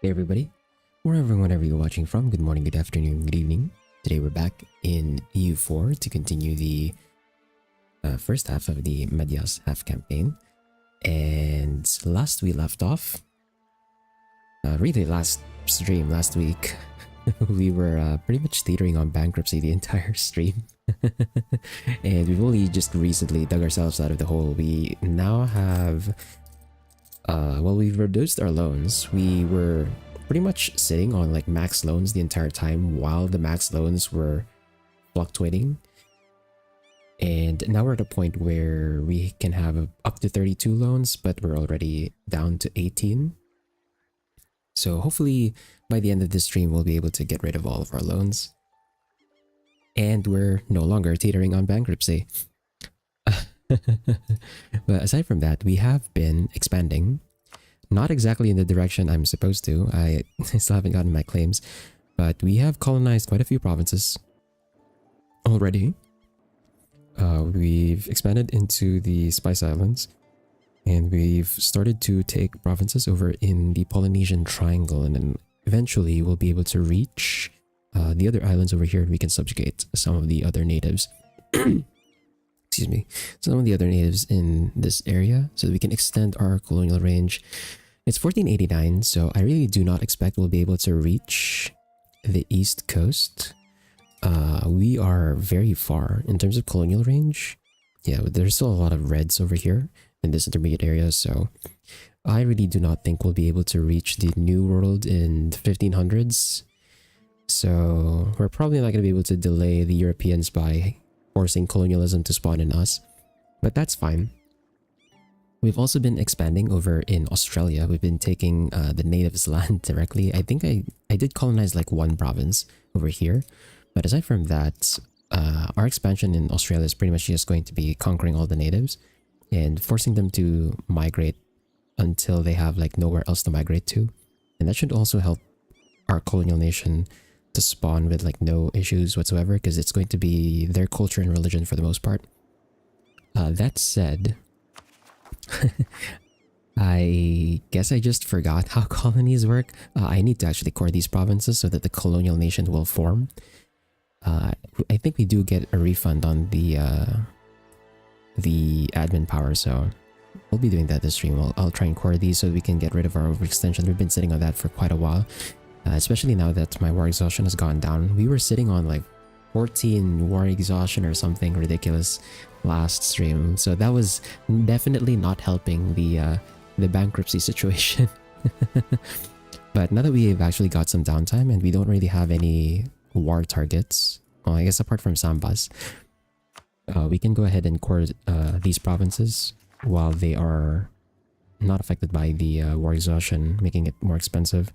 Hey everybody, wherever you're watching from, good morning, good afternoon, good evening. Today we're back in EU4 to continue the first half of the Madyas half campaign. And last we left off, really last stream, last week, we were pretty much teetering on bankruptcy the entire stream. And we've only just recently dug ourselves out of the hole. We now have... well, we've reduced our loans. We were pretty much sitting on like max loans the entire time while the max loans were fluctuating. And now we're at a point where we can have up to 32 loans, but we're already down to 18. So hopefully by the end of this stream, we'll be able to get rid of all of our loans. And we're no longer teetering on bankruptcy. But aside from that, we have been expanding, not exactly in the direction I'm supposed to. I still haven't gotten my claims, but we have colonized quite a few provinces already. We've expanded into the Spice Islands, and we've started to take provinces over in the Polynesian Triangle, and then eventually we'll be able to reach the other islands over here, and we can subjugate some of the other natives. Excuse me, some of the other natives in this area so that we can extend our colonial range. It's 1489, so I really do not expect we'll be able to reach the east coast. We are very far in terms of colonial range. Yeah, but there's still a lot of reds over here in this intermediate area, so I really do not think we'll be able to reach the New World in the 1500s. So we're probably not going to be able to delay the Europeans by forcing colonialism to spawn in us, but that's fine. We've also been expanding over in Australia. We've been taking the natives' land directly. I think I did colonize like one province over here, but aside from that, our expansion in Australia is pretty much just going to be conquering all the natives and forcing them to migrate until they have like nowhere else to migrate to. And that should also help our colonial nation to spawn with like no issues whatsoever, because it's going to be their culture and religion for the most part. That said, I guess I just forgot how colonies work. I need to actually core these provinces so that the colonial nation will form. I think we do get a refund on the admin power, so we'll be doing that this stream. I'll try and core these so we can get rid of our overextension. We've been sitting on that for quite a while. Especially now that my war exhaustion has gone down. We were sitting on like 14 war exhaustion or something ridiculous last stream, so that was definitely not helping the bankruptcy situation. But now that we've actually got some downtime and we don't really have any war targets, well, I guess apart from Sambas, we can go ahead and core these provinces while they are not affected by the war exhaustion, making it more expensive.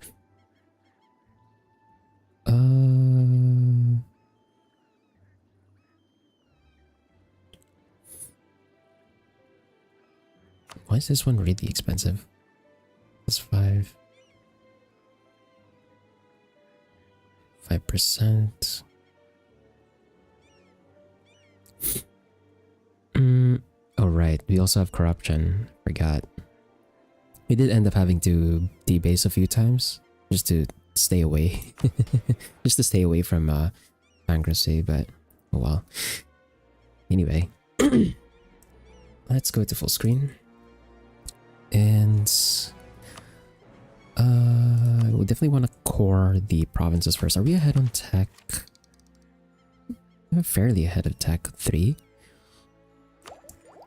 Why is this one really expensive? That's 5%. Oh right, we also have corruption. Forgot. We did end up having to debase a few times just to stay away. Just to stay away from bankruptcy, but oh well. Anyway, let's go to full screen. And we definitely want to core the provinces first. Are we ahead on tech? I'm fairly ahead of tech. 3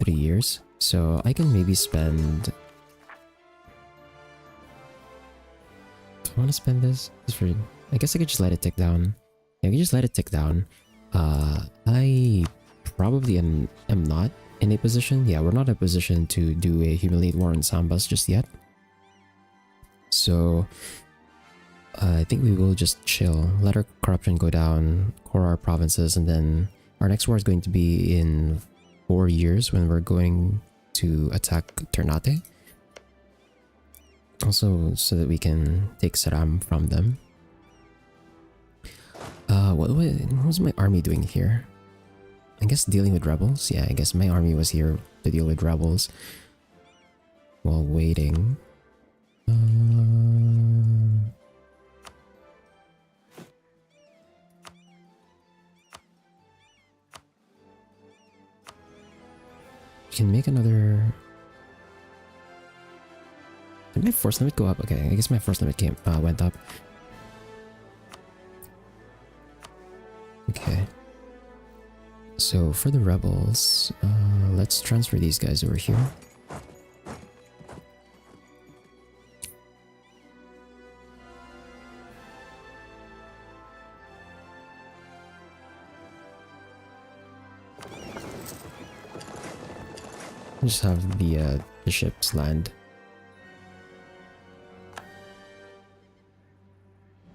years, so I can maybe spend... Do I want to spend this? I guess I could just let it tick down. Yeah, I can just let it tick down. I probably am not in a position. Yeah, we're not in a position to do a humiliate war in Sambas just yet. So I think we will just chill, let our corruption go down, core our provinces, and then our next war is going to be in 4 years when we're going to attack Ternate. Also, so that we can take Saram from them. What was my army doing here? I guess dealing with rebels? Yeah, I guess my army was here to deal with rebels while waiting. can make another. Did my force limit go up? Okay, I guess my force limit went up. Okay. So for the rebels, let's transfer these guys over here. Just have the ships land.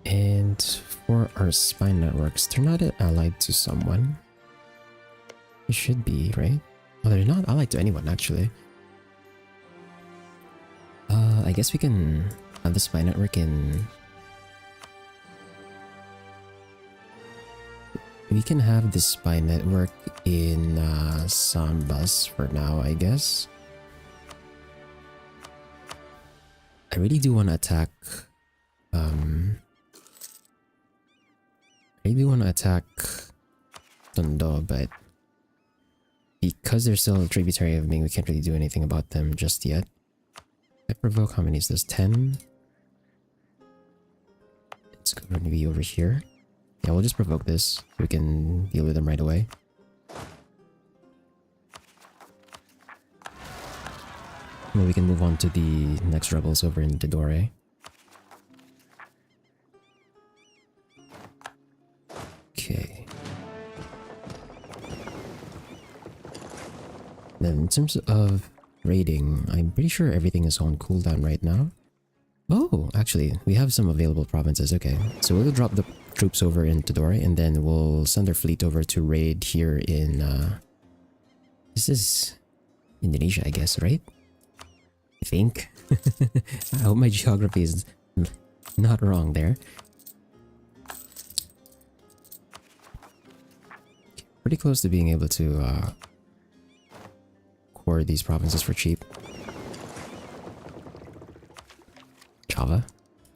And for our spy networks, they're not allied to someone. They should be, right? Oh, they're not allied to anyone, actually. I guess we can have the spy network in... We can have the spy network in Sambas for now, I guess. I really do want to attack... I really want to attack Tondo, but because they're still a tributary of Ming, we can't really do anything about them just yet. I provoke, how many is this? 10? It's going to be over here. Yeah, we'll just provoke this so we can deal with them right away. Then we can move on to the next rebels over in Dodore. Okay. Then in terms of raiding, I'm pretty sure everything is on cooldown right now. Oh, actually, we have some available provinces. Okay, so we'll drop the troops over in Tidore, and then we'll send our fleet over to raid here in... This is Indonesia, I guess, right? I think. I hope my geography is not wrong there. Pretty close to being able to core these provinces for cheap. Java?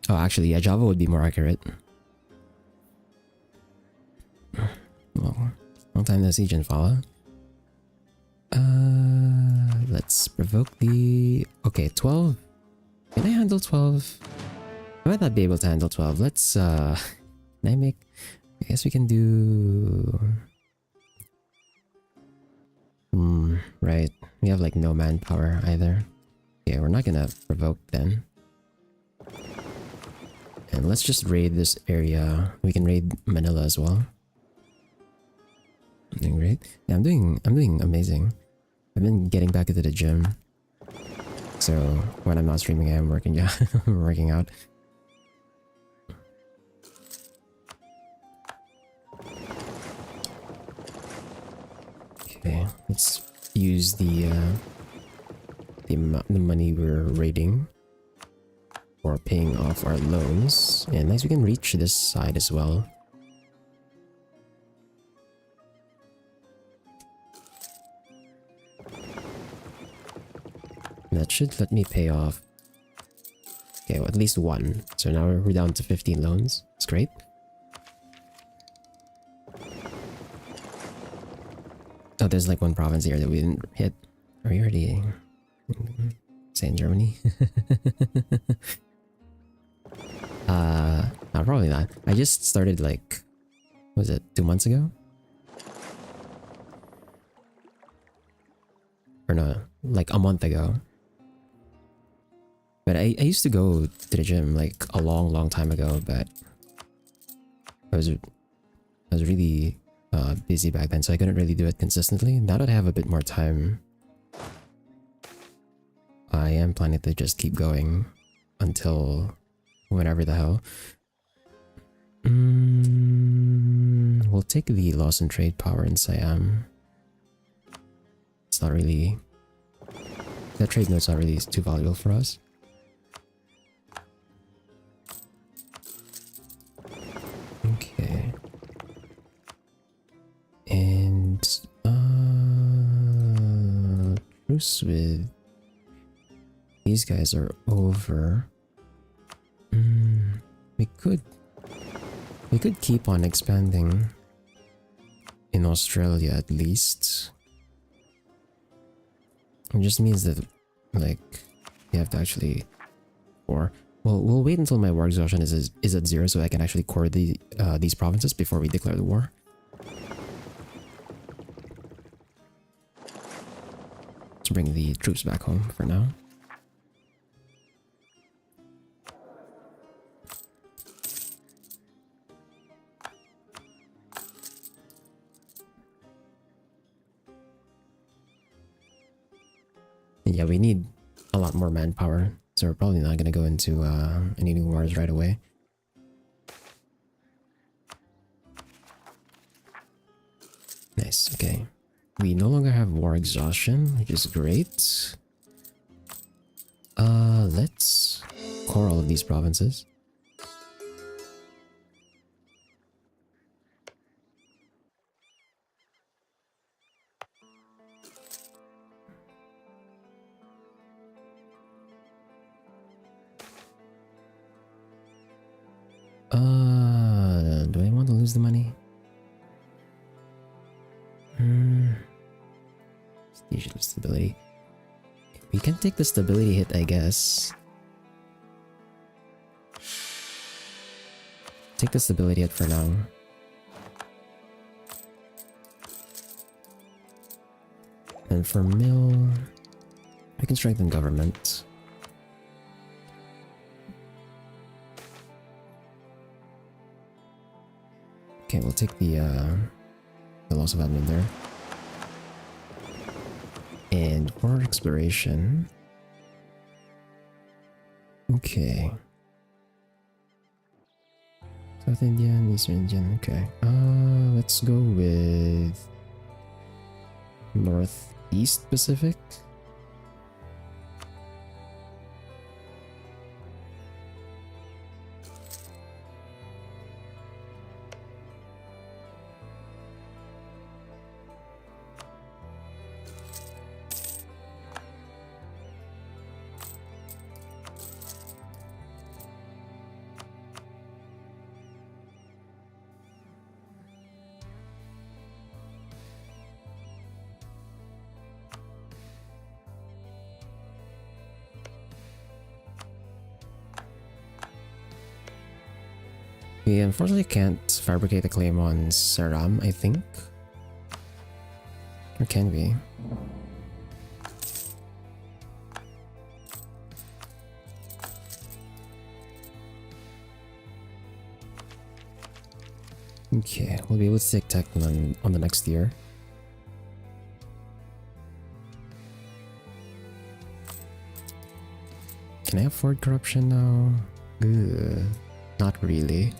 Oh, actually, yeah, Java would be more accurate. Well, long time no see, Jinfala. Let's provoke the... Okay, 12. Can I handle 12? I might not be able to handle 12. Let's, Can I make... I guess we can do... Right. We have, like, no manpower either. Okay, we're not gonna provoke then. And let's just raid this area. We can raid Manila as well. I'm doing great. Yeah, I'm doing amazing. I've been getting back into the gym. So when I'm not streaming, I'm working. Yeah, I'm working out. Okay, let's use the money we're raiding for paying off our loans. And nice, we can reach this side as well. That should let me pay off. Okay, well, at least one. So now we're down to 15 loans. That's great. Oh, there's like one province here that we didn't hit. Are we already... Say in Germany? No, probably not. I just started like... Was it 2 months ago? Or no, like a month ago. But I used to go to the gym like a long time ago, but I was really busy back then, so I couldn't really do it consistently. Now that I have a bit more time, I am planning to just keep going until whenever the hell. We'll take the loss in trade power in Siam. It's not really... That trade note's not really too valuable for us. Okay. And... truce with... These guys are over. We could keep on expanding in Australia at least. It just means that, like, you have to actually core. Well, we'll wait until my war exhaustion is at 0 so I can actually core these provinces before we declare the war. Let's bring the troops back home for now. Yeah, we need a lot more manpower, so we're probably not going to go into any new wars right away. Nice, okay. We no longer have war exhaustion, which is great. Let's core all of these provinces. Do I want to lose the money? Usually stability. We can take the stability hit, I guess. Take the stability hit for now. And for mill, I can strengthen government. Okay, we'll take the loss of admin there. And for exploration... Okay. South Indian, Eastern Indian, okay. Let's go with... Northeast Pacific? We unfortunately can't fabricate a claim on Saram, I think. Or can we? Okay, we'll be able to take tech on the next year. Can I afford corruption now? Ugh, not really.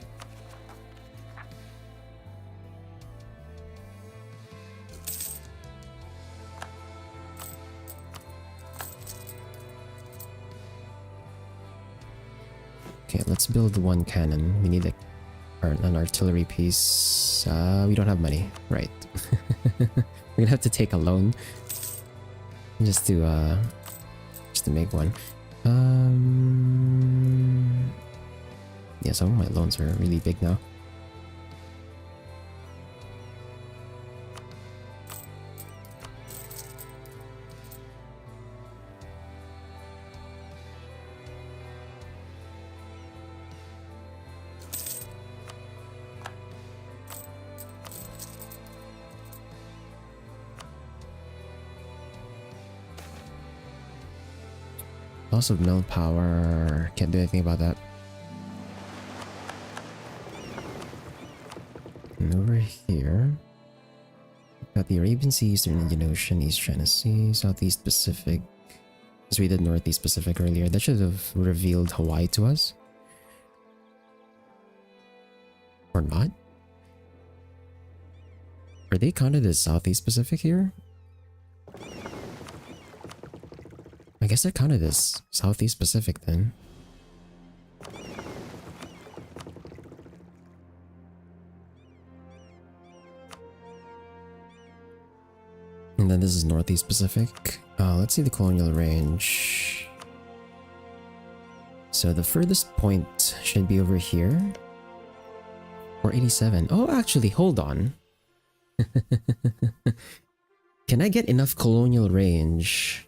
Okay, let's build one cannon. We need an artillery piece. We don't have money. Right. We're gonna have to take a loan just to make one. Yeah, some of my loans are really big now. Loss of mill power. Can't do anything about that. And over here, got the Arabian Sea, Eastern Indian Ocean, East China Sea, Southeast Pacific. Because we did Northeast Pacific earlier. That should have revealed Hawaii to us. Or not? Are they counted as Southeast Pacific here? I guess they're counted as Southeast Pacific then. And then this is Northeast Pacific. Let's see the colonial range. So the furthest point should be over here. Or 87. Oh, actually, hold on. Can I get enough colonial range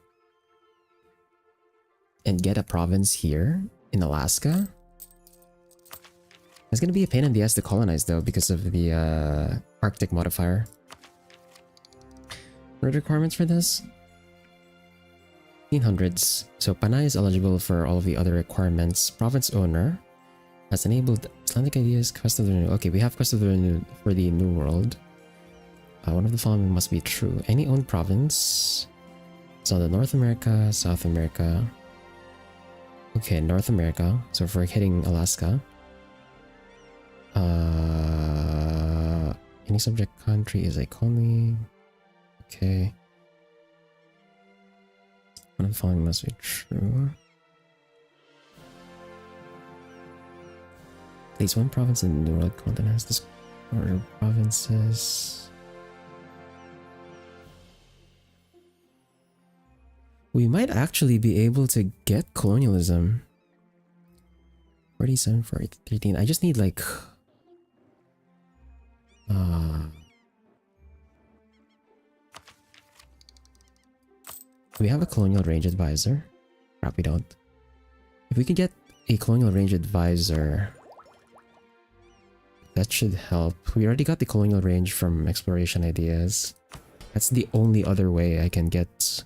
and get a province here in Alaska. It's gonna be a pain in the ass to colonize though because of the Arctic modifier. What are the requirements for this? 1800s. So Panay is eligible for all of the other requirements. Province owner has enabled Icelandic ideas. Quest of the New. Okay, we have Quest of the New for the New World. One of the following must be true. Any owned province. So the North America, South America. Okay, North America. So if we're hitting Alaska. Any subject country is a colony. Okay. One of the following must be true. At least one province in the New World continent has this order of provinces. We might actually be able to get colonialism. 47 for 13. I just need like we have a colonial range advisor. Crap, we don't. If we could get a colonial range advisor, that should help. We already got the colonial range from exploration ideas. That's the only other way I can get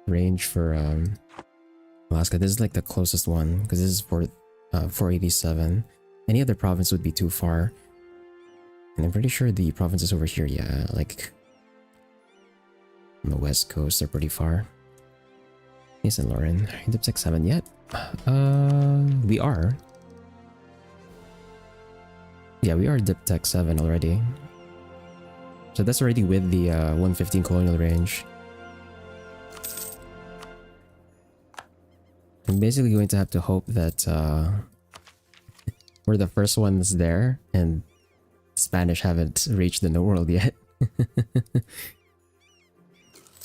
range for Alaska. This is like the closest one because this is for 487. Any other province would be too far. And I'm pretty sure the provinces over here, yeah, like on the west coast are pretty far. Hey, St. Lauren. Diptech 7 yet? We are. Yeah, we are Diptech 7 already. So that's already with the 115 colonial range. I'm basically going to have to hope that we're the first ones there and Spanish haven't reached the New World yet.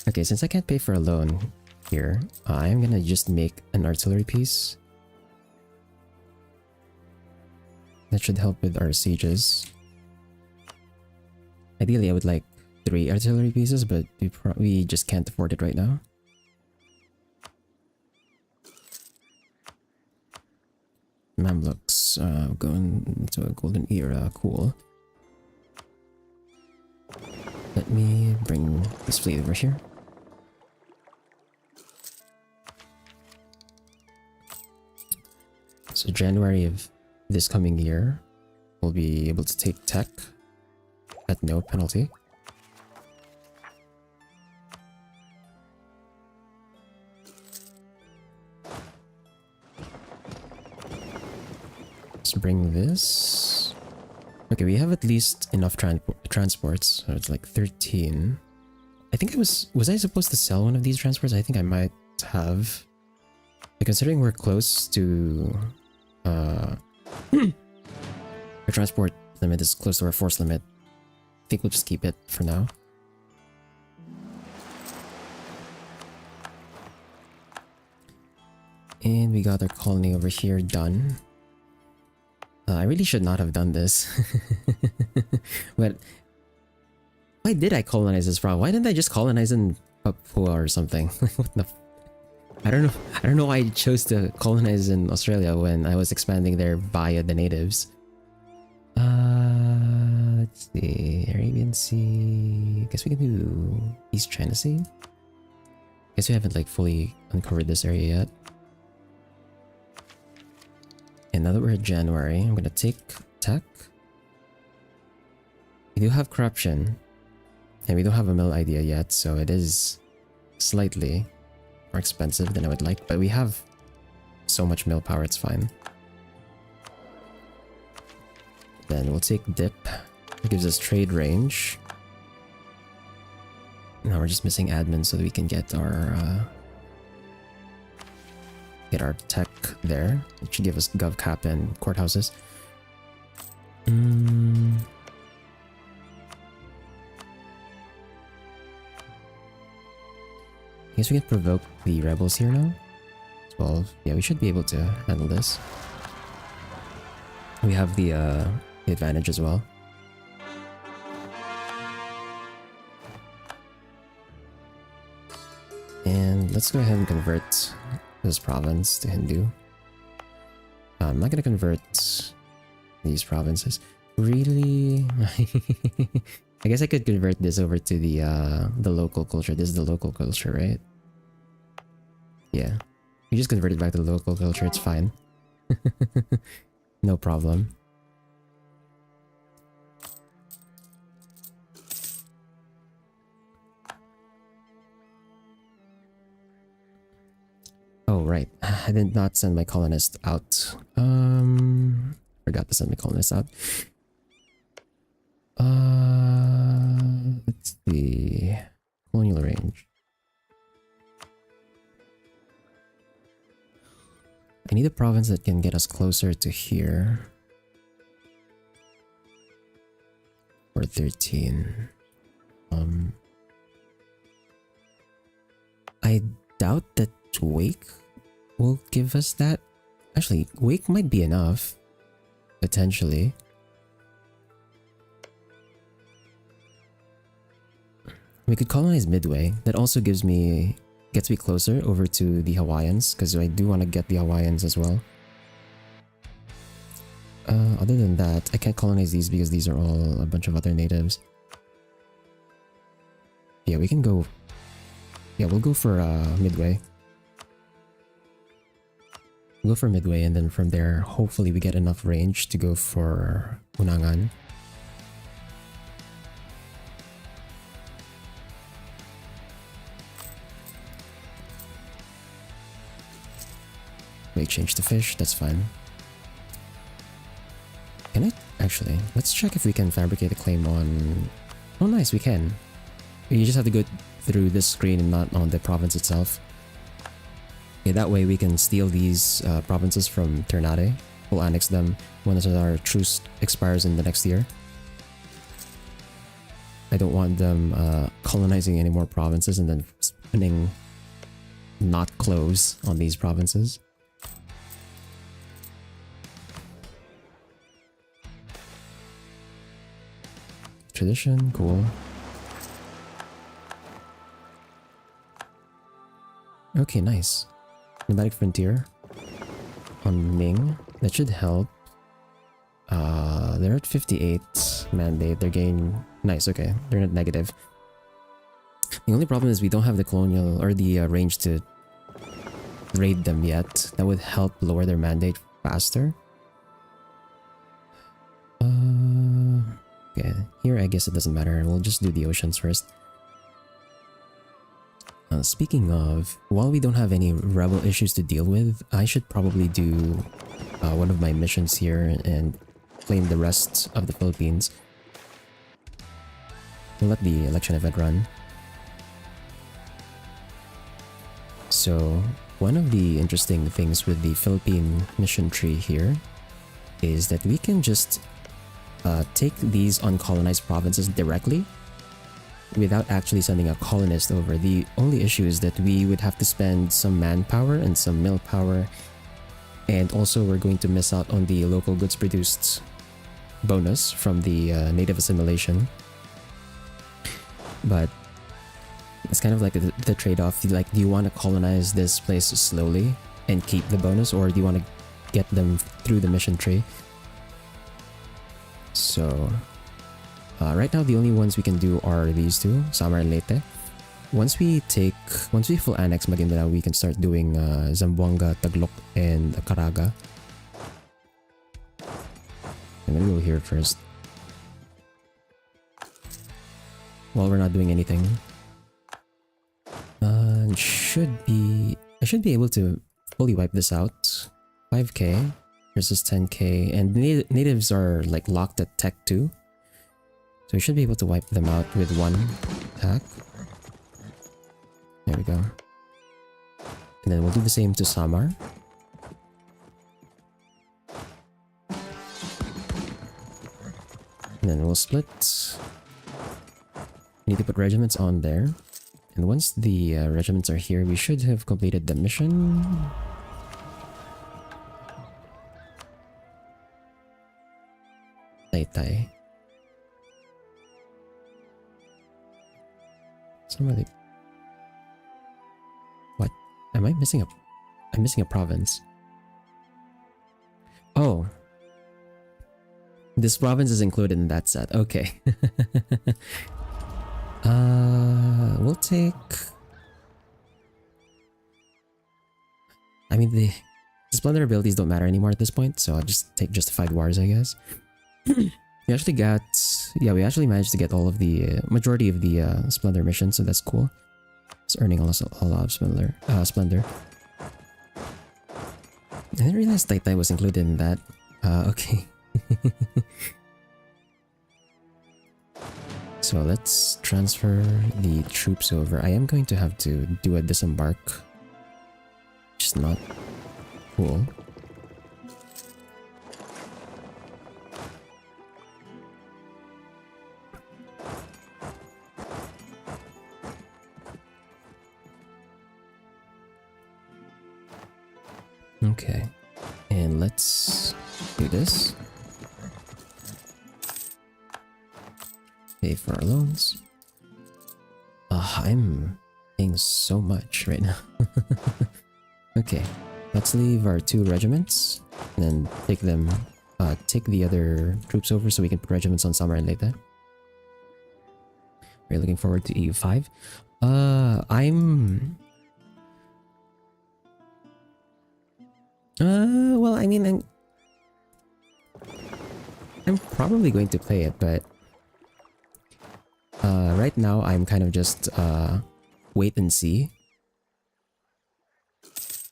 Okay, since I can't pay for a loan here, I'm gonna just make an artillery piece. That should help with our sieges. Ideally, I would like 3 artillery pieces, but we just can't afford it right now. Mamluks going into a golden era. Cool. Let me bring this fleet over here. So January of this coming year, we'll be able to take tech at no penalty. Let's bring this. Okay, we have at least enough transports. So it's like 13. I think was I supposed to sell one of these transports? I think I might have. But considering we're close to our transport limit is close to our force limit, I think we'll just keep it for now. And we got our colony over here done. I really should not have done this. But why did I colonize this problem? Why didn't I just colonize in Papua or something? What the I don't know. I don't know why I chose to colonize in Australia when I was expanding there via the natives. Let's see. Arabian Sea. Guess we can do East China Sea. Guess we haven't like fully uncovered this area yet. And now that we're at January, I'm gonna take tech. We do have corruption. And we don't have a mill idea yet, so it is slightly more expensive than I would like, but we have so much mill power, it's fine. Then we'll take dip. It gives us trade range. Now we're just missing admin so that we can get our tech there. It should give us gov cap and courthouses. I guess we can provoke the rebels here now. 12. Yeah, we should be able to handle this. We have the advantage as well. And let's go ahead and convert this province to Hindu. I'm not gonna convert these provinces. Really? I guess I could convert this over to the local culture. This is the local culture, right? Yeah. You just convert it back to the local culture, it's fine. No problem. Oh, right. I did not send my colonist out. Forgot to send my colonist out. Let's see. Colonial range. I need a province that can get us closer to here. Or 13. I doubt that Wake will give us that. Actually, Wake might be enough. Potentially. We could colonize Midway. That also gets me closer over to the Hawaiians, because I do want to get the Hawaiians as well. Other than that, I can't colonize these because these are all a bunch of other natives. Yeah, we can go... Yeah, we'll go for Midway. We'll go for Midway, and then from there, hopefully we get enough range to go for Unangan. We exchange the fish, that's fine. Can I? Actually, let's check if we can fabricate a claim on... Oh nice, we can. You just have to go through this screen and not on the province itself. Okay, that way we can steal these provinces from Ternate. We'll annex them once our truce expires in the next year. I don't want them colonizing any more provinces and then spinning not close on these provinces. Tradition, cool. Okay, nice. Nomadic Frontier on Ming. That should help. They're at 58 mandate. They're getting... Nice, okay. They're not negative. The only problem is we don't have the colonial or the range to raid them yet. That would help lower their mandate faster. Okay, here I guess it doesn't matter. We'll just do the oceans first. Speaking of, while we don't have any rebel issues to deal with, I should probably do one of my missions here and claim the rest of the Philippines. We'll let the election event run. So, one of the interesting things with the Philippine mission tree here is that we can just take these uncolonized provinces directly without actually sending a colonist over. The only issue is that we would have to spend some manpower and some mill power, and also we're going to miss out on the local goods produced bonus from the native assimilation. But it's kind of like the trade-off. Like, do you want to colonize this place slowly and keep the bonus, or do you want to get them through the mission tree? So right now the only ones we can do are these two, Samar and Leyte. Once we full annex Maguindanao, we can start doing Zamboanga, Taglok, and Caraga. I'm gonna go here first, while we're not doing anything. I should be able to fully wipe this out. 5k versus 10k, and natives are like locked at Tech 2. So we should be able to wipe them out with one attack. There we go. And then we'll do the same to Samar. And then we'll split. We need to put regiments on there. And once the regiments are here, we should have completed the mission. Taytay. am I missing a... I'm missing a province. Oh. This province is included in that set. Okay. We'll take... I mean, the Splendor abilities don't matter anymore at this point, so I'll just take Justified Wars, I guess. We actually got... Yeah, we actually managed to get all of the... majority of the Splendor missions, so that's cool. It's earning a lot of Splendor. I didn't realize Tai was included in that. Okay. So let's transfer the troops over. I am going to have to do a disembark. Which is not cool. Okay. And let's do this. Pay for our loans. I'm paying so much right now. Okay, let's leave our 2 regiments and then take them, take the other troops over so we can put regiments on Summer and Leyte. We're looking forward to EU5. Well, I mean, I'm probably going to play it, but right now I'm kind of just wait and see,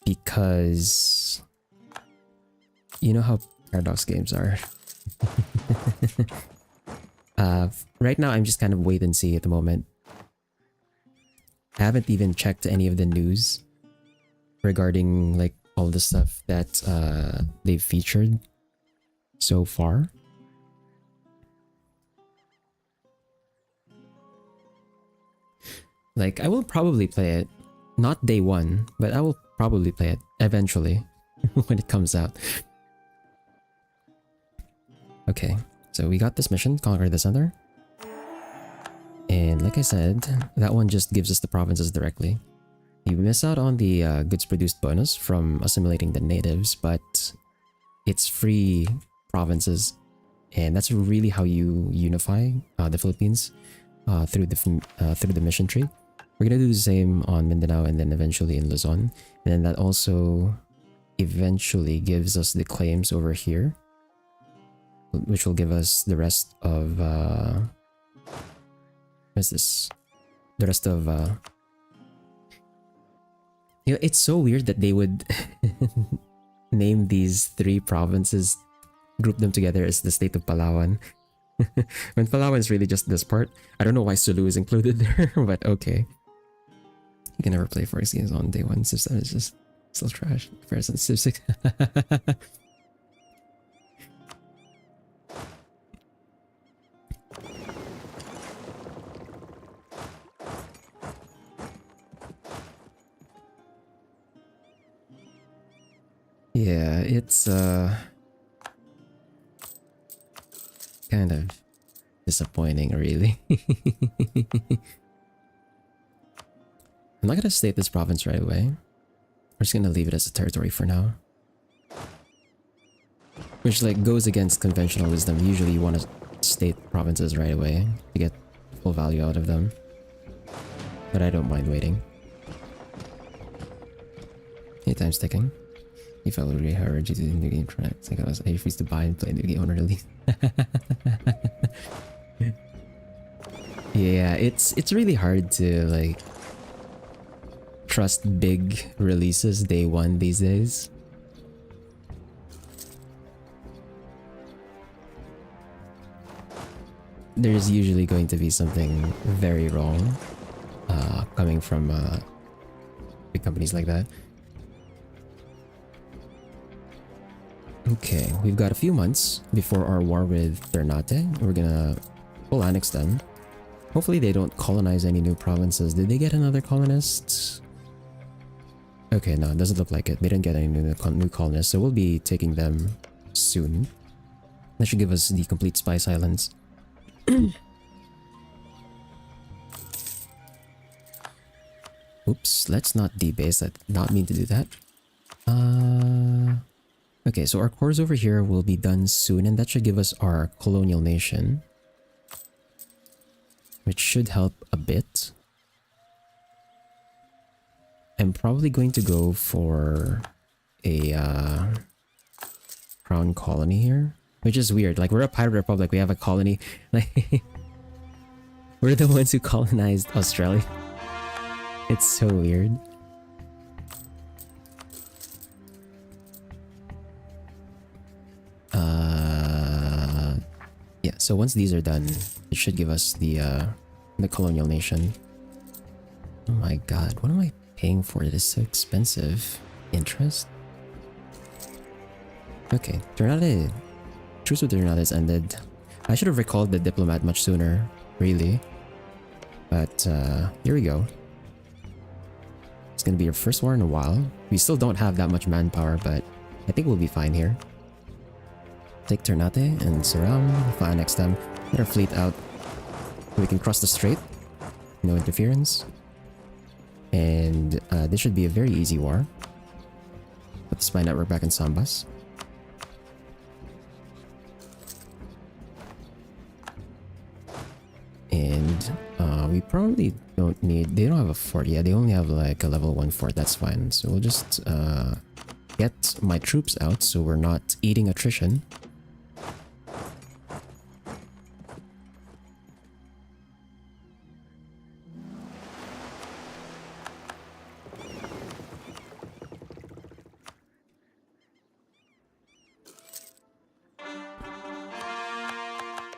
because you know how Paradox games are. Right now I'm just kind of wait and see at the moment. I haven't even checked any of the news regarding like all the stuff that they've featured so far. Like, I will probably play it. Not day one, but I will probably play it eventually when it comes out. Okay, so we got this mission, Conquer the Center. And like I said, that one just gives us the provinces directly. You miss out on the goods produced bonus from assimilating the natives, but it's free provinces. And that's really how you unify the Philippines through the mission tree. We're gonna do the same on Mindanao and then eventually in Luzon. And then that also eventually gives us the claims over here, which will give us the rest of what's this? The rest of you know, it's so weird that they would name these 3 provinces, group them together as the state of Palawan. When Palawan is really just this part. I don't know why Sulu is included there, but okay. You can never play Forex games on day 1. Civ 7 is just still trash in comparison to Civ 6. Yeah, it's kind of disappointing, really. I'm not gonna state this province right away. We're just gonna leave it as a territory for now. Which like goes against conventional wisdom. Usually you want to state provinces right away to get full value out of them. But I don't mind waiting. Hey, time's ticking. He felt really hard due to the new game tracks. Like I refused to buy and play new game on release. Yeah, it's really hard to like trust big releases day 1 these days. There's usually going to be something very wrong coming from big companies like that. Okay, we've got a few months before our war with Ternate. We're gonna full annex them. Hopefully they don't colonize any new provinces. Did they get another colonist? Okay, no, it doesn't look like it. They didn't get any new colonists, so we'll be taking them soon. That should give us the complete Spice Islands. Oops, let's not debase. I did not mean to do that. Okay, so our cores over here will be done soon, and that should give us our colonial nation, which should help a bit. I'm probably going to go for a crown colony here, which is weird. Like, we're a pirate republic, we have a colony. Like, we're the ones who colonized Australia. It's so weird. Yeah, so once these are done, it should give us the colonial nation. Oh my god, what am I paying for? It is so expensive. Interest? Okay, Ternate. Truce with Ternate has ended. I should have recalled the diplomat much sooner, really. But here we go. It's gonna be our first war in a while. We still don't have that much manpower, but I think we'll be fine here. Take Ternate and surround, fly next them. Get our fleet out. We can cross the strait. No interference. And this should be a very easy war. Put the spy network back in Sambas. And we probably don't need... They don't have a fort. Yeah, they only have like a level 1 fort. That's fine. So we'll just get my troops out so we're not eating attrition.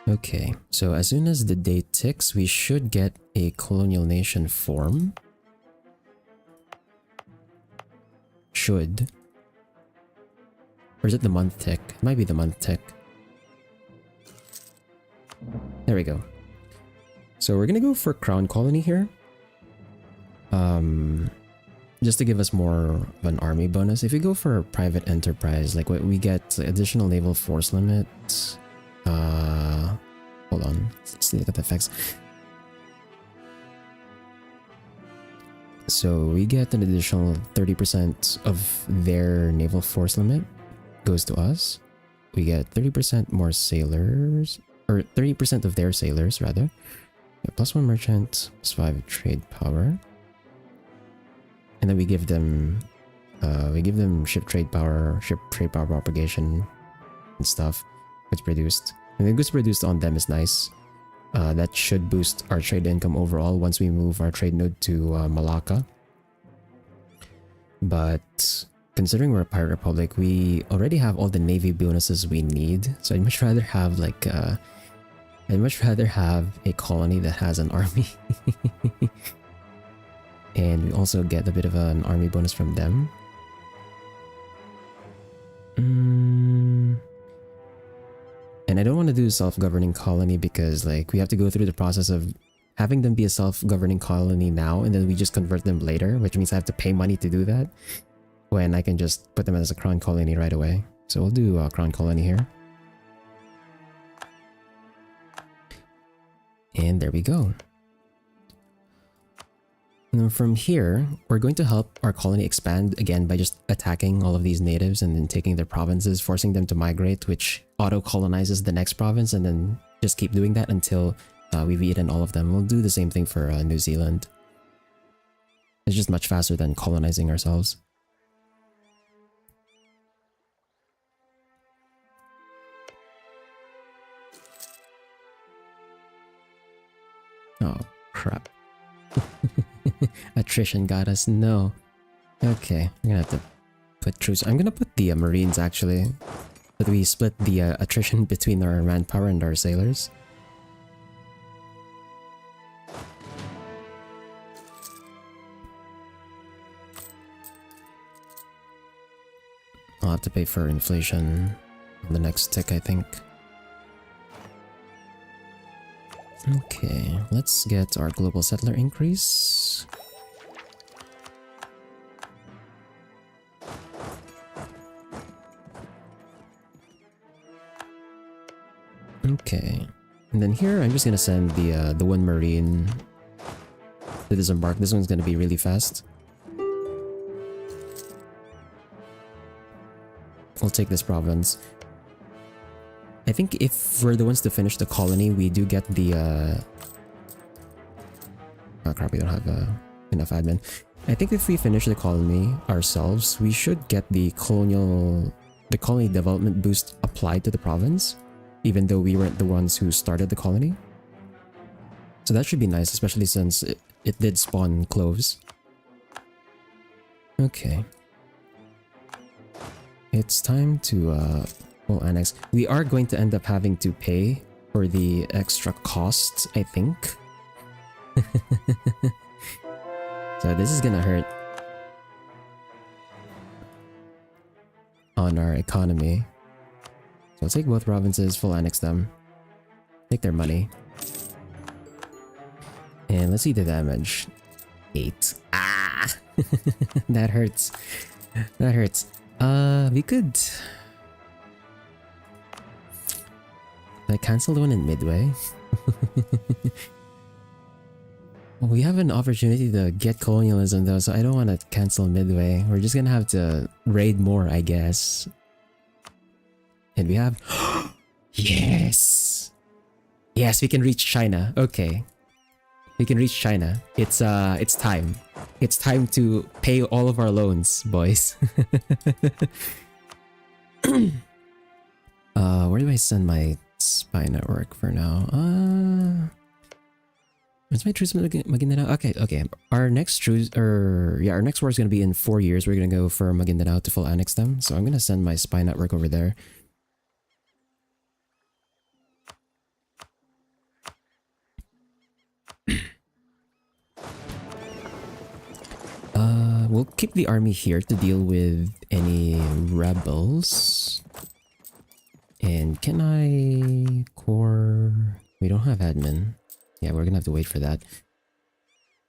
Okay, so as soon as the day ticks, we should get a colonial nation form. Should. Or is it the month tick? It might be the month tick. There we go. So we're gonna go for crown colony here. Just to give us more of an army bonus. If we go for private enterprise, like what we get additional naval force limit. Hold on. Let's look at the effects. So we get an additional 30% of their naval force limit goes to us. We get 30% more sailors, or 30% of their sailors rather. Yeah, +1 merchant, +5 trade power, and then we give them ship trade power propagation and stuff. Goods produced. And the goods produced on them is nice. That should boost our trade income overall once we move our trade node to Malacca. But considering we're a pirate republic, we already have all the navy bonuses we need. So I'd much rather have like I'd much rather have a colony that has an army. And we also get a bit of an army bonus from them. And I don't want to do a self-governing colony because like we have to go through the process of having them be a self-governing colony now, and then we just convert them later, which means I have to pay money to do that, when I can just put them as a crown colony right away. So we'll do a crown colony here. And there we go. And then from here, we're going to help our colony expand again by just attacking all of these natives and then taking their provinces, forcing them to migrate, which auto-colonizes the next province, and then just keep doing that until we've eaten all of them. We'll do the same thing for New Zealand. It's just much faster than colonizing ourselves. Oh, crap. Attrition got us. No. Okay, we're gonna have to put troops. I'm gonna put the Marines actually. That we split the attrition between our manpower and our sailors. I'll have to pay for inflation on the next tick, I think. Okay, let's get our global settler increase. Okay, and then here I'm just gonna send the one marine to disembark. This one's gonna be really fast. We'll take this province. I think if we're the ones to finish the colony, we do get the oh crap, we don't have enough admin. I think if we finish the colony ourselves, we should get the colony development boost applied to the province, even though we weren't the ones who started the colony. So that should be nice, especially since it did spawn cloves. Okay. It's time to well, annex. We are going to end up having to pay for the extra costs, I think. So this is gonna hurt on our economy. So let's take both provinces, full annex them. Take their money. And let's see the damage. 8. Ah! That hurts. That hurts. We could... I cancel the one in Midway. We have an opportunity to get colonialism though, so I don't want to cancel Midway. We're just gonna have to raid more, I guess. And we have... Yes! Yes, we can reach China. Okay. We can reach China. It's time. It's time to pay all of our loans, boys. Where do I send my spy network for now? Where's my truce Maguindanao? Okay. Our next truce, our next war is gonna be in 4 years. We're gonna go for Maguindanao to full annex them. So I'm gonna send my spy network over there. We'll keep the army here to deal with any rebels. And can I core? We don't have admin. Yeah, we're gonna have to wait for that.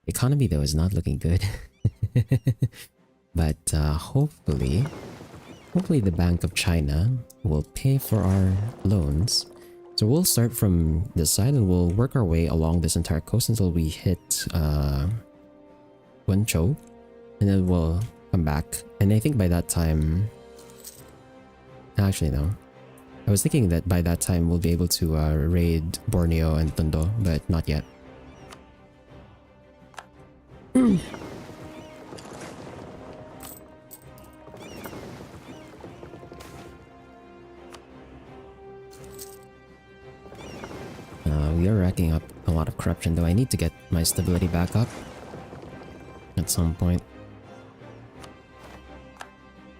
Economy though is not looking good. But hopefully the Bank of China will pay for our loans. So we'll start from this side and we'll work our way along this entire coast until we hit Guangzhou. And then we'll come back. And I think by that time... Actually, no. I was thinking that by that time we'll be able to raid Borneo and Tondo, but not yet. We are racking up a lot of corruption though. I need to get my stability back up at some point.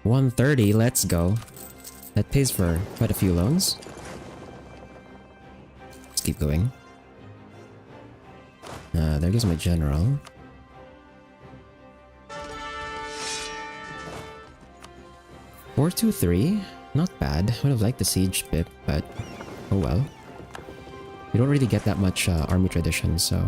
130, let's go. That pays for quite a few loans. Let's keep going. There goes my general. $423, not bad. Would have liked the siege bit, but oh well. We don't really get that much army tradition, so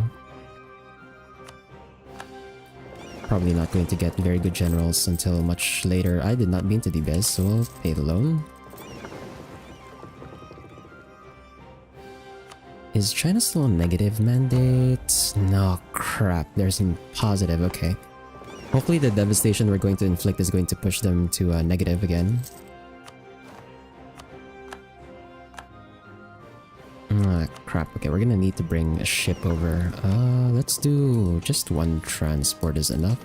probably not going to get very good generals until much later. I did not mean to do this, so I'll pay the loan. Is China still on negative mandate? No, crap. There's some positive, okay. Hopefully the devastation we're going to inflict is going to push them to negative again. Crap. Okay, we're gonna need to bring a ship over. Let's do just one transport is enough.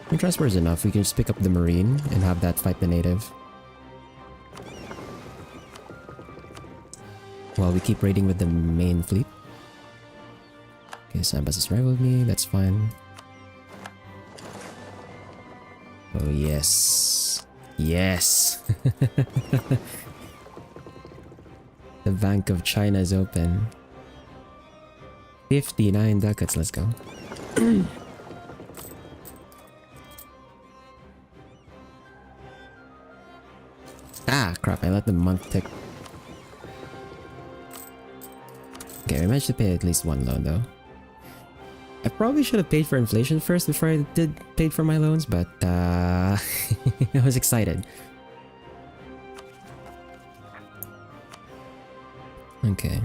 One transport is enough. We can just pick up the marine and have that fight the native. While we keep raiding with the main fleet. Okay, Sambas is right with me. That's fine. Oh, yes. Yes! The Bank of China is open. 59 ducats, let's go. Ah, crap, I let the month tick. Okay, we managed to pay at least one loan though. I probably should have paid for inflation first before I paid for my loans, but I was excited. Okay.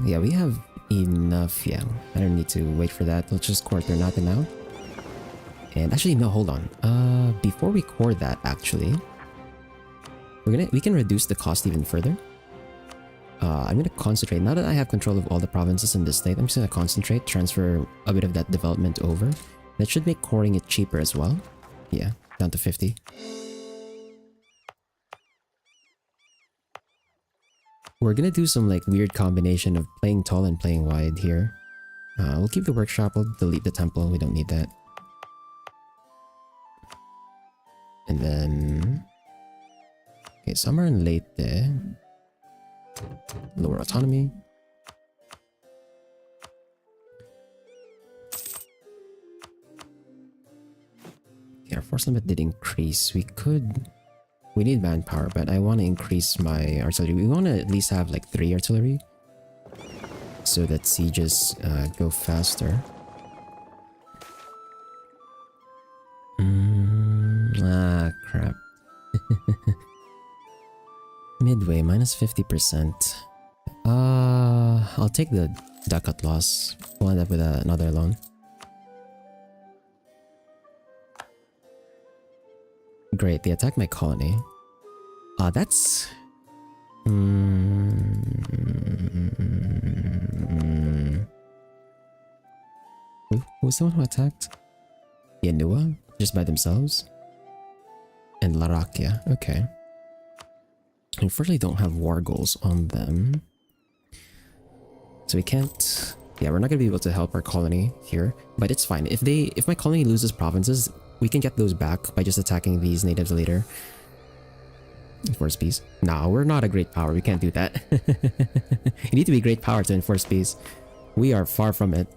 Yeah, we have enough. Yeah, I don't need to wait for that. Let's just core Ternate now. And actually, no, hold on. Before we core that, actually, we can reduce the cost even further. I'm gonna concentrate. Now that I have control of all the provinces in this state, I'm just gonna concentrate, transfer a bit of that development over. That should make coring it cheaper as well. Yeah, down to 50. We're gonna do some like weird combination of playing tall and playing wide here. We'll keep the workshop, we'll delete the temple, we don't need that. And then... okay, somewhere in late there. Lower autonomy. Yeah, our force limit did increase. We need manpower, but I want to increase my artillery. We want to at least have like 3 artillery so that sieges go faster. Crap. Midway, minus 50%. I'll take the ducat loss. We'll end up with another loan. Great, they attacked my colony. That's... Who's the one who attacked? Yanua? Just by themselves? And Larakia, okay. Unfortunately, don't have war goals on them. So we can't... yeah, we're not gonna be able to help our colony here. But it's fine. If my colony loses provinces, we can get those back by just attacking these natives later. Enforce peace. No, we're not a great power. We can't do that. You need to be great power to enforce peace. We are far from it.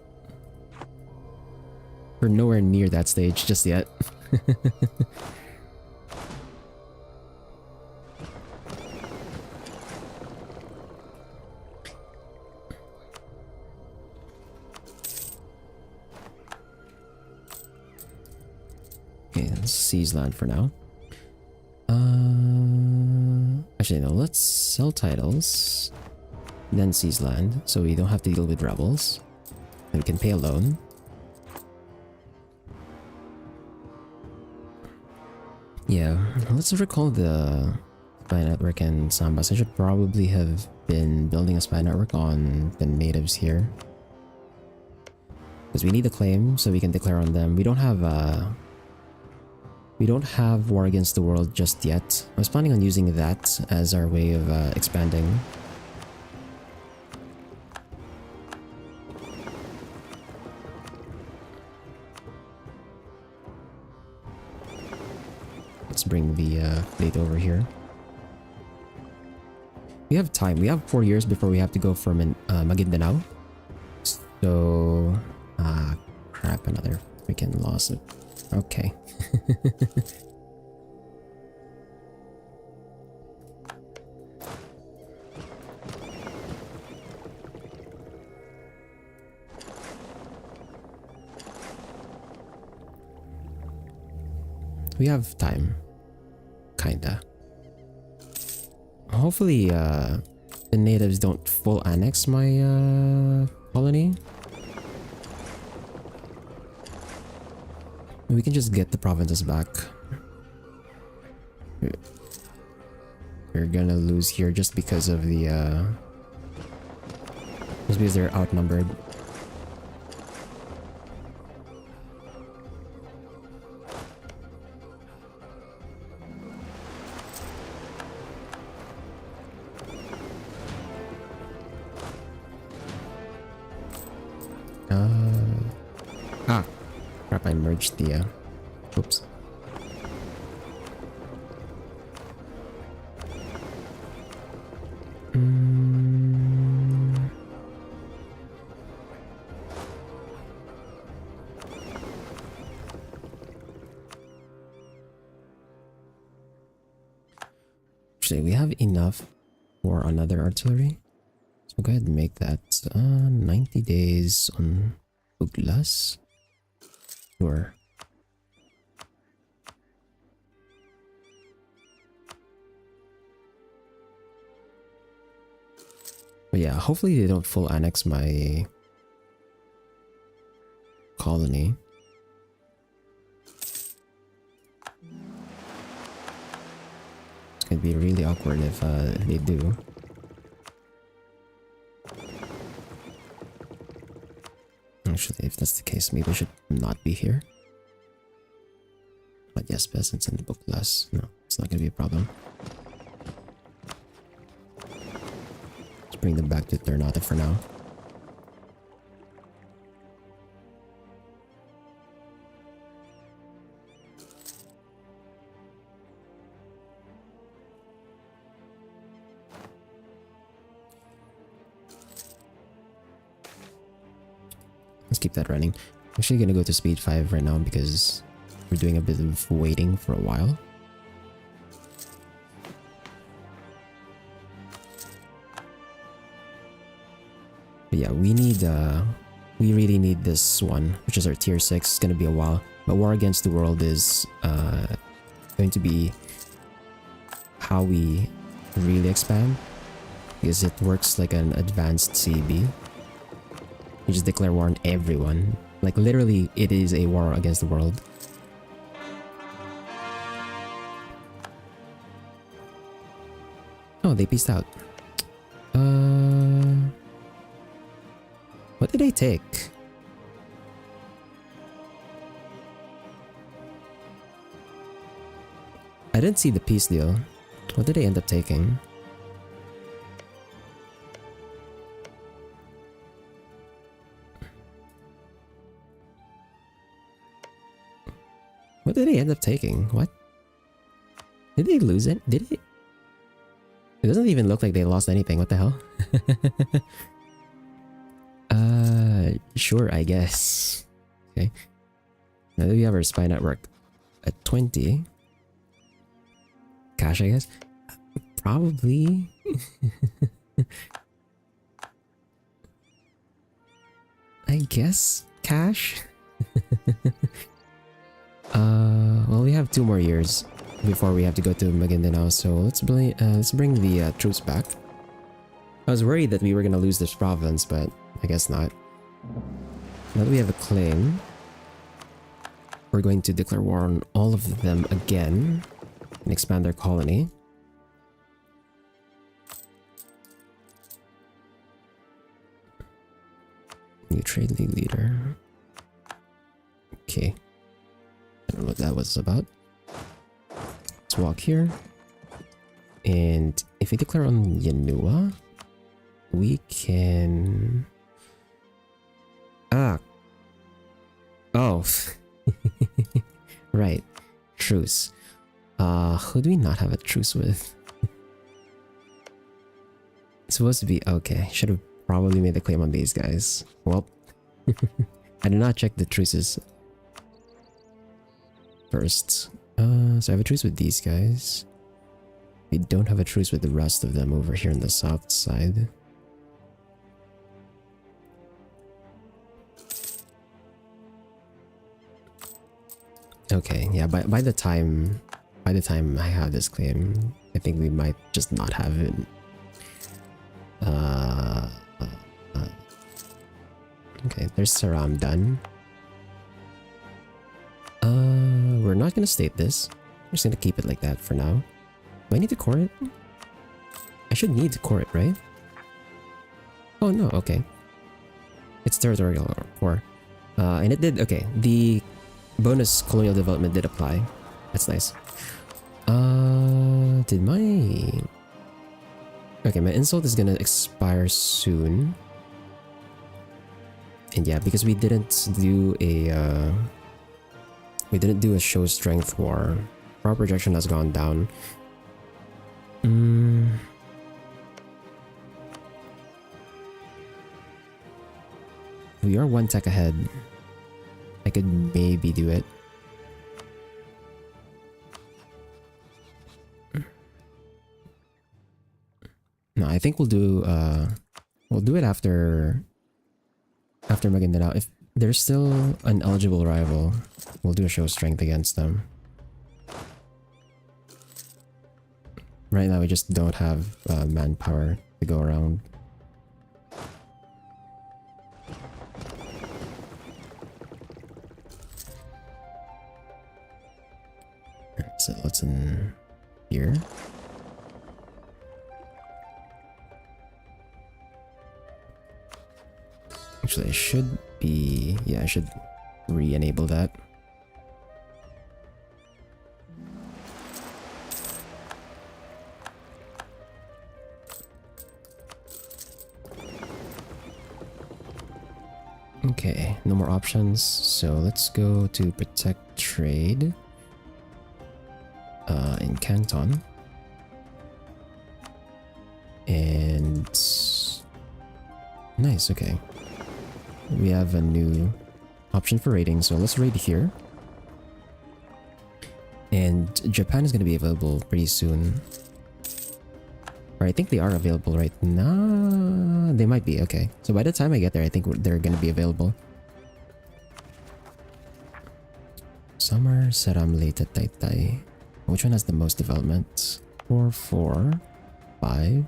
We're nowhere near that stage just yet. Okay, let's seize land for now. Actually, no, let's sell titles, then seize land, so we don't have to deal with rebels. And we can pay a loan. Yeah, let's recall the spy network and Sambas. I should probably have been building a spy network on the natives here. Because we need a claim, so we can declare on them. We don't have war against the world just yet. I was planning on using that as our way of expanding. Let's bring the fleet over here. We have time. We have 4 years before we have to go from Maguindanao. So... crap, another freaking loss. Okay. We have time. Kinda. Hopefully, the natives don't full annex my, colony. We can just get the provinces back. We're gonna lose here just because of the, just because they're outnumbered. Crap, I merged the, oops. Actually, we have enough for another artillery. So go ahead and make that 90 days on Douglas. Sure. But yeah, hopefully they don't full annex my colony. It's gonna be really awkward if they do. Actually, if that's the case, maybe I should not be here. But yes, peasants and book less. No, it's not gonna be a problem. Let's bring them back to Ternate for now. Let's keep that running. I'm actually gonna go to speed 5 right now because we're doing a bit of waiting for a while. But yeah, we really need this one, which is our tier 6. It's gonna be a while. But War Against the World is going to be how we really expand, because it works like an advanced CB. You just declare war on everyone. Like literally, it is a war against the world. Oh, they peaced out. What did they take? I didn't see the peace deal. What did they end up taking? What did they end up taking? What? Did they lose it? Did it? It doesn't even look like they lost anything. What the hell? Sure, I guess. Okay. Now that we have our spy network at 20. Cash, I guess? Probably. I guess cash? Well, we have 2 more years before we have to go to Maguindanao, so let's bring the troops back. I was worried that we were gonna lose this province, but I guess not. Now that we have a claim, we're going to declare war on all of them again and expand their colony. New trade leader. Okay. I don't know what that was about. Let's walk here. And if we declare on Yanua, we can... Ah. Oh. Right. Truce. Who do we not have a truce with? It's supposed to be... Okay. Should have probably made the claim on these guys. Well. I did not check the truces first. So I have a truce with these guys. We don't have a truce with the rest of them over here on the south side. Okay, yeah, by the time I have this claim, I think we might just not have it. Okay, there's Saram done. We're not gonna state this. I'm just gonna keep it like that for now. Do I need to core it? I should need to core it, right? Oh no, okay. It's territorial core. And it did, okay, the bonus colonial development did apply. That's nice. Did my... Okay, my insult is gonna expire soon. And yeah, because we didn't do a show strength war. Our projection has gone down. We are 1 tech ahead. I could maybe do it. No, I think we'll do it after Maguindanao. If there's still an eligible rival, we'll do a show strength against them. Right now we just don't have manpower to go around. So what's in here? Actually, I should be... yeah, I should re-enable that. Okay, no more options. So let's go to protect trade in Canton. And nice, okay. We have a new option for raiding, so let's raid here. And Japan is going to be available pretty soon. Or I think they are available right now. They might be, okay. So by the time I get there, I think they're going to be available. Summer, Seram, Leyte, Taytay. Which one has the most development? 4, 4, 5,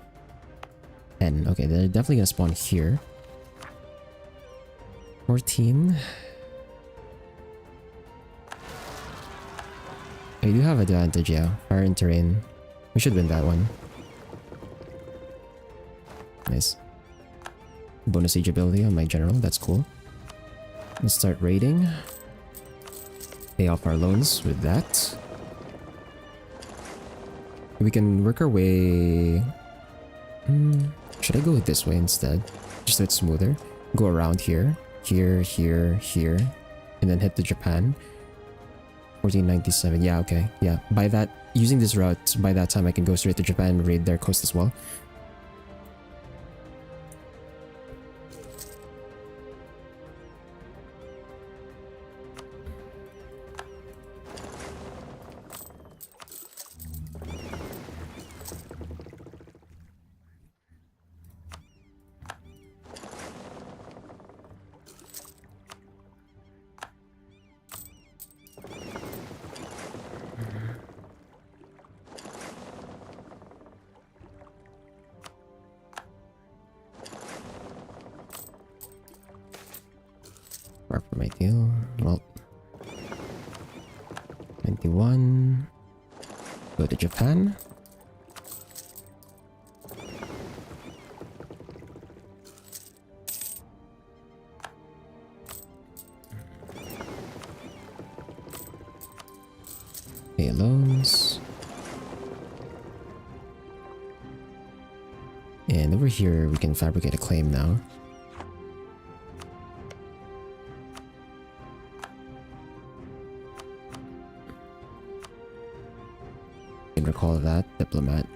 10. Okay, they're definitely going to spawn here. 14. We do have advantage, yeah. Fire and terrain. We should win that one. Nice. Bonus siege ability on my general, that's cool. Let's start raiding. Pay off our loans with that. We can work our way... should I go this way instead? Just so it's smoother. Go around here. Here, here, here. And then head to Japan. 1497. Yeah, okay. Yeah. By that, using this route, by that time I can go straight to Japan and raid their coast as well. Mark for my deal. Well, 21. Go to Japan. Pay loans. And over here, we can fabricate a claim now. Recall that. Diplomat.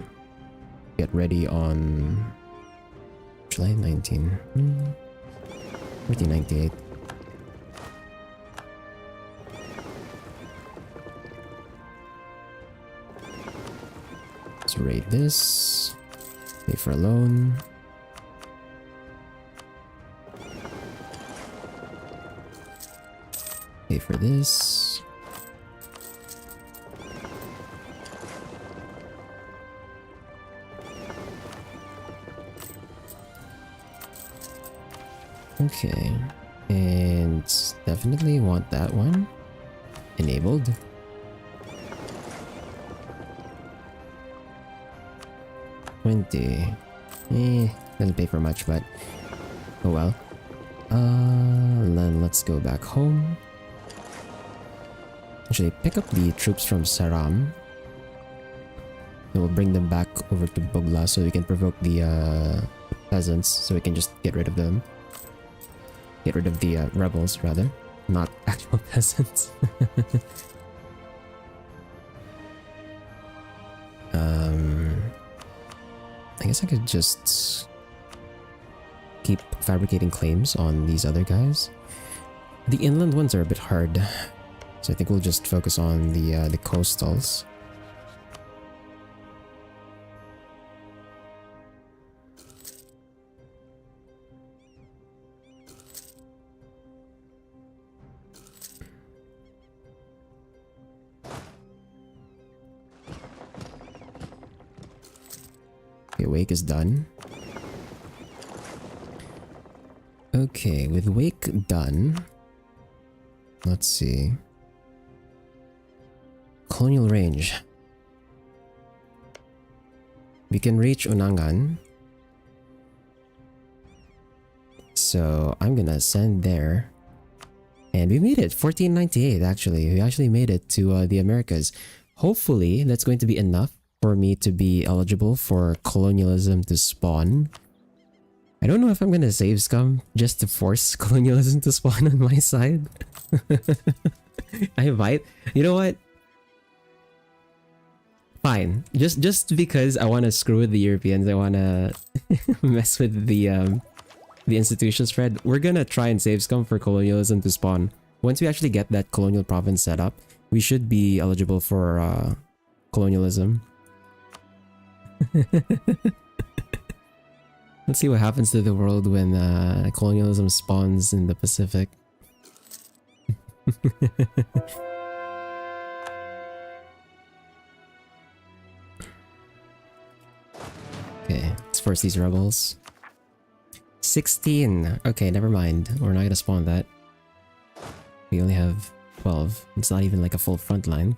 Get ready on July 19. 1498. Let's raid this. Pay for a loan. Pay for this. Okay, and definitely want that one enabled. Doesn't pay for much, but oh well. Then let's go back home. Actually, pick up the troops from Saram. And we'll bring them back over to Bugla so we can provoke the peasants, so we can just get rid of them. Get rid of the rebels, rather. Not actual peasants. I guess I could just keep fabricating claims on these other guys. The inland ones are a bit hard, so I think we'll just focus on the coastals. Okay, Wake is done. Okay, with Wake done, let's see. colonial range. We can reach Unangan. So I'm gonna send there. And we made it, 1498 actually. We actually made it to the Americas. Hopefully that's going to be enough for me to be eligible for colonialism to spawn. I don't know if I'm gonna save scum just to force colonialism to spawn on my side. I might. You know what? Fine. Just because I want to screw with the Europeans, I want to mess with the institution spread, we're gonna try and save scum for colonialism to spawn. Once we actually get that colonial province set up, we should be eligible for colonialism. Let's see what happens to the world when colonialism spawns in the Pacific. Okay, let's force these rebels. 16. Okay, never mind. We're not gonna spawn that. We only have 12. It's not even like a full front line.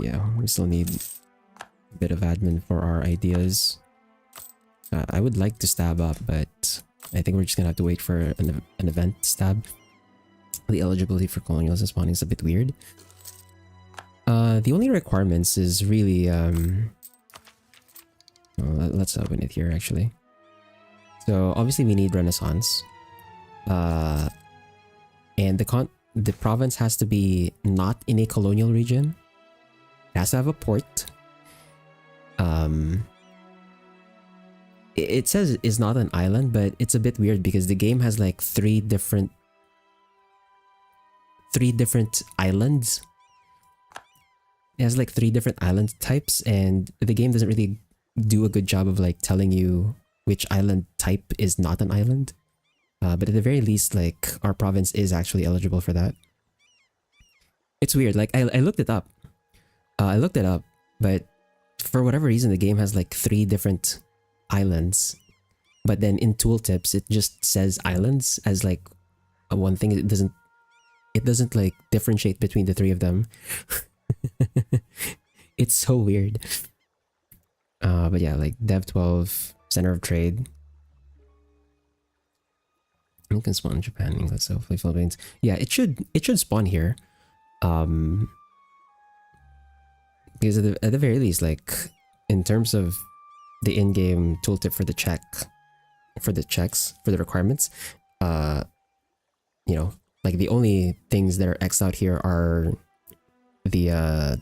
Yeah, we still need a bit of admin for our ideas. I would like to stab up, but I think we're just gonna have to wait for an event stab. The eligibility for colonialism spawning is a bit weird. The only requirements is really let's open it here actually. So obviously we need Renaissance. And the province has to be not in a colonial region. It has to have a port. It says it's not an island, but it's a bit weird because the game has like three different islands. It has like 3 different island types, and the game doesn't really do a good job of like telling you which island type is not an island. But at the very least, like, our province is actually eligible for that. It's weird. Like, I looked it up. But for whatever reason, the game has like 3 different islands. But then in tooltips, it just says islands as like one thing. It doesn't like differentiate between the 3 of them. It's so weird. But yeah, like Dev 12, Center of Trade. You can spawn in Japan, England, so hopefully Philippines. Yeah, it should spawn here. Because at the very least, like in terms of the in-game tooltip for the checks, for the requirements, you know, like the only things that are X'd out here are the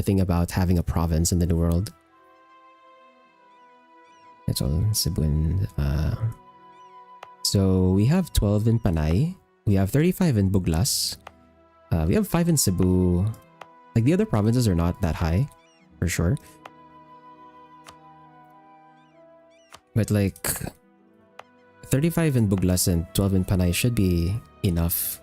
thing about having a province in the New World. That's all. Cebu and so we have 12 in Panay. We have 35 in Buglas. We have 5 in Cebu. Like the other provinces are not that high, for sure. But like 35 in Buglas and 12 in Panay should be enough.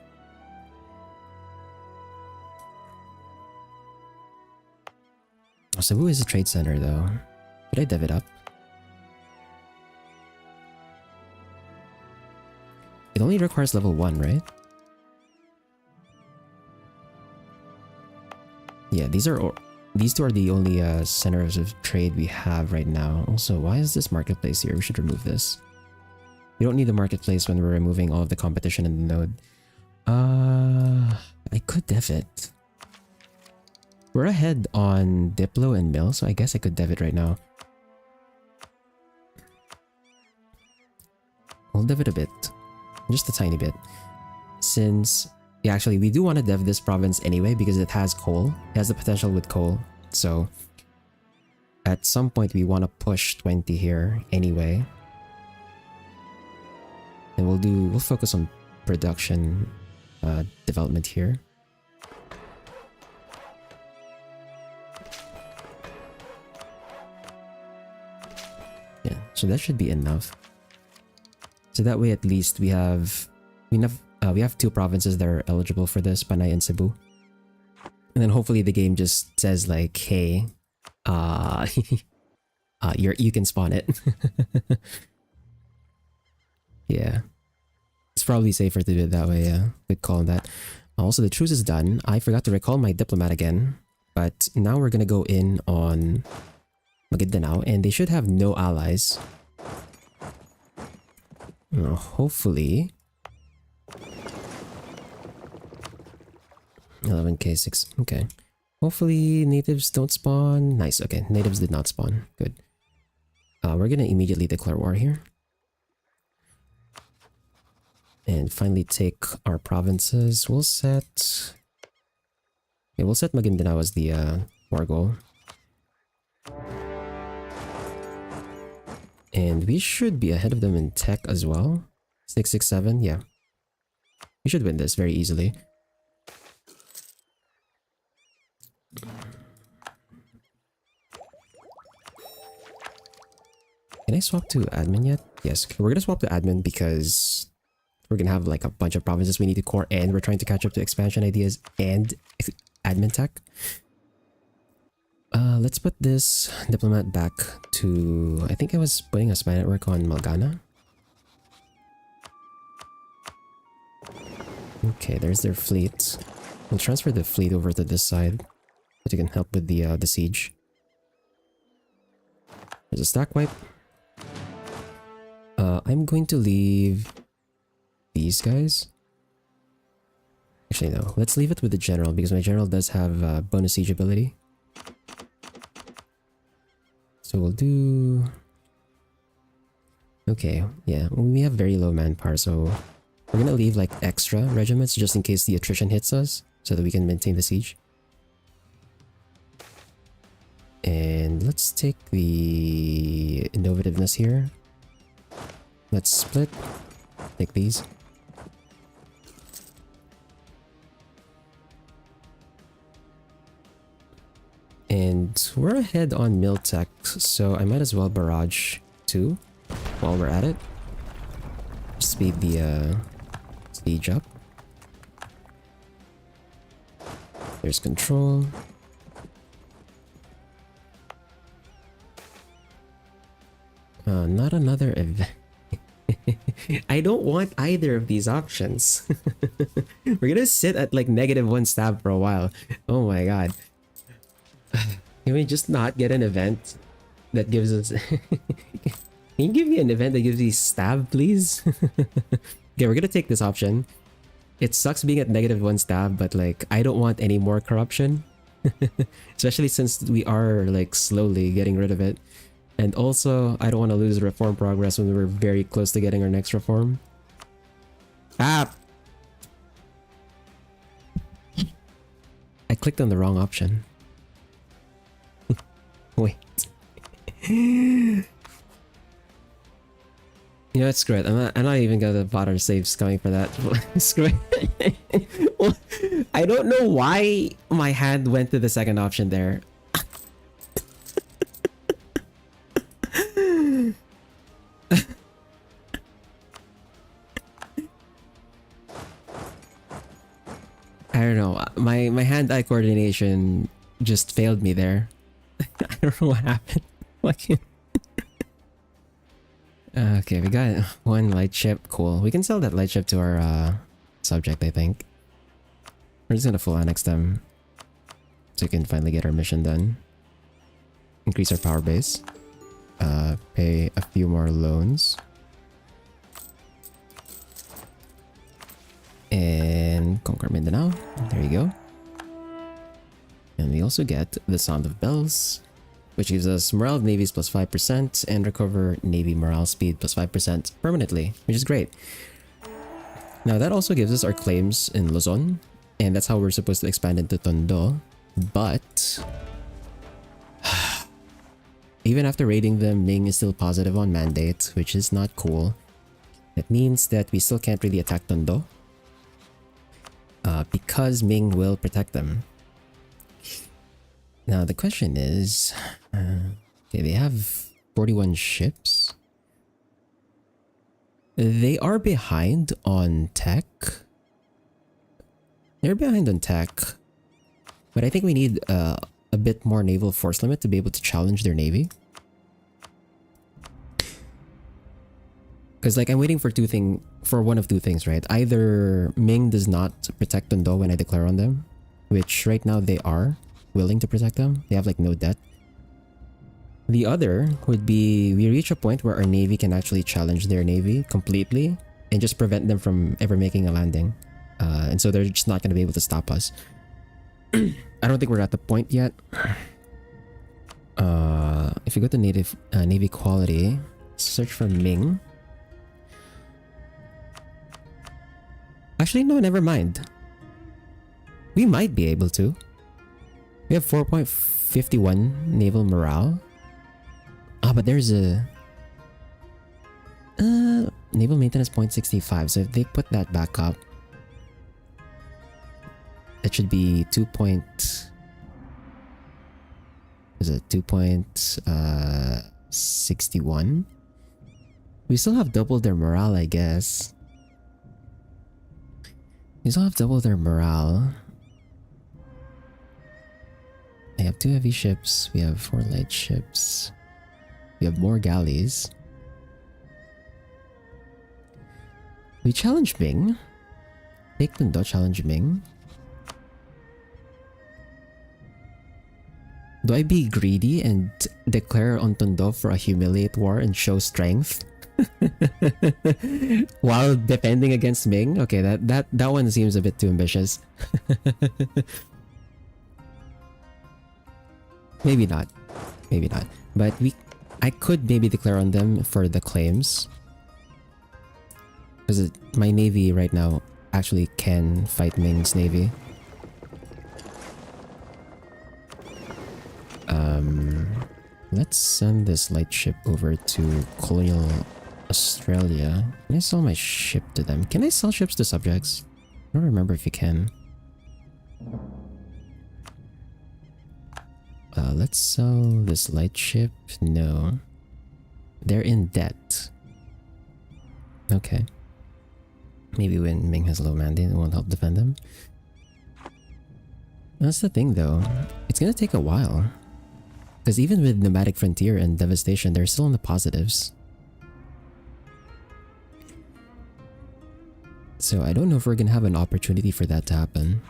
Oh, Cebu is a trade center though. Did I dev it up? It only requires level 1, right? Yeah, these 2 are the only centers of trade we have right now. Also, why is this marketplace here? We should remove this. We don't need the marketplace when we're removing all of the competition in the node. I could dev it. We're ahead on Diplo and Mill, so I guess I could dev it right now. I'll dev it a bit. Just a tiny bit. Since, yeah, actually, we do want to dev this province anyway because it has coal. It has the potential with coal. So, at some point, we want to push 20 here anyway. And we'll focus on production development here. Yeah, so that should be enough. So that way, at least we have 2 provinces that are eligible for this, Panay and Cebu. And then hopefully the game just says like, hey, You can spawn it. Yeah. It's probably safer to do it that way, yeah. Good call on that. Also, the truce is done. I forgot to recall my diplomat again. But now we're gonna go in on Maguindanao, and they should have no allies. Hopefully. 11k6. Okay. Hopefully natives don't spawn. Nice. Okay. Natives did not spawn. Good. We're gonna immediately declare war here. And finally take our provinces. We'll set... Okay, we'll set Maguindanao as the war goal. And we should be ahead of them in tech as well. 667, yeah. We should win this very easily. Can I swap to admin yet? Yes, we're gonna swap to admin because we're gonna have like a bunch of provinces we need to core, and we're trying to catch up to expansion ideas and admin tech. Let's put this diplomat back to... I think I was putting a spy network on Malgana. Okay, there's their fleet. We'll transfer the fleet over to this side so you can help with the siege. There's a stack wipe. I'm going to leave these guys. Actually, no. Let's leave it with the general because my general does have bonus siege ability. So we'll do... Okay, yeah. We have very low manpower, so we're gonna leave like extra regiments just in case the attrition hits us so that we can maintain the siege. And let's take the innovativeness here. Let's split. Take these. And we're ahead on mill tech, so I might as well barrage too while we're at it. Speed the siege up. There's control. Not another event. I don't want either of these options. We're gonna sit at like -1 stab for a while. Oh my god. Can we just not get an event that gives us... Can you give me an event that gives me stab, please? Okay, we're gonna take this option. It sucks being at -1 stab, but like, I don't want any more corruption. Especially since we are like slowly getting rid of it. And also, I don't want to lose reform progress when we're very close to getting our next reform. Ah! I clicked on the wrong option. Wait. You know, it's great. I'm not even gonna bother saves coming for that. Screw it. I don't know why my hand went to the second option there. I don't know. My hand-eye coordination just failed me there. I don't know what happened. Okay, we got one light ship. Cool. We can sell that light ship to our subject, I think. We're just gonna full annex them so we can finally get our mission done. Increase our power base. Pay a few more loans. And conquer Mindanao. There you go. And we also get the Sound of Bells, which gives us morale of navies plus 5% and recover navy morale speed plus 5% permanently, which is great. Now that also gives us our claims in Luzon, and that's how we're supposed to expand into Tondo. But even after raiding them, Ming is still positive on mandate, which is not cool. That means that we still can't really attack Tondo because Ming will protect them. Now the question is, okay, they have 41 ships. They are behind on tech. They're behind on tech, but I think we need a bit more naval force limit to be able to challenge their navy. Because like I'm waiting for one of two things, right? Either Ming does not protect Tondo when I declare on them, which right now they are willing to protect them. They have like no debt. The other would be we reach a point where our navy can actually challenge their navy completely and just prevent them from ever making a landing. And so they're just not going to be able to stop us. I don't think we're at the point yet. If you go to navy quality, search for Ming. Actually, no, never mind. We might be able to. We have 4.51 naval morale. But there's a naval maintenance 0.65. So if they put that back up, that should be 2.61. We still have double their morale, I guess. We still have double their morale. They have 2 heavy ships. We have 4 light ships. We have more galleys. We challenge Ming. Take Tondo, challenge Ming. Do I be greedy and declare on Tondo for a humiliate war and show strength? While defending against Ming? Okay, that one seems a bit too ambitious. Maybe not. Maybe not. But I could maybe declare on them for the claims. Because my navy right now actually can fight Ming's navy. Let's send this light ship over to Colonial Australia. Can I sell my ship to them? Can I sell ships to subjects? I don't remember if you can. Let's sell this light ship. No. They're in debt. Okay. Maybe when Ming has low mandate, it won't help defend them. That's the thing though. It's gonna take a while. Because even with Nomadic Frontier and Devastation, they're still in the positives. So I don't know if we're gonna have an opportunity for that to happen.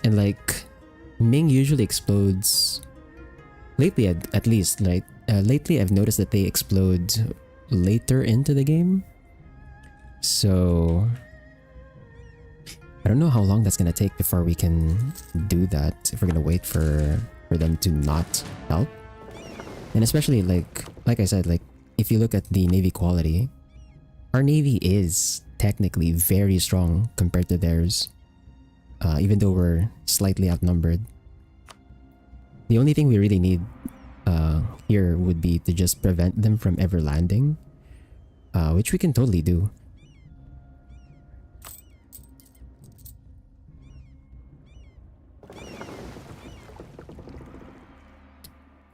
And like, Ming usually explodes lately, at least. Like lately I've noticed that they explode later into the game. So I don't know how long that's gonna take before we can do that, if we're gonna wait for them to not help. And especially like I said, like if you look at the navy quality, our navy is technically very strong compared to theirs, even though we're slightly outnumbered. The only thing we really need here would be to just prevent them from ever landing, which we can totally do.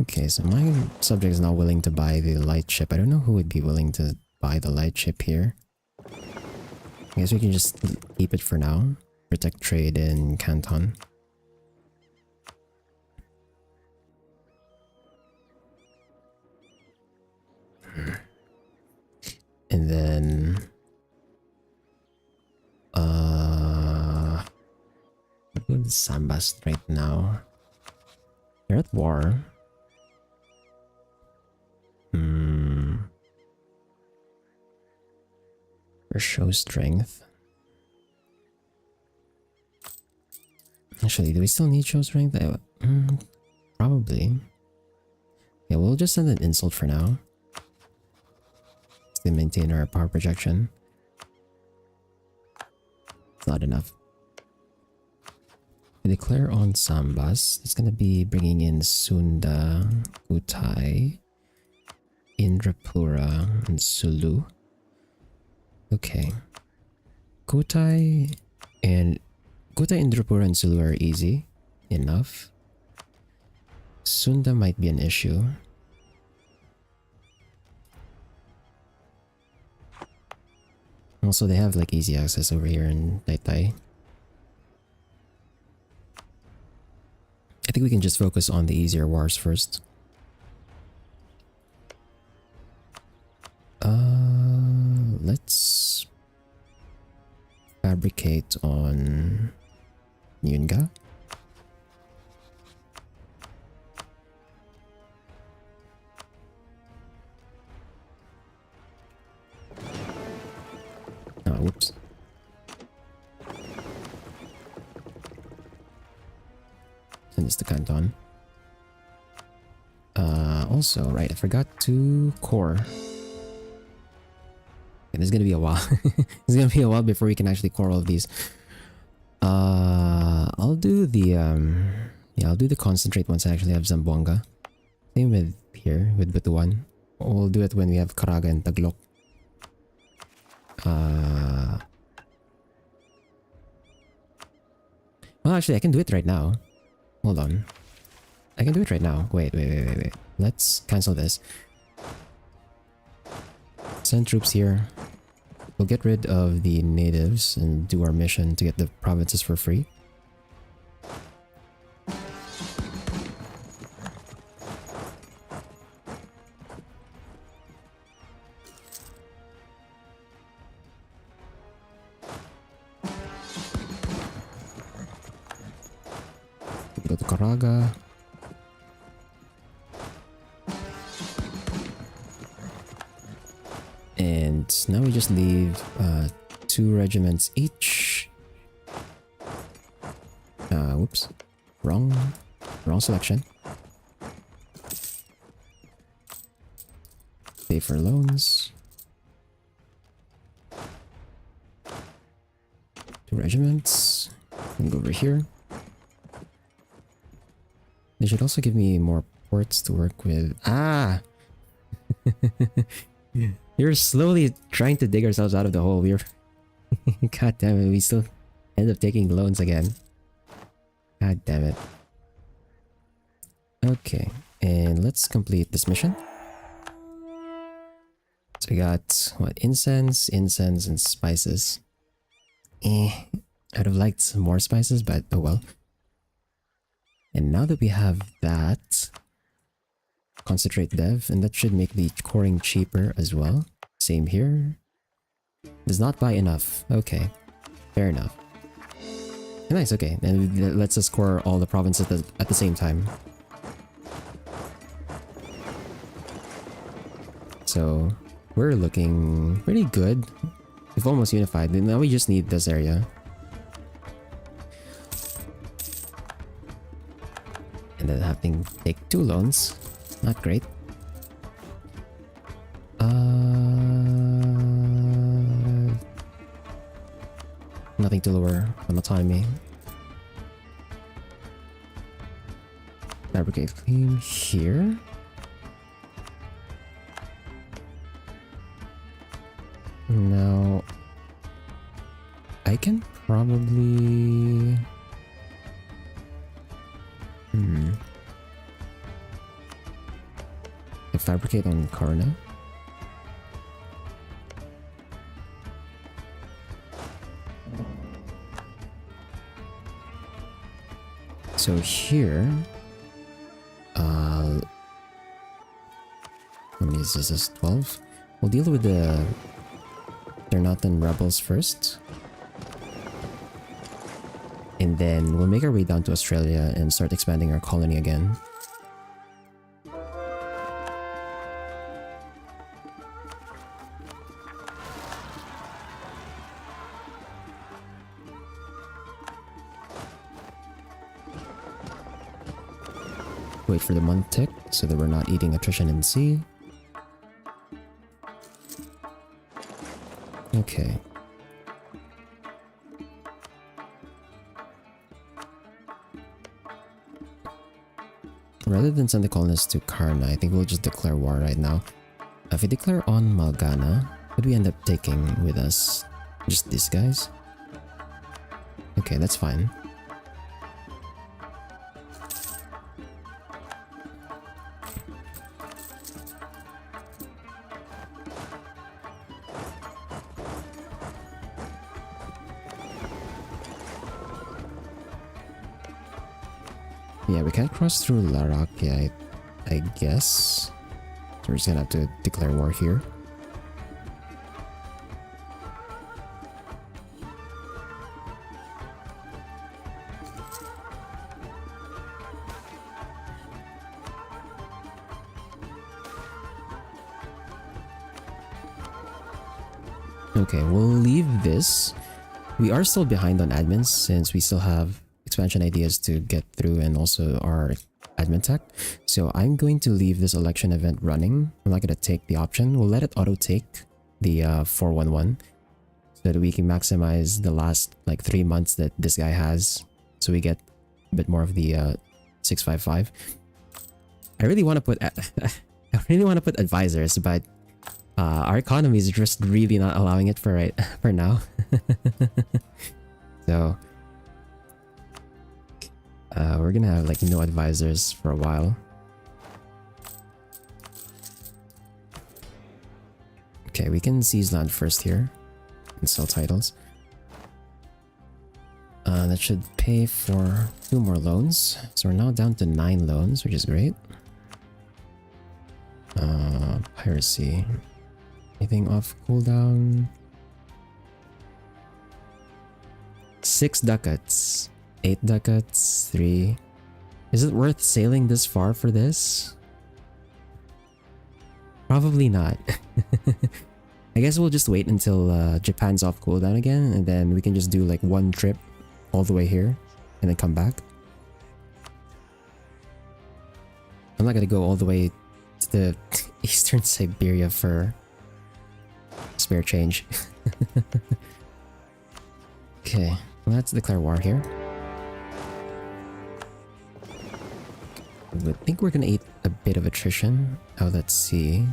Okay, so my subject is not willing to buy the light ship. I don't know who would be willing to buy the light ship here. I guess we can just keep it for now. Protect trade in Canton. And then what with Sambas right now? They're at war. For show strength. Actually, do we still need show strength? Probably. Yeah, we'll just send an insult for now. To maintain our power projection. It's not enough. We declare on Sambas. It's gonna be bringing in Sunda, Utai, Indrapura, and Sulu. Okay. Kutai, Indrapura, and Sulu are easy enough. Sunda might be an issue. Also, they have like easy access over here in Taytay. I think we can just focus on the easier wars first. let's fabricate on Yunga. Oh, whoops. Send this to Canton. Also, right, I forgot to core. And it's gonna be a while. It's gonna be a while before we can actually core all of these. I'll do the yeah, I'll do the concentrate once I actually have Zamboanga. Same with here with Butuan. We'll do it when we have Caraga and Taglok. Well, actually, I can do it right now. Hold on. I can do it right now. Wait. Let's cancel this. Send troops here. We'll get rid of the natives and do our mission to get the provinces for free. Go to Caraga. And now we just leave 2 regiments each. Whoops. Wrong selection. Pay for loans. 2 regiments. And go over here. They should also give me more ports to work with. Ah! We're slowly trying to dig ourselves out of the hole. We're God damn it, we still end up taking loans again. God damn it. Okay, and let's complete this mission. So we got what, incense, and spices. I'd have liked some more spices, but oh well. And now that we have that, concentrate dev, and that should make the coring cheaper as well. Same here. Does not buy enough. Okay, fair enough. Nice, okay. And it lets us core all the provinces at the same time. So we're looking pretty good. We've almost unified. Now we just need this area. And then having to take 2 loans. Not great. Nothing to lower on autonomy. Fabricate claim here. Now I can probably fabricate on Karna. So here, how many is this? 12? We'll deal with the Ternatan rebels first. And then we'll make our way down to Australia and start expanding our colony again. Wait for the month tick so that we're not eating attrition in sea. Okay. Rather than send the colonists to Karna, I think we'll just declare war right now. If we declare on Malgana, what do we end up taking with us? Just these guys? Okay, that's fine. Yeah, we can't cross through Larak, yeah, I guess. So we're just gonna have to declare war here. Okay, we'll leave this. We are still behind on admins since we still have expansion ideas to get through and also our admin tech. So I'm going to leave this election event running. I'm not going to take the option. We'll let it auto take the 411 so that we can maximize the last like 3 months that this guy has. So we get a bit more of the 655. I really want to put advisors, but our economy is just really not allowing it for now. So we're gonna have like no advisors for a while. Okay, we can seize land first here and sell titles. That should pay for 2 more loans. So we're now down to 9 loans, which is great. Piracy. Anything off cooldown? 6 ducats. 8 ducats. 3. Is it worth sailing this far for this? Probably not. I guess we'll just wait until Japan's off cooldown again, and then we can just do like 1 trip all the way here and then come back. I'm not gonna go all the way to the eastern Siberia for spare change. Okay, let's declare war here. I think we're gonna eat a bit of attrition. Oh, let's see.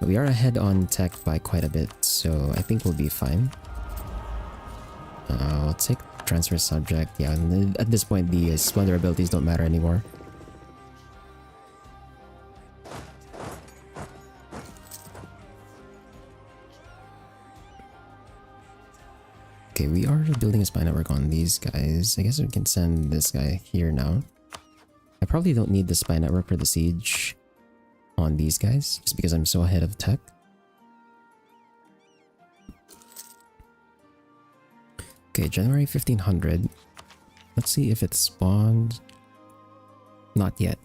But we are ahead on tech by quite a bit, so I think we'll be fine. I'll take transfer subject. Yeah, and at this point the splendor abilities don't matter anymore. Okay, we are building a spy network on these guys. I guess we can send this guy here now. I probably don't need the spy network for the siege on these guys, just because I'm so ahead of tech. Okay, January 1500. Let's see if it spawned. Not yet.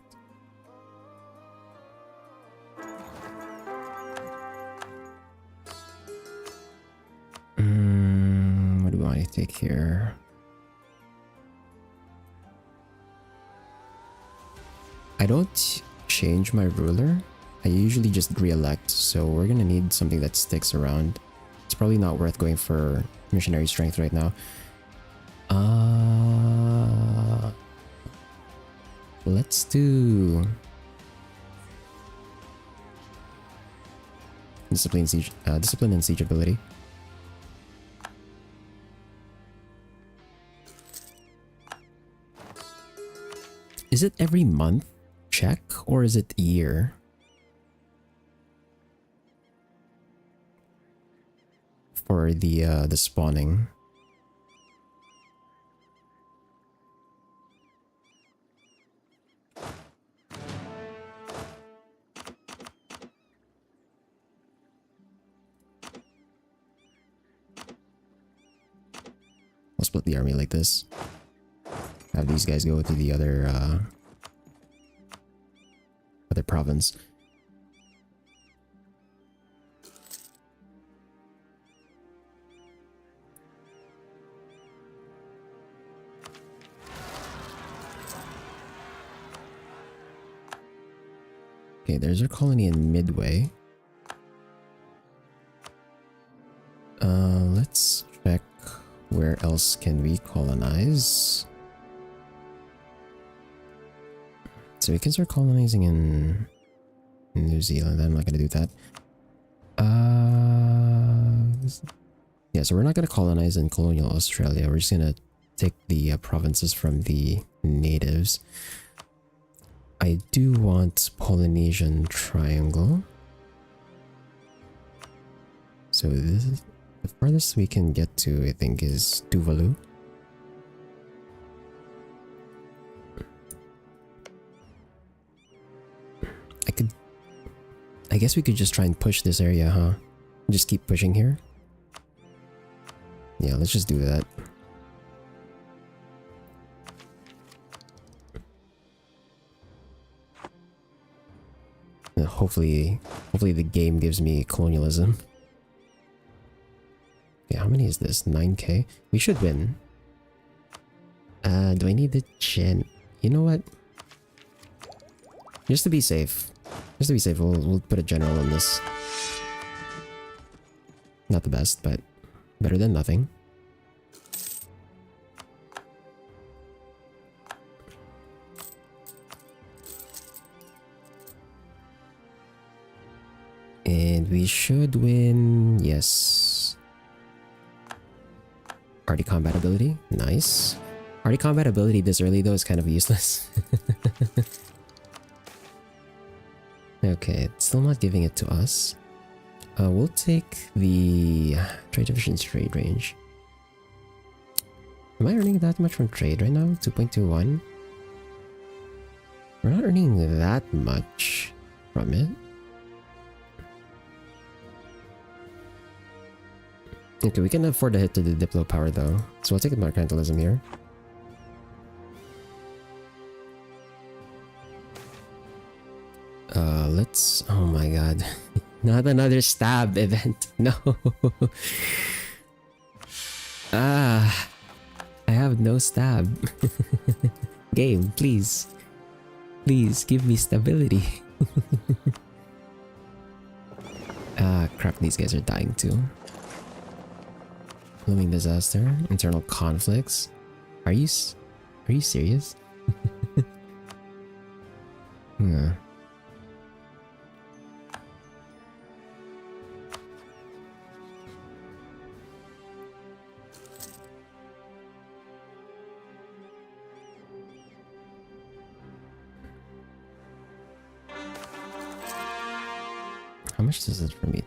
What do I take here? I don't change my ruler. I usually just re-elect, so we're gonna need something that sticks around. It's probably not worth going for missionary strength right now. Let's do discipline and siege ability. Is it every month check or is it year? For the spawning. I'll split the army like this. Have these guys go to the other province. Okay, there's our colony in Midway. Let's check where else can we colonize. So we can start colonizing in New Zealand. I'm not gonna do that. Yeah, so we're not gonna colonize in colonial Australia. We're just gonna take the provinces from the natives. I do want Polynesian Triangle. So this is the farthest we can get to, I think, is Tuvalu. I guess we could just try and push this area, huh? Just keep pushing here. Yeah, let's just do that. Hopefully the game gives me colonialism. Okay, how many is this? 9k? We should win. Do I need the gen? You know what? Just to be safe. Just to be safe, we'll put a general on this. Not the best, but better than nothing. And we should win. Yes. Party combat ability. Nice. Party combat ability this early though is kind of useless. Okay, it's still not giving it to us. We'll take the trade efficiency trade range. Am I earning that much from trade right now? 2.21? We're not earning that much from it. Okay, we can afford a hit to the Diplo power though. So we'll take the mercantilism here. Let's... Oh my god. Not another stab event. No. I have no stab. Game, please. Please, give me stability. Crap, these guys are dying too. Blooming disaster, internal conflicts. Are you serious? Yeah. How much is it for me?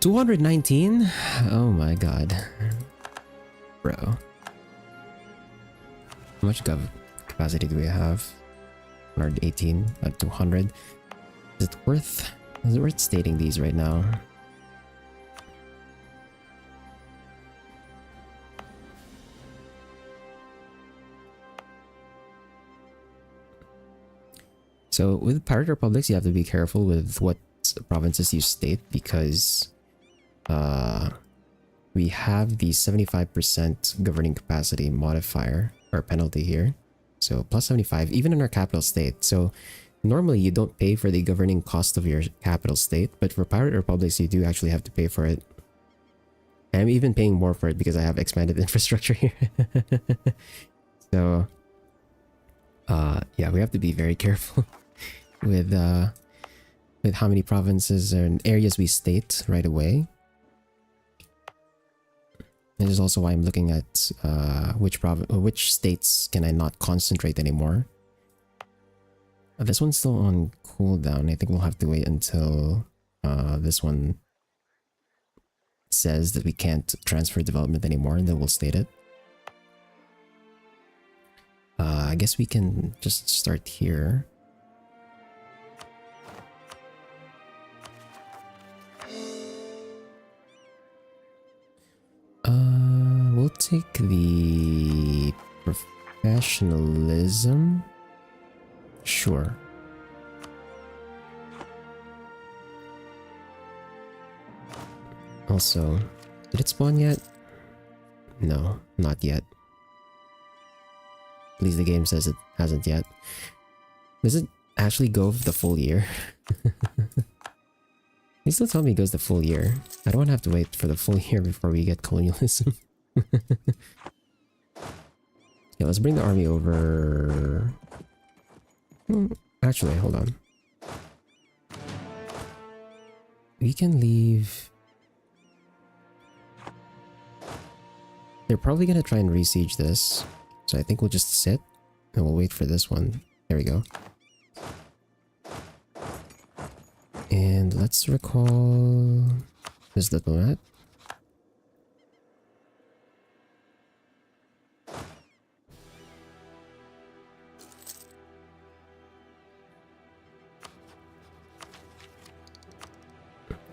219? Oh my god. Bro. How much gov capacity do we have? 118 at 200. Is it worth stating these right now? So with pirate republics, you have to be careful with what provinces you state because we have the 75% governing capacity modifier or penalty here. So plus 75 even in our capital state. So normally you don't pay for the governing cost of your capital state, but for pirate republics you do actually have to pay for it. And I'm even paying more for it because I have expanded infrastructure here. So yeah, we have to be very careful with how many provinces and areas we state right away. This is also why I'm looking at which states can I not concentrate anymore. This one's still on cooldown. I think we'll have to wait until this one says that we can't transfer development anymore, and then we'll state it. I guess we can just start here. We'll take the professionalism. Sure. Also, did it spawn yet? No, not yet. At least the game says it hasn't yet. Does it actually go the full year? They still tell me it goes the full year. I don't want to have to wait for the full year before we get colonialism. Yeah, let's bring the army over. Actually, hold on. We can leave. They're probably gonna try and re-siege this. So I think we'll just sit and we'll wait for this one. There we go. And let's recall this diplomat.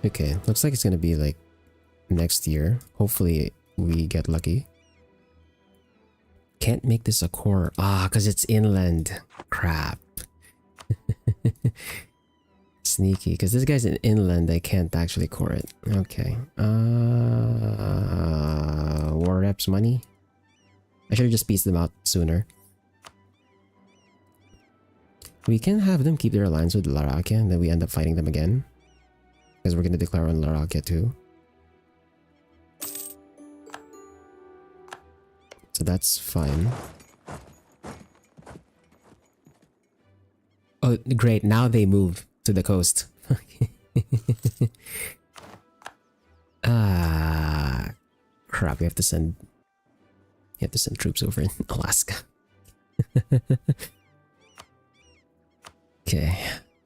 Okay, looks like it's gonna be like next year. Hopefully we get lucky. Can't make this a core. Ah, because it's inland. Crap. sneaky, because this guy's in inland. I can't actually core it. Okay. War reps money. I should have just pieced them out sooner. We can have them keep their alliance with Larakia, and then we end up fighting them again. Because we're going to declare on Larakia too. So that's fine. Oh, great. Now they move to the coast. Crap. We have to send troops over in Alaska. Okay.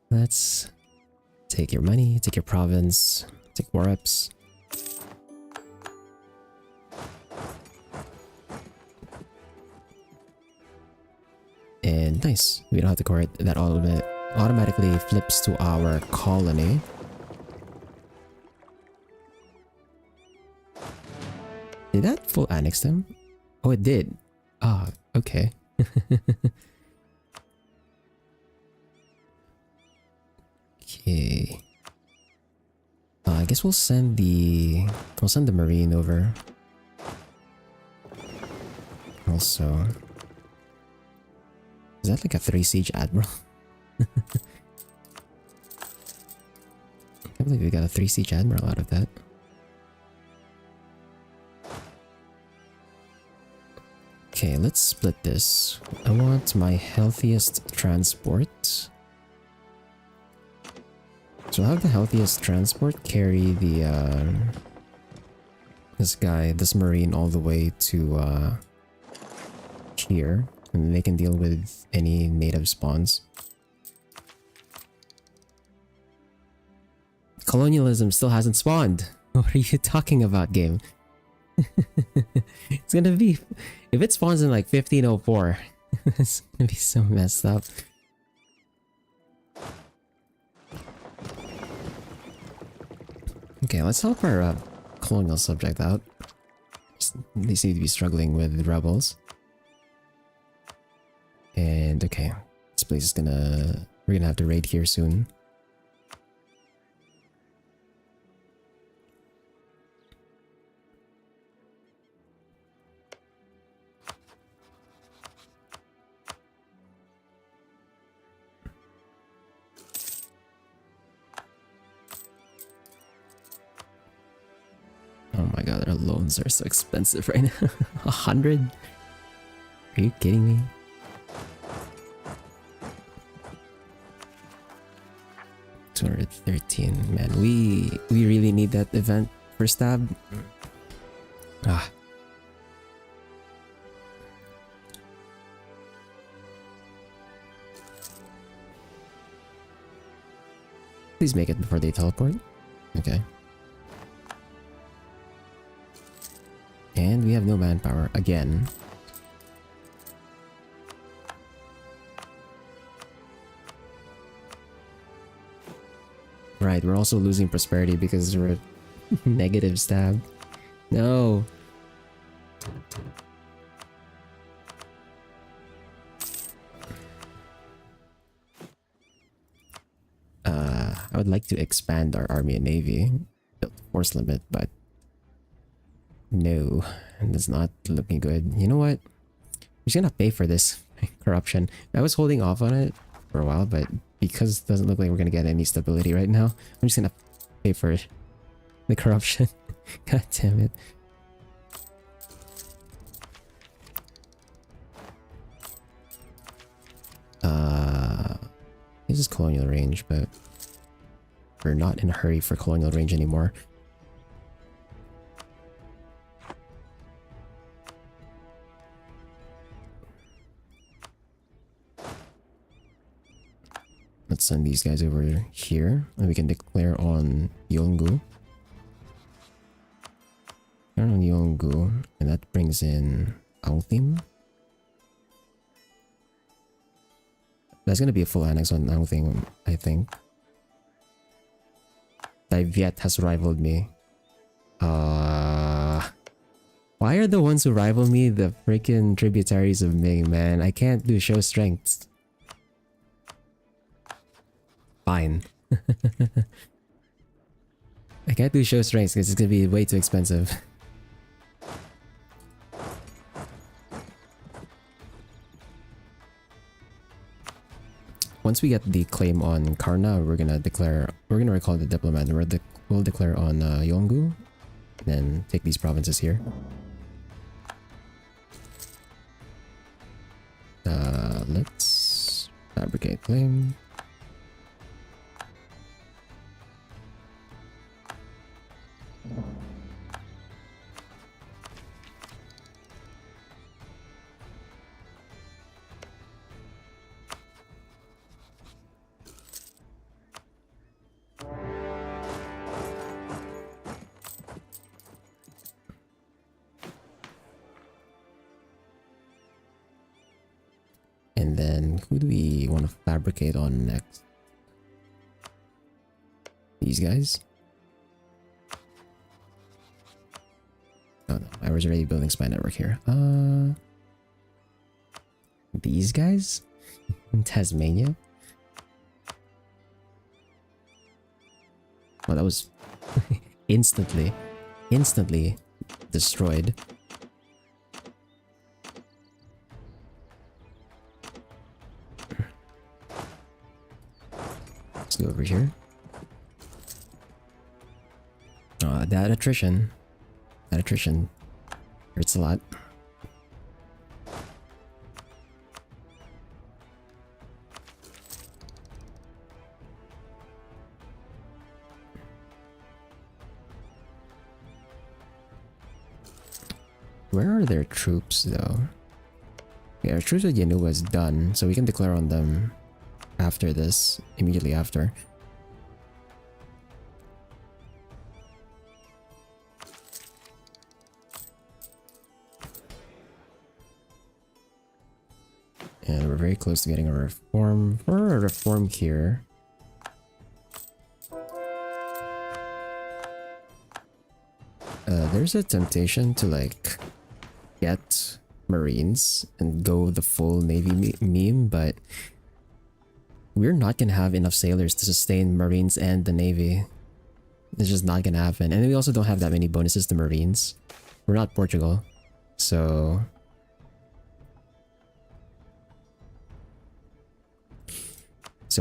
Let's take your money, take your province, take war reps. And nice. We don't have to core it. That automatically flips to our colony. Did that full annex them? Oh, it did. Ah, okay. Okay. I guess we'll send the Marine over. Also. Is that like a 3 siege admiral? I can't believe we got a 3 siege admiral out of that. Okay, let's split this. I want my healthiest transport. So I'll have the healthiest transport carry the this marine all the way to here. And they can deal with any native spawns. Colonialism still hasn't spawned. What are you talking about, game? It's gonna be... If it spawns in like 1504, it's gonna be so messed up. Okay, let's help our colonial subject out. They seem to be struggling with rebels. And okay, this place is we're gonna have to raid here soon. Oh my god, our loans are so expensive right now. 100? Are you kidding me? $213. Man, we really need that event for stab. Ah. Please make it before they teleport. Okay. And we have no manpower again. Right, we're also losing prosperity because we're negative stab. No. I would like to expand our army and navy. Build force limit, but no, and it's not looking good. You know what? I'm just gonna pay for this corruption. I was holding off on it for a while, but because it doesn't look like we're gonna get any stability right now, I'm just gonna pay for the corruption. God damn it. This is colonial range, but we're not in a hurry for colonial range anymore. Let's send these guys over here, and we can declare on Yongu. Declare on Yongu, and that brings in Althim. That's gonna be a full annex on Althim, I think. Viet has rivaled me. Why are the ones who rival me the freaking tributaries of Ming, man? I can't do show strength. Fine. I can't do show strengths because it's gonna be way too expensive. Once we get the claim on Karna, we're gonna recall the diplomat. We'll declare on Yongu, then take these provinces here. Let's fabricate claim. And then who do we want to fabricate on next? These guys? Oh no, I was already building spy network here. These guys? In Tasmania? Well, that was instantly destroyed. Let's go over here. That attrition. That attrition hurts a lot. Where are their troops though? Yeah, our troops at Yenua is done, so we can declare on them after this, immediately after. And we're very close to getting a reform. For a reform here, there's a temptation to like get Marines and go the full Navy meme, but we're not gonna have enough sailors to sustain Marines and the Navy. It's just not gonna happen. And we also don't have that many bonuses to Marines. We're not Portugal, so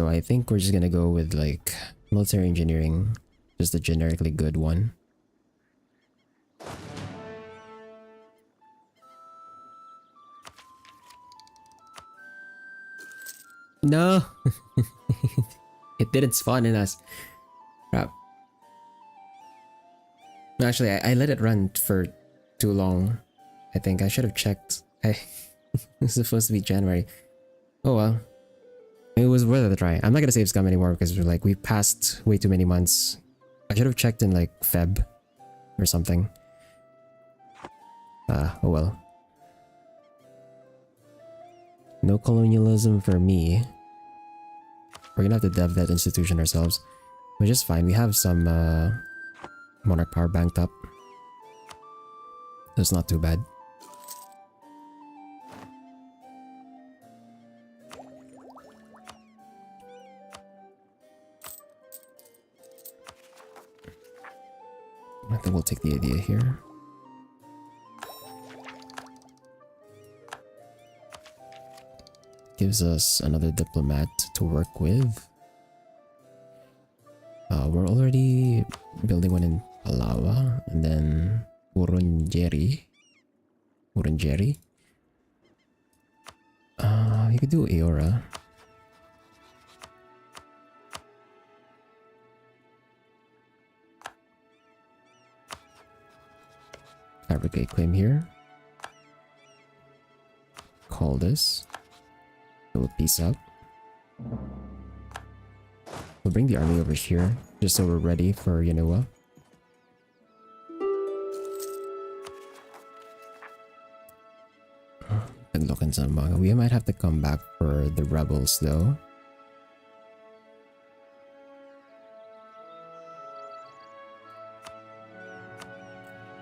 I think we're just gonna go with like military engineering, just a generically good one. No! It didn't spawn in us. Crap. Actually, I let it run for too long. I think I should have checked. It was supposed to be January. Oh well. It was worth a try. I'm not gonna save scum anymore because we passed way too many months. I should have checked in like Feb or something. Oh well. No colonialism for me. We're gonna have to dev that institution ourselves, which is fine. We have some monarch power banked up. That's not too bad. I think we'll take the idea here. Gives us another diplomat to work with. We're already building one in Palawa, and then Urunjeri. You could do Eora. Fabricate claim here. Call this. We'll peace out. We'll bring the army over here, just so we're ready for Yenua. Taglok and Zamboanga. We might have to come back for the rebels though.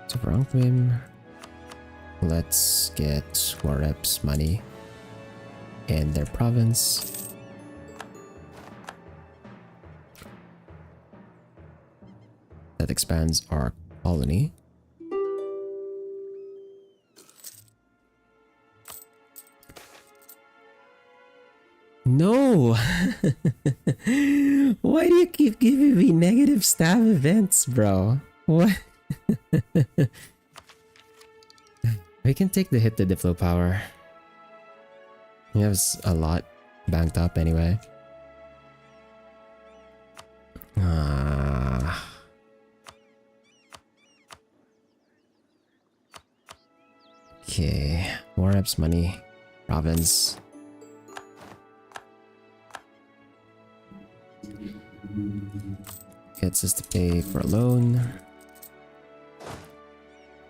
So for Angwim, let's get Warep's money and their province. that expands our colony. No! Why do you keep giving me negative staff events, bro? What? We can take the hit to Diplo power. He has a lot banked up anyway. Okay, more reps money. Province. Gets us to pay for a loan.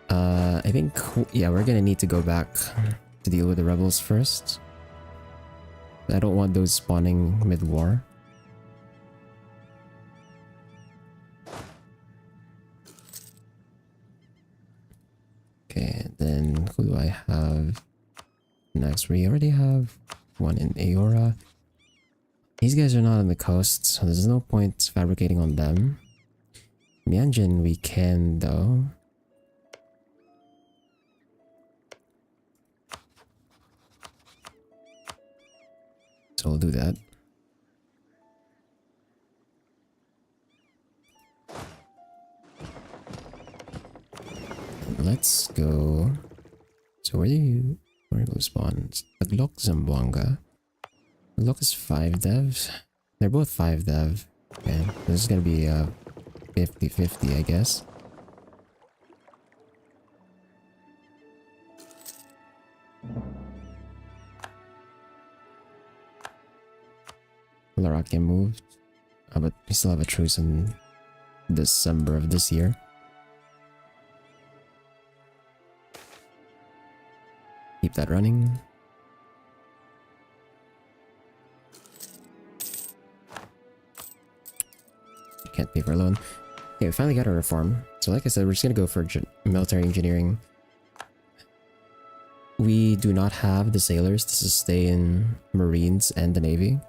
I think, yeah, we're gonna need to go back to deal with the rebels first. I don't want those spawning mid-war. Okay, then who do I have next? We already have one in Aora. These guys are not on the coast, so there's no point fabricating on them. Mianjin we can though. So we'll do that. Let's go. So where do we spawn? Taglok, Zamboanga. Taglok is 5 dev. They're both 5 dev. Okay, this is gonna be 50-50, I guess. Larakia moved. But we still have a truce in December of this year. Keep that running. Can't pay for a loan. Okay, we finally got a reform. So like I said, we're just gonna go for military engineering. We do not have the sailors to sustain Marines and the Navy.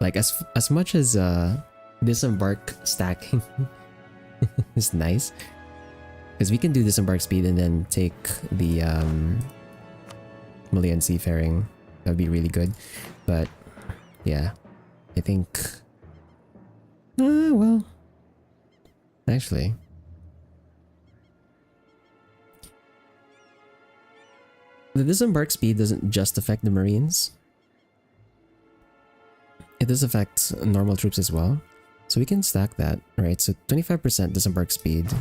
Like as much as disembark stacking is nice, because we can do disembark speed and then take the Malayan seafaring. That'd be really good. But yeah, I think well, actually the disembark speed doesn't just affect the Marines. It does affect normal troops as well. So we can stack that, right? So 25% disembark speed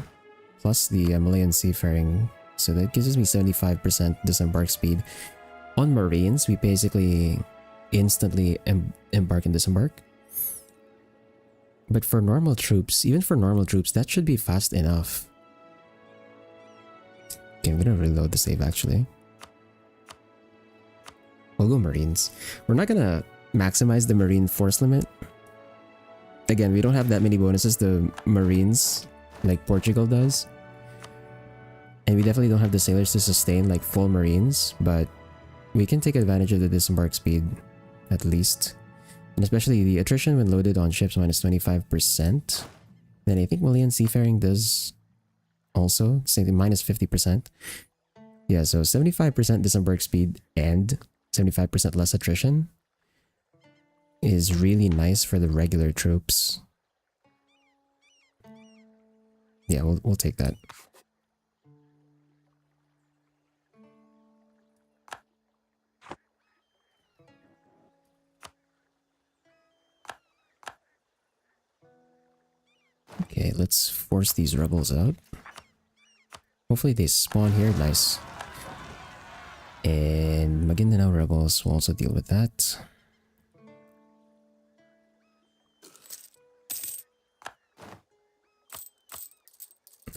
plus the Malayan seafaring. So that gives me 75% disembark speed. On Marines, we basically instantly embark and disembark. But for normal troops, even for normal troops, that should be fast enough. Okay, I'm gonna reload the save actually. We'll go Marines. We're not gonna maximize the Marine force limit. Again, we don't have that many bonuses to Marines like Portugal does. And we definitely don't have the sailors to sustain like full Marines, but we can take advantage of the disembark speed at least. And especially the attrition when loaded on ships minus 25%. Then I think Malayan seafaring does also, same thing, minus 50%. Yeah, so 75% disembark speed and 75% less attrition is really nice for the regular troops. Yeah, we'll take that. Okay, let's force these rebels out. Hopefully they spawn here, nice. And Maguindanao rebels will also deal with that.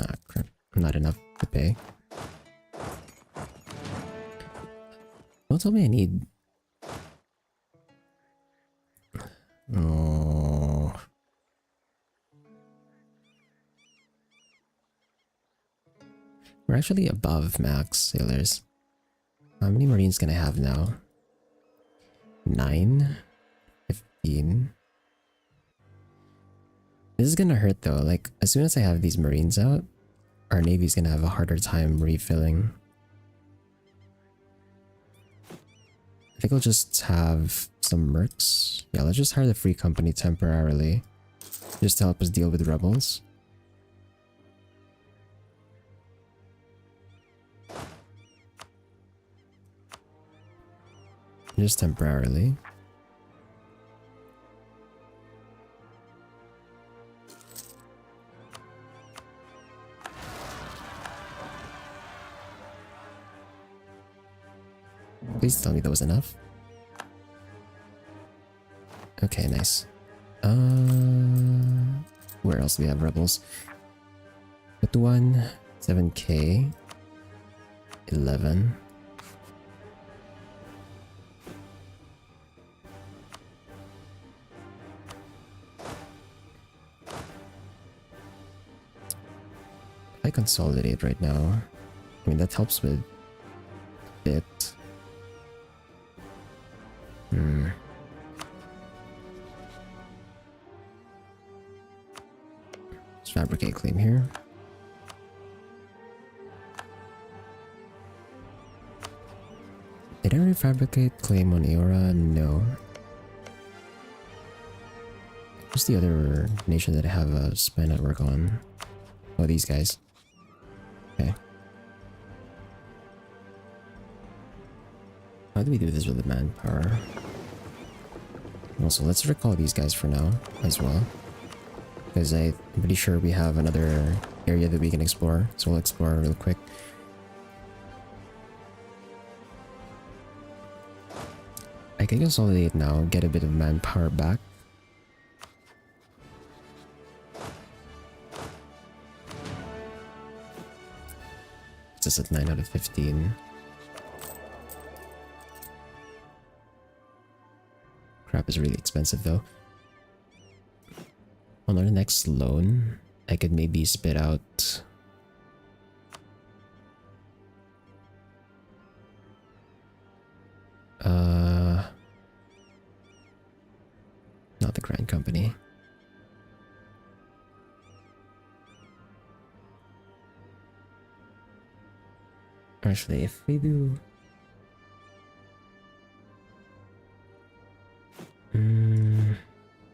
Ah, crap. Not enough to pay. Don't tell me I need... Oh... We're actually above max sailors. How many Marines can I have now? 9? 15? This is gonna hurt though. Like, as soon as I have these Marines out, our Navy's gonna have a harder time refilling. I think I'll just have some mercs. Yeah, let's just hire the Free Company temporarily. Just to help us deal with rebels. Just temporarily. Please tell me that was enough. Okay, nice. Where else do we have rebels? Butuan, 7k, 11. I consolidate right now. I mean, that helps with a bit. Let's fabricate claim here. Did I refabricate claim on Eora? No. What's the other nation that I have a spy network on? Oh, these guys. Okay. How do we do this with the manpower? Also, let's recall these guys for now as well. Because I'm pretty sure we have another area that we can explore. So we'll explore real quick. I can consolidate now, get a bit of manpower back. It's just at 9 out of 15. Crap is really expensive though. On our next loan, I could maybe spit out not the Grand Company. Actually, if we do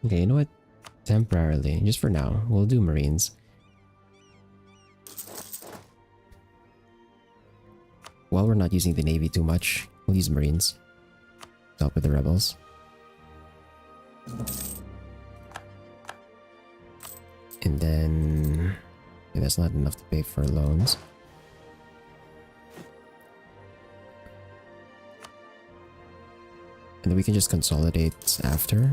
okay, you know what? Temporarily, just for now, we'll do Marines. While we're not using the Navy too much, we'll use Marines to help with the rebels. And then okay, that's not enough to pay for loans. And then we can just consolidate after.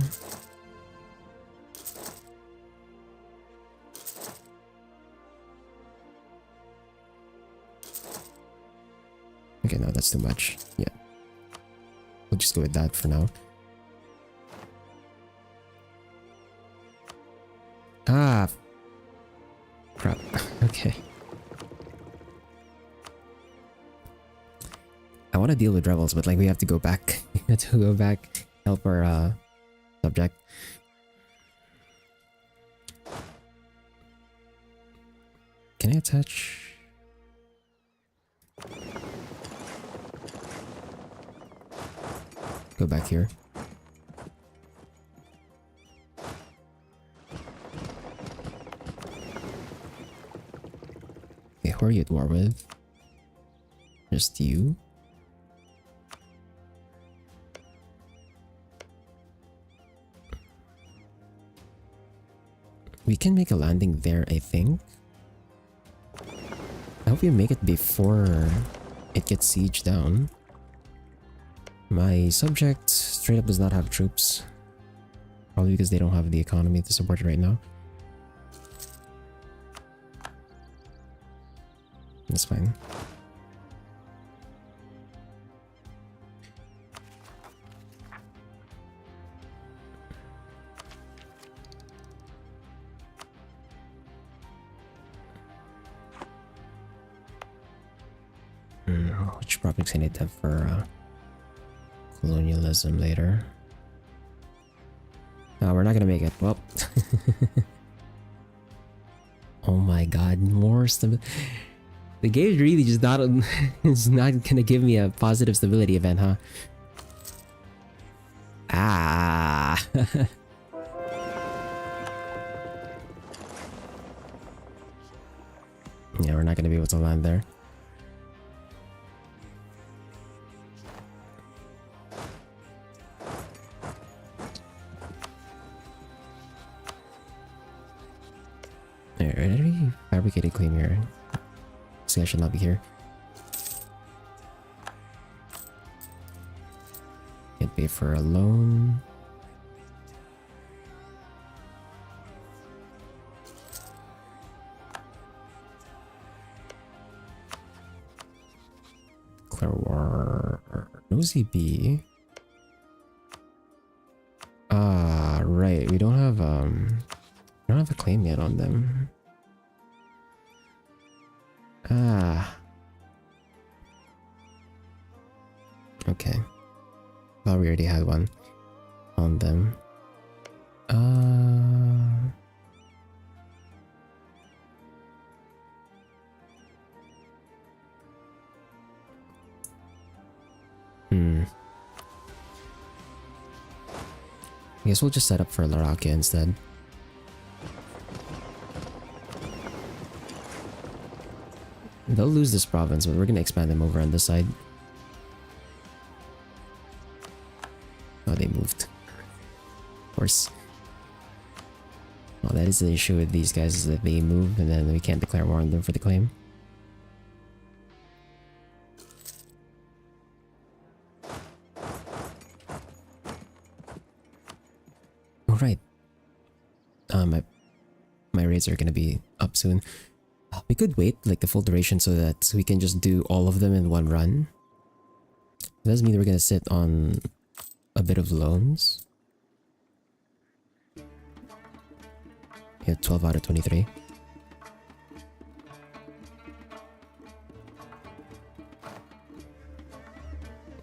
Okay, no, that's too much. Yeah. We'll just go with that for now. Ah! Crap. Okay. I want to deal with rebels, but like we have to go back. We have to go back, help our subject. Can I attach? Go back here. Okay, who are you at war with? Just you? We can make a landing there, I think. I hope we make it before it gets sieged down. My subject straight up does not have troops. Probably because they don't have the economy to support it right now. That's fine. Which projects I need to have for colonialism later? No, we're not gonna make it. Well, Oh my god, more stability. The game's really just not it's not gonna give me a positive stability event, huh? Ah. Yeah, we're not gonna be able to land there. Already fabricated claim here. See, I should not be here. Can't pay for a loan. Clairwar. Nosy B. Ah, right. We don't have a claim yet on them. Ah. Okay. Thought we already had one on them. I guess we'll just set up for Larakia instead. They'll lose this province, but we're gonna expand them over on this side. Oh, they moved. Of course. Oh, that is the issue with these guys, is that they move and then we can't declare war on them for the claim. Oh, right. My raids are gonna be up soon. We could wait like the full duration so that we can just do all of them in one run. It does mean we're gonna sit on a bit of loans. Yeah, 12 out of 23.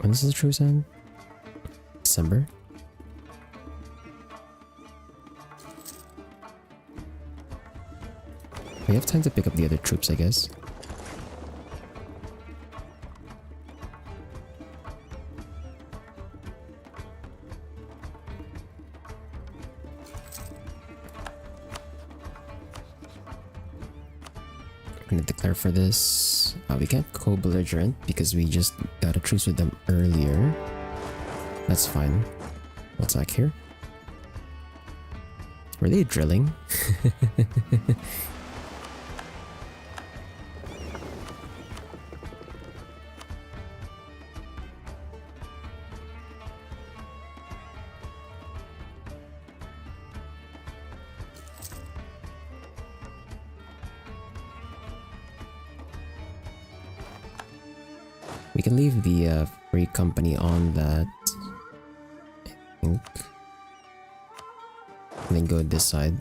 When is the truce end? December? We have time to pick up the other troops, I guess. We're gonna declare for this. We can't co-belligerent because we just got a truce with them earlier. That's fine. We'll attack here. Were they drilling? We can leave the free company on that, I think. And then go this side.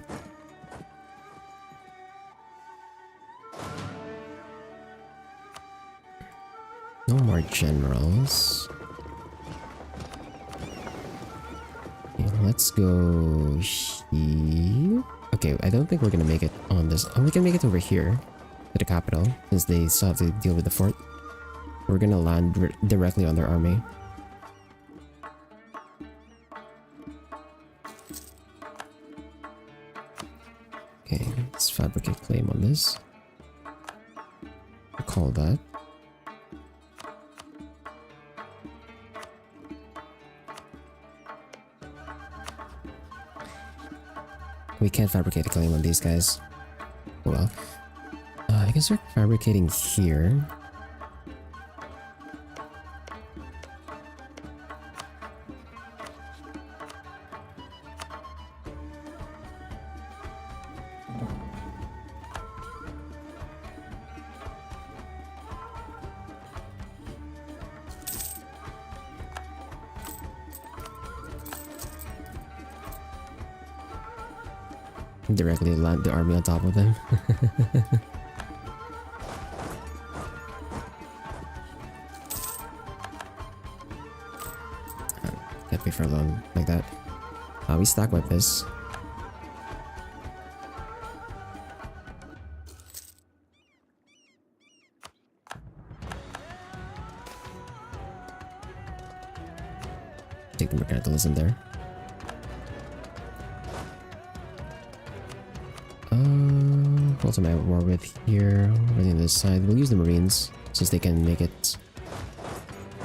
No more generals. Okay, let's go here. Okay, I don't think we're gonna make it on this. Oh, we can make it over here to the capital, since they still have to deal with the fort. We're gonna land directly on their army. Okay, let's fabricate claim on this. We'll call that. We can't fabricate a claim on these guys. Oh well. I can start fabricating here. Directly land the army on top of them. Can't pay for a loan like that. We stack with this. Take the mercantilism there. What's am I at war with here? Really on this side. We'll use the Marines since they can make it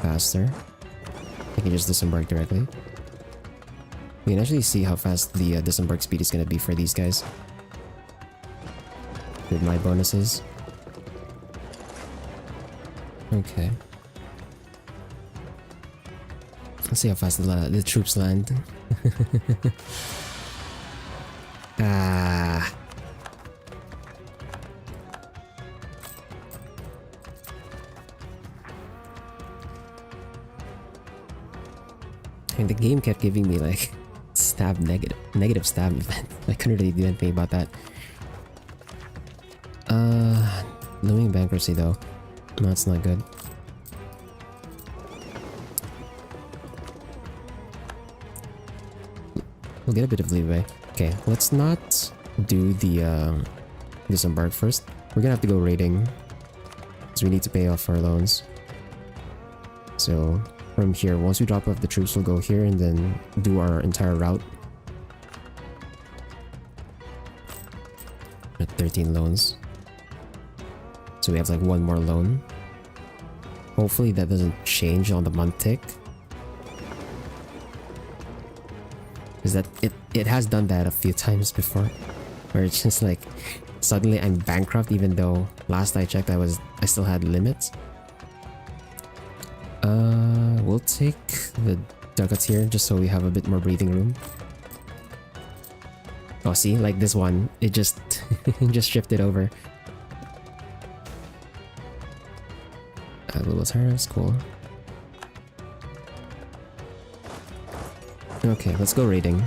faster. They can just disembark directly. We can actually see how fast the disembark speed is going to be for these guys with my bonuses. Okay. Let's see how fast the troops land. Ah. And the game kept giving me like stab negative stab event. I couldn't really do anything about that. Looming bankruptcy though. No, it's not good. We'll get a bit of leeway. Okay, let's not do the disembark first. We're gonna have to go raiding because we need to pay off our loans. So from here, once we drop off the troops, we'll go here and then do our entire route. At 13 loans. So we have like one more loan. Hopefully that doesn't change on the month tick. Because that it has done that a few times before. Where it's just like suddenly I'm bankrupt even though last I checked I still had limits. We'll take the ducats here just so we have a bit more breathing room. Oh, see, like this one, it just just shifted over. Little tariffs, cool. Okay, let's go raiding.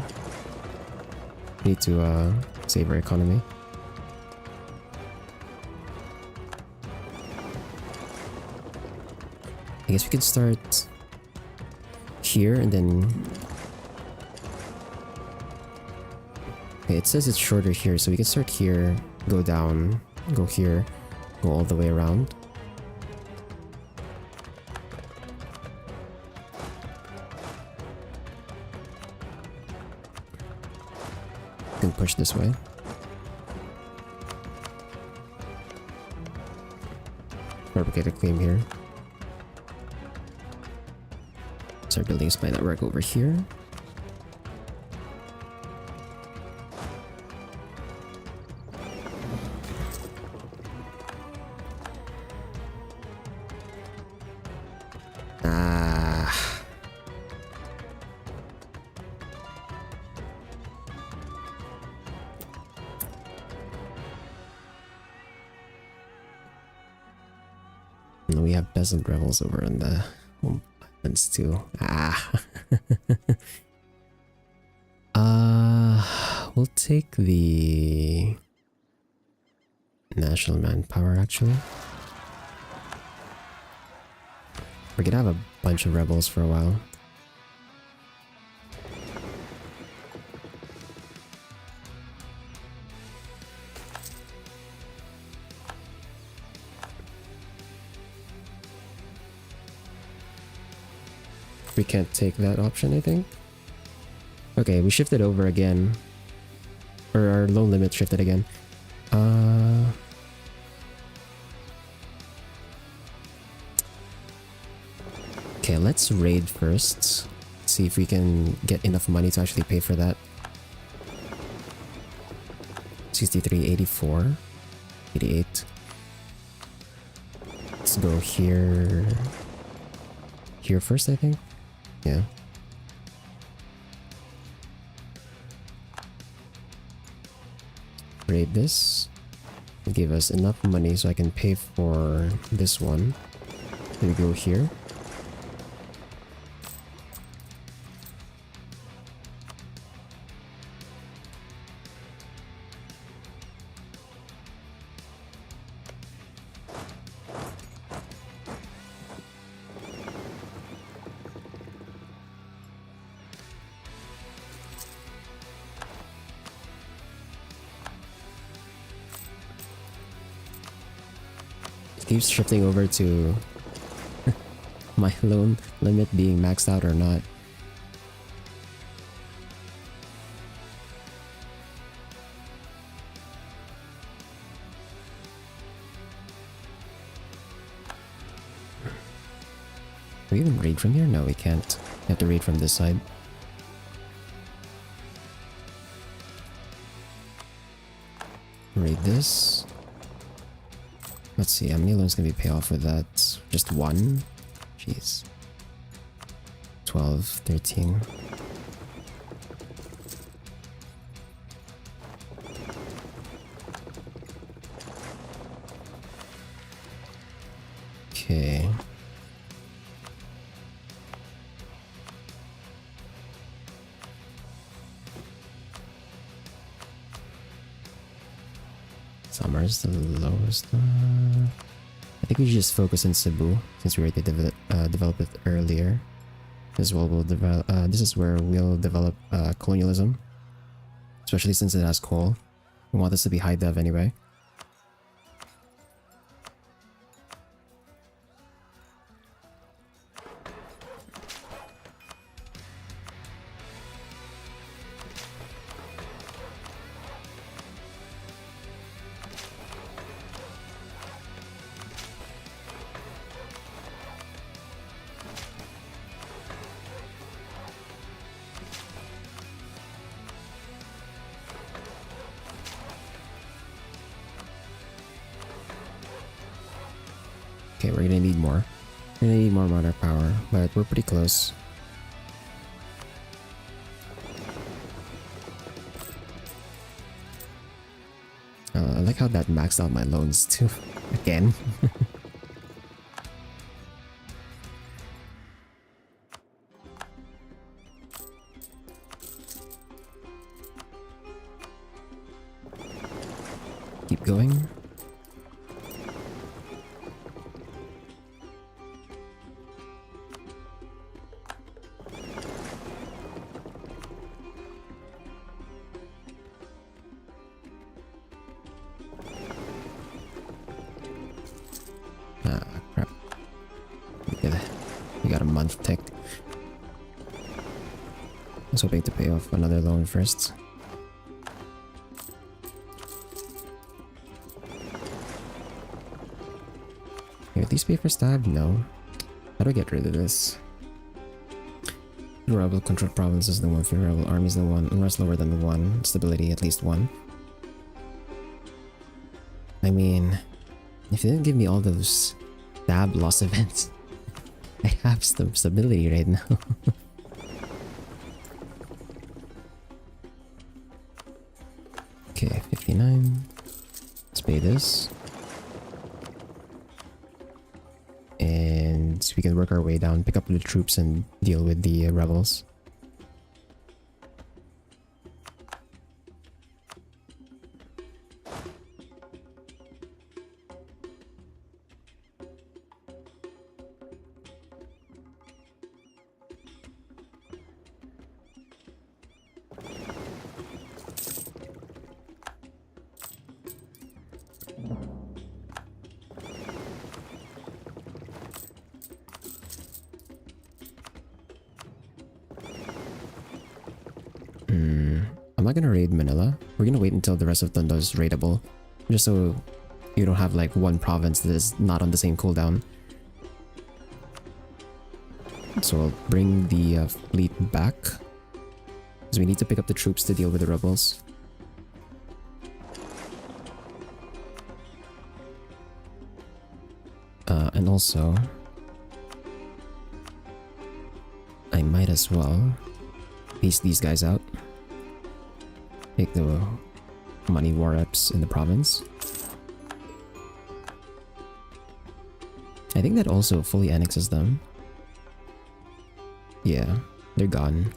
Need to save our economy. I guess we could start here and then... Okay, it says it's shorter here, so we can start here, go down, go here, go all the way around. Can push this way. Replicate a claim here. Start building a spy network over here. We have peasant rebels over on the home islands too. We'll take the national manpower actually. We're gonna have a bunch of rebels for a while. We can't take that option, I think. Okay, we shifted over again. Or our loan limit shifted again. Okay, let's raid first. See if we can get enough money to actually pay for that. 63, 84, 88. Let's go here. Here first, I think. Yeah. Raid this. Give us enough money so I can pay for this one. Then we go here. Keeps shifting over to my loan limit being maxed out or not. Can we even raid from here? No, we can't. We have to raid from this side. Raid this. Let's see, how many loans can we pay off with that? Just one? Jeez. 12, 13. Okay. Summer's the lowest. I think we should just focus on Cebu since we already developed it earlier. This is where we'll develop colonialism, especially since it has coal. We want this to be high dev anyway. Okay, we're gonna need more. We're gonna need more monarch power, but we're pretty close. I like how that maxed out my loans too. Again. Keep going. Crap. We got a month ticked. I was hoping to pay off another loan first. Here, these pay for stab? No. How do I get rid of this? Rebel controlled province is the one, rebel army is the one, unrest lower than the one, stability at least one. I mean, if they didn't give me all those stab loss events, I have some stability right now. Okay, 59. Let's pay this. And we can work our way down, pick up the troops and deal with the rebels. I'm not gonna raid Manila. We're gonna wait until the rest of Tondo is raidable. Just so you don't have like one province that is not on the same cooldown. So I'll bring the fleet back. Because we need to pick up the troops to deal with the rebels. And also, I might as well piece these guys out. Take the money war reps in the province. I think that also fully annexes them. Yeah, they're gone.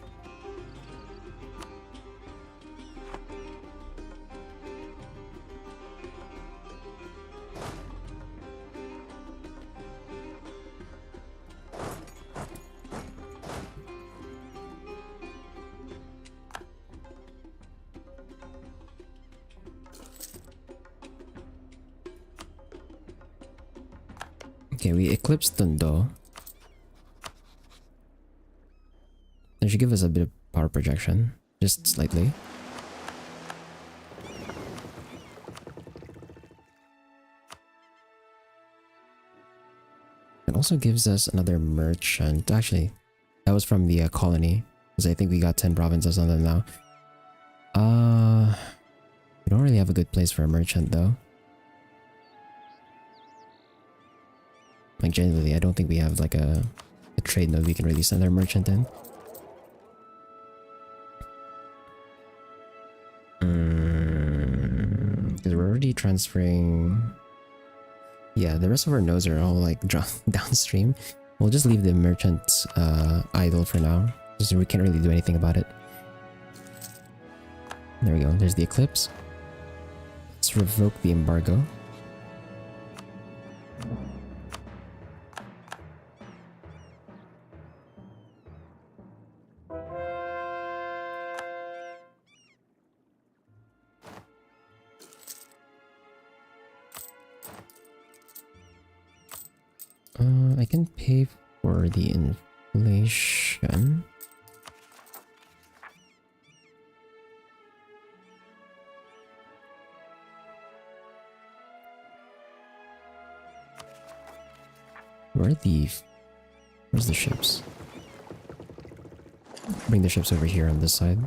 Okay, we eclipsed Tondo. That should give us a bit of power projection, just slightly. It also gives us another merchant. Actually, that was from the colony. Because I think we got 10 provinces on them now. We don't really have a good place for a merchant though. Like genuinely, I don't think we have like a trade node we can really send our merchant in. Because we're already transferring... Yeah, the rest of our nodes are all like downstream. We'll just leave the merchant idle for now. Because we can't really do anything about it. There we go, there's the eclipse. Let's revoke the embargo. I can pay for the inflation. Where's the ships? Bring the ships over here on this side.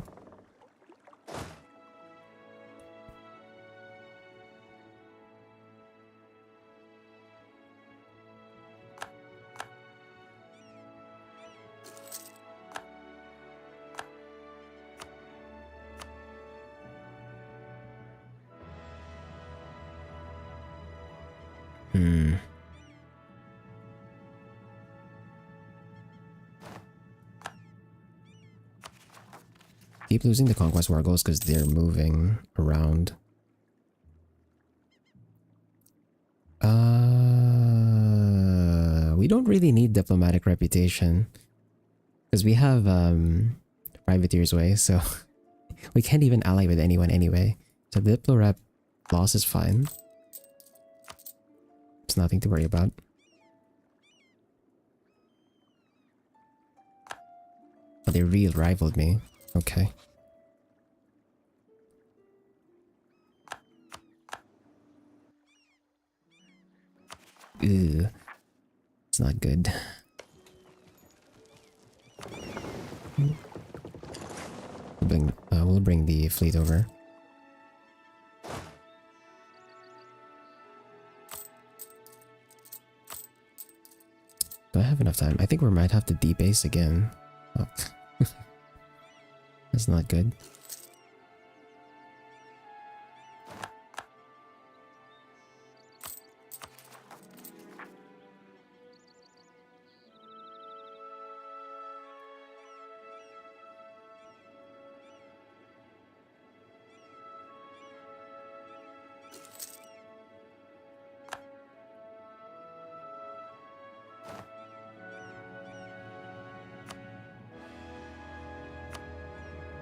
Keep losing the conquest war goals because they're moving around. We don't really need diplomatic reputation because we have privateer's way, so we can't even ally with anyone anyway. So diplo rep loss is fine. It's nothing to worry about. But they real rivaled me. Okay. Ew. It's not good. We'll bring the fleet over. Do I have enough time? I think we might have to debase again. Oh. That's not good.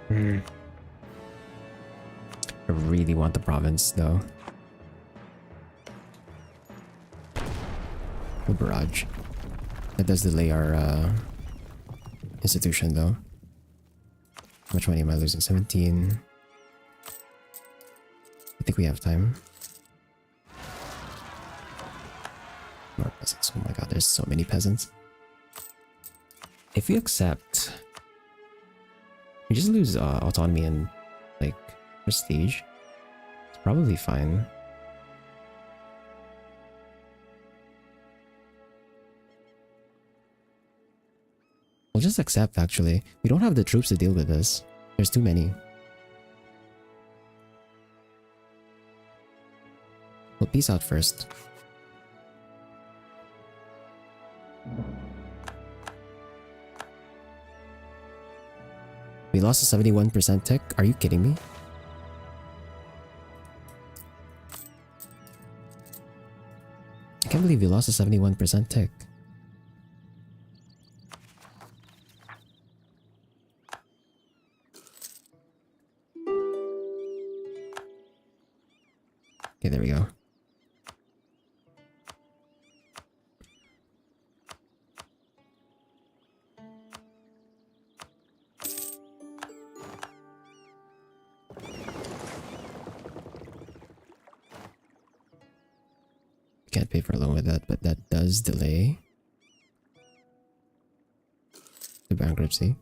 I really want the province though. The barrage. That does delay our institution though. How much money am I losing? 17. I think we have time. More peasants. Oh my god, there's so many peasants. If we accept, we just lose autonomy and like prestige. It's probably fine. We'll just accept actually. We don't have the troops to deal with this. There's too many. We'll peace out first. We lost a 71% tech? Are you kidding me? I can't believe we lost a 71% tech. Okay, there we go. Can't pay for a loan with that, but that does delay. to bankruptcy.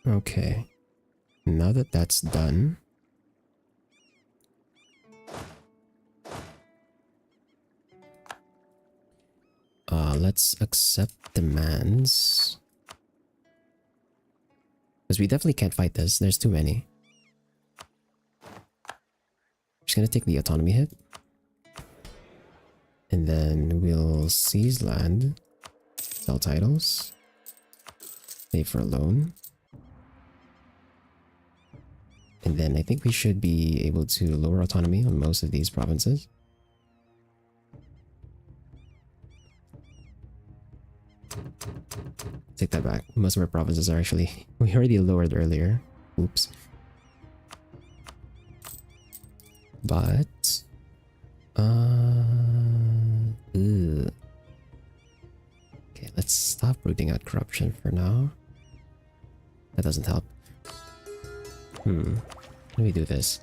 Okay, now that that's done, let's accept demands. Because we definitely can't fight this, there's too many. Just gonna take the autonomy hit. And then we'll seize land, sell titles, pay for a loan. And then I think we should be able to lower autonomy on most of these provinces. Take that back. Most of our provinces are actually... We already lowered earlier. Oops. But... Okay, let's stop rooting out corruption for now. That doesn't help. How do we do this?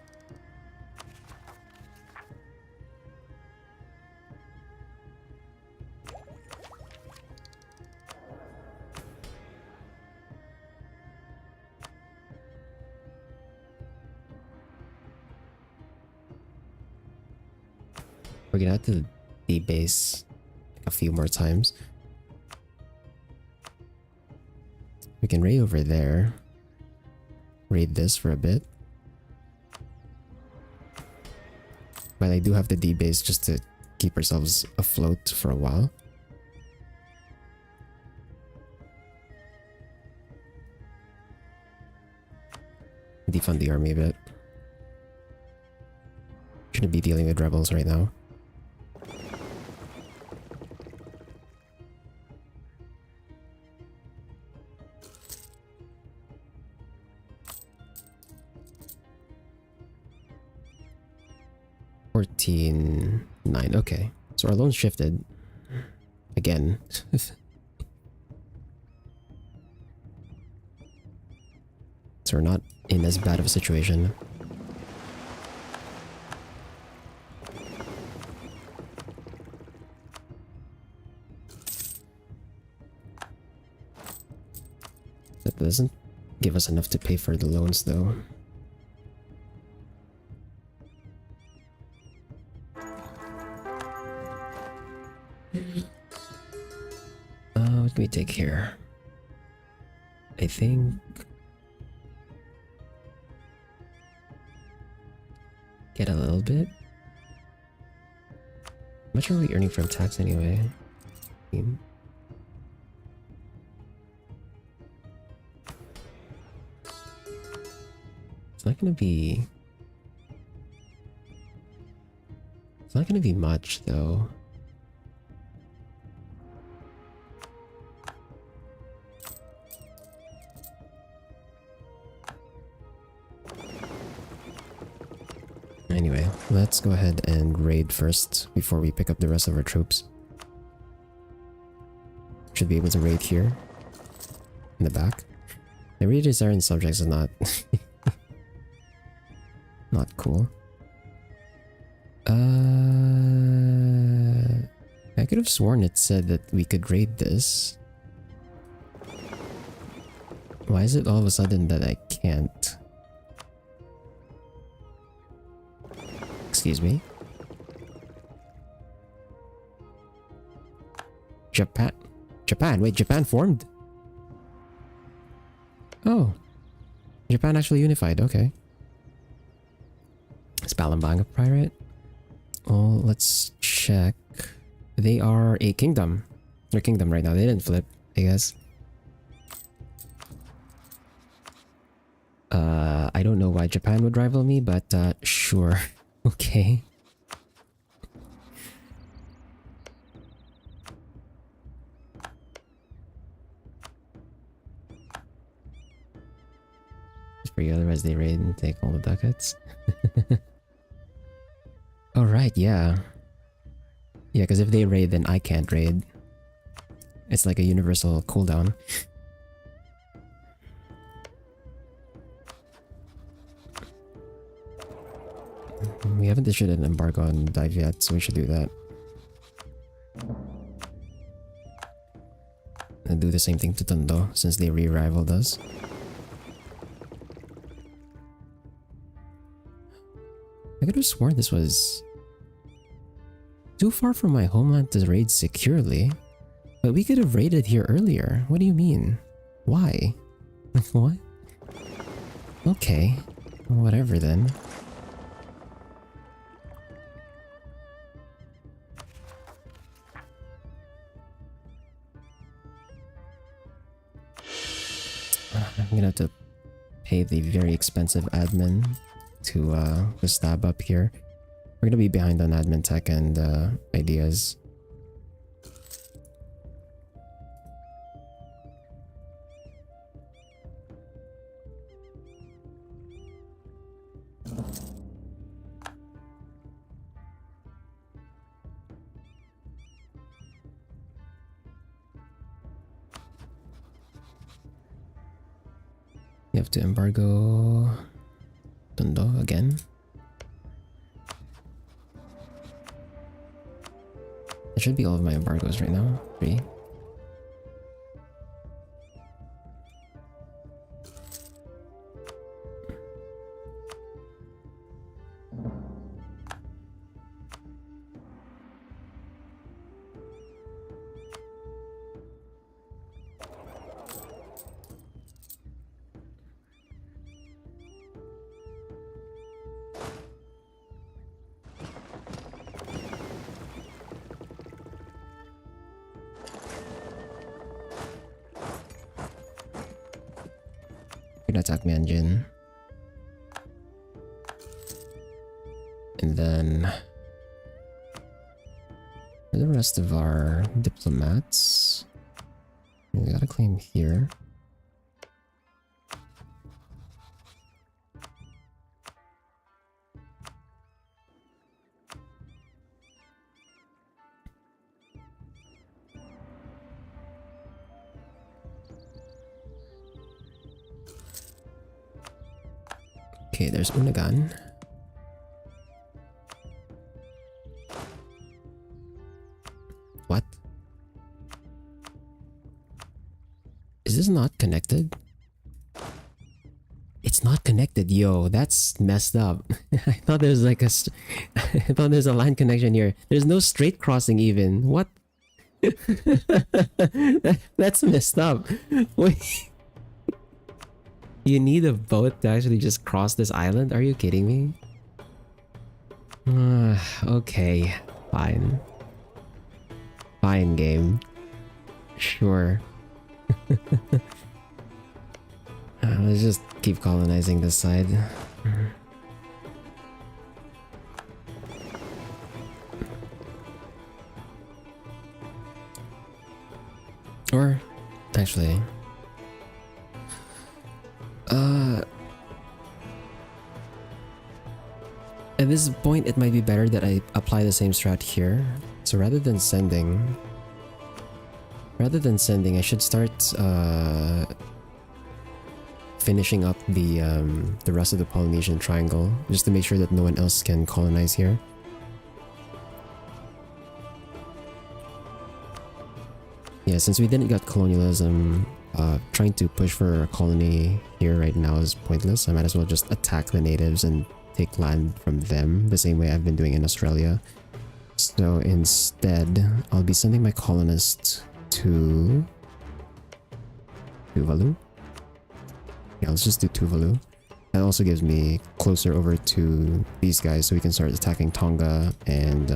We're gonna have to debase a few more times. We can raid over there. Raid this for a bit. But I do have to debase just to keep ourselves afloat for a while. Defund the army a bit. Shouldn't be dealing with rebels right now. $14.9. Okay, so our loan shifted again. So we're not in as bad of a situation. That doesn't give us enough to pay for the loans though. What can we take here? I think... Get a little bit? How much are we earning from tax anyway? It's not gonna be... It's not gonna be much though. Anyway, let's go ahead and raid first before we pick up the rest of our troops. Should be able to raid here. In the back. The raiders are in subjects is not... not cool. I could have sworn it said that we could raid this. Why is it all of a sudden that I can't? Excuse me. Japan. Wait, Japan formed? Oh. Japan actually unified, okay. Is Palembang a pirate? Oh, let's check. They are a kingdom. They're a kingdom right now. They didn't flip, I guess. I don't know why Japan would rival me, but sure. Okay. For you, otherwise they raid and take all the ducats. Alright, yeah. Yeah, because if they raid, then I can't raid. It's like a universal cooldown. We haven't issued an embargo on Dive yet, so we should do that. And do the same thing to Tondo, since they re-rivaled us. I could have sworn this was too far from my homeland to raid securely. But we could have raided here earlier. What do you mean? Why? What? Okay. Whatever then. I'm gonna have to pay the very expensive admin to stab up here. We're gonna be behind on admin tech and ideas. You have to embargo Tondo again. That should be all of my embargoes right now. 3. Attack me engine. And then for the rest of our diplomats, we got a claim here. Okay, there's Unagan. What? Is this not connected? It's not connected, yo. That's messed up. I thought there's like a... I thought there's a line connection here. There's no straight crossing even. What? That's messed up. Wait. You need a boat to actually just cross this island? Are you kidding me? Okay, fine. Fine, game. Sure. Let's just keep colonizing this side. Or, actually... at this point, it might be better that I apply the same strat here. So rather than sending, I should start finishing up the rest of the Polynesian Triangle, just to make sure that no one else can colonize here. Yeah, since we didn't get colonialism, trying to push for a colony here right now is pointless. I might as well just attack the natives and take land from them, the same way I've been doing in Australia. So instead, I'll be sending my colonists to Tuvalu. Yeah, let's just do Tuvalu. That also gives me closer over to these guys, so we can start attacking Tonga and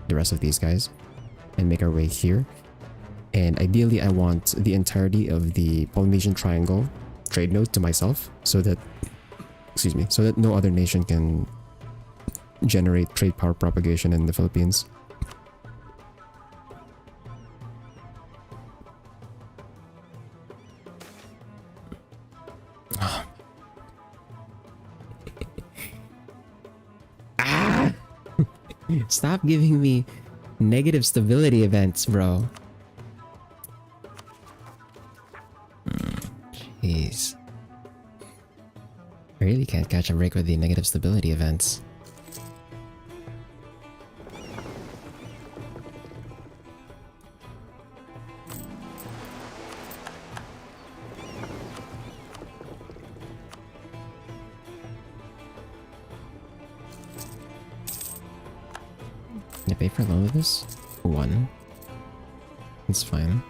the rest of these guys and make our way here. And ideally, I want the entirety of the Polynesian Triangle trade node to myself, so that, excuse me, so that no other nation can generate trade power propagation in the Philippines. Ah! Stop giving me negative stability events, bro. Jeez. I really can't catch a break with the negative stability events. pay for a loan with this? 1. It's fine.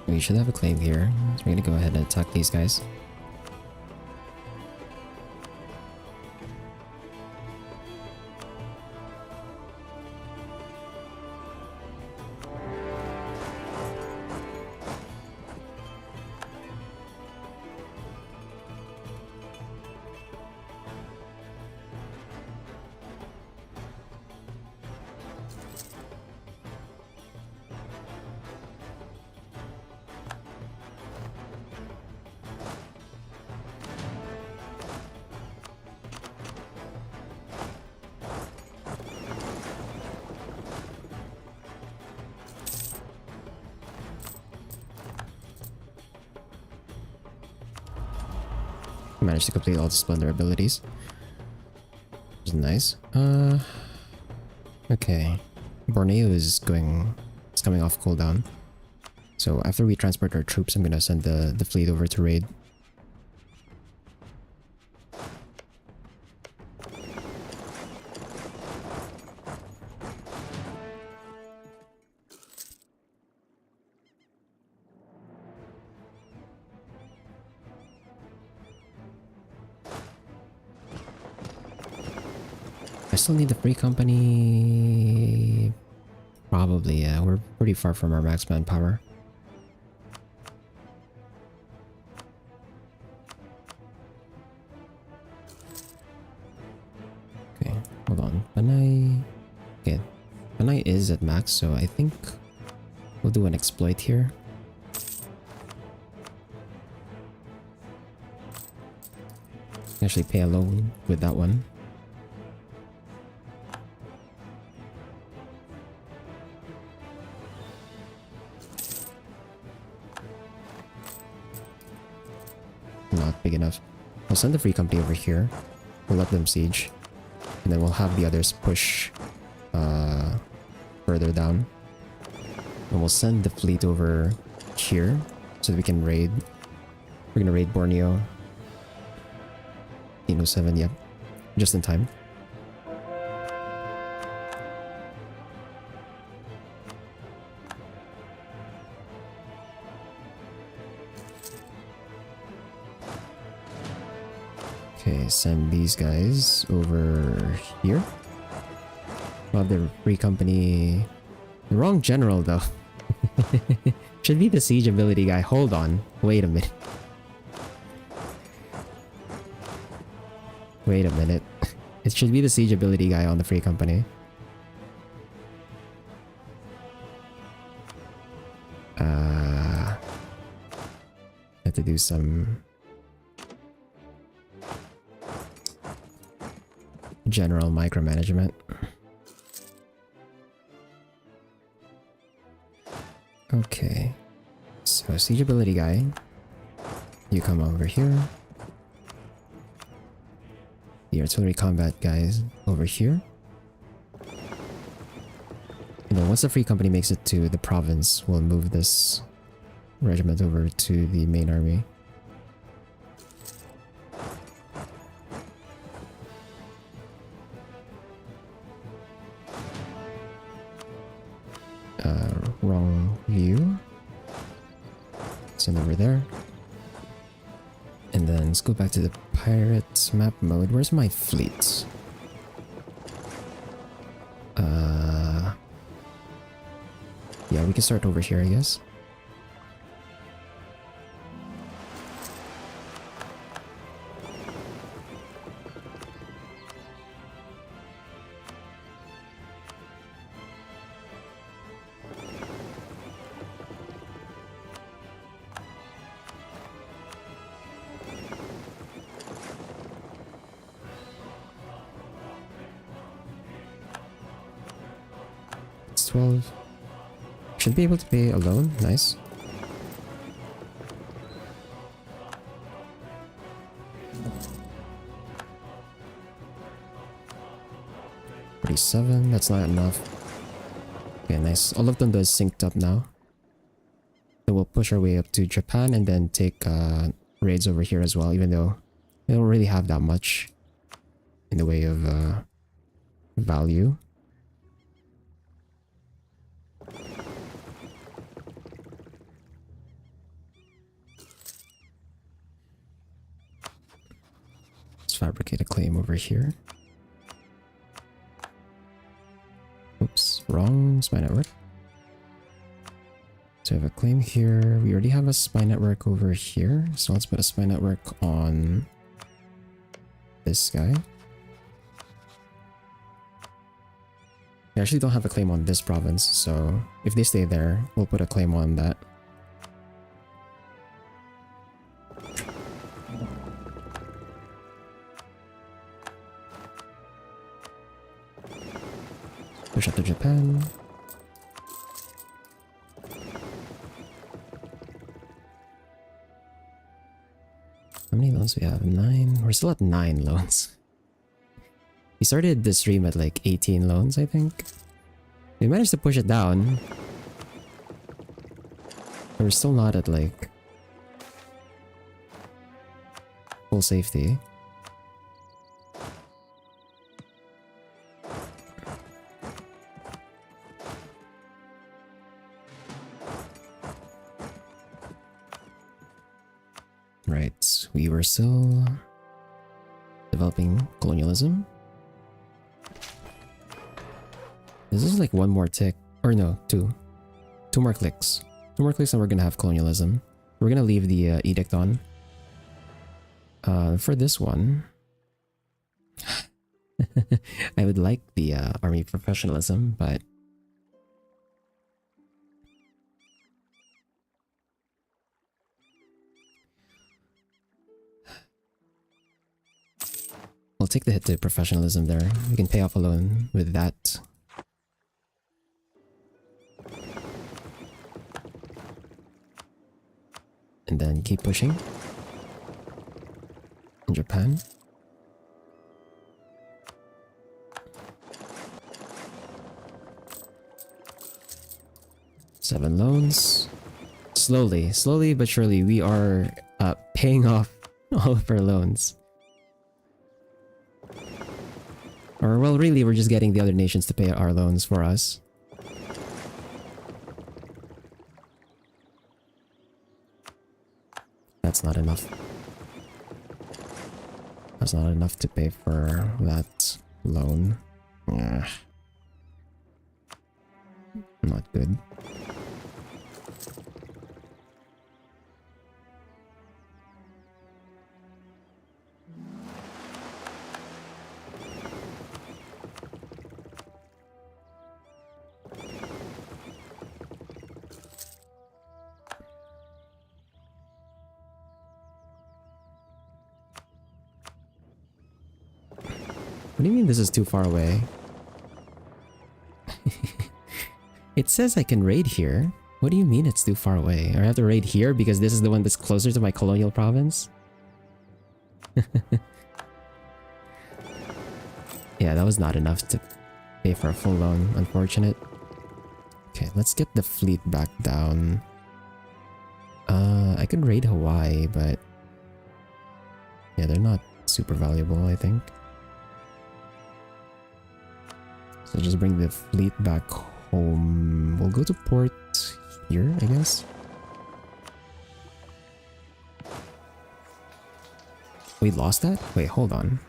We should have a claim here, so we're gonna go ahead and attack these guys. Managed to complete all the splendor abilities. Which is nice. Okay. Borneo is coming off cooldown. So after we transport our troops, I'm gonna send the fleet over to raid. I still need the free company. Probably, yeah. We're pretty far from our max manpower. Okay, hold on. Panay. Okay, Panay is at max, so I think we'll do an exploit here. Actually, pay a loan with that one. Not big enough. I'll send the free company over here. We'll let them siege. And then we'll have the others push further down. And we'll send the fleet over here so that we can raid. We're gonna raid Borneo. 1807, yep. Just in time. Okay, send these guys over here. Well, the free company... The wrong general, though. Should be the siege ability guy. Hold on. Wait a minute. Wait a minute. It should be the siege ability guy on the free company. Have to do some... general micromanagement. Okay. So, siege ability guy. You come over here. The artillery combat guys over here. And then once the free company makes it to the province, we'll move this regiment over to the main army. Wrong view. Send over there. And then let's go back to the pirate map mode. Where's my fleet? Yeah, we can start over here, I guess. It's 12. Should be able to pay a loan. Nice. $47. That's not enough. Okay, nice. All of them does synced up now. push our way up to Japan and then take raids over here as well, even though they don't really have that much in the way of value. Let's fabricate a claim over here. Oops, wrong spy network. So we have a claim here. We already have a spy network over here. So let's put a spy network on this guy. We actually don't have a claim on this province, so if they stay there, we'll put a claim on that. Push up to Japan. How many loans do we have? 9? We're still at 9 loans. We started the stream at like 18 loans, I think. We managed to push it down. But we're still not at like full safety. Right, we were still developing colonialism. This is like one more tick, or no, two more clicks. 2 more clicks and we're gonna have colonialism. We're gonna leave the edict on. For this one, I would like the army professionalism, but we'll take the hit to professionalism there. We can pay off a loan with that. And then keep pushing. In Japan. Seven loans. Slowly but surely we are paying off all of our loans. Or well, really we're just getting the other nations to pay our loans for us. That's not enough. That's not enough to pay for that loan. Ugh. Not good. What do you mean this is too far away? It says I can raid here. What do you mean it's too far away? I have to raid here because this is the one that's closer to my colonial province? Yeah, that was not enough to pay for a full loan, unfortunate. Okay, let's get the fleet back down. I could raid Hawaii, but yeah, they're not super valuable, I think. So just bring the fleet back home. We'll go to port here, I guess. We lost that? Wait, hold on.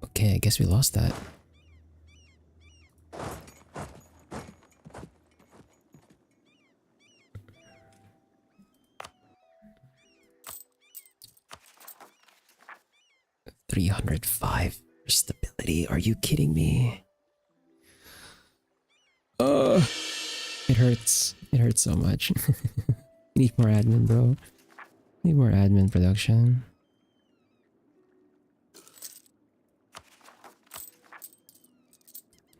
Okay, I guess we lost that. $305 for stability. Are you kidding me? It hurts. It hurts so much. Need more admin, bro. Need more admin production.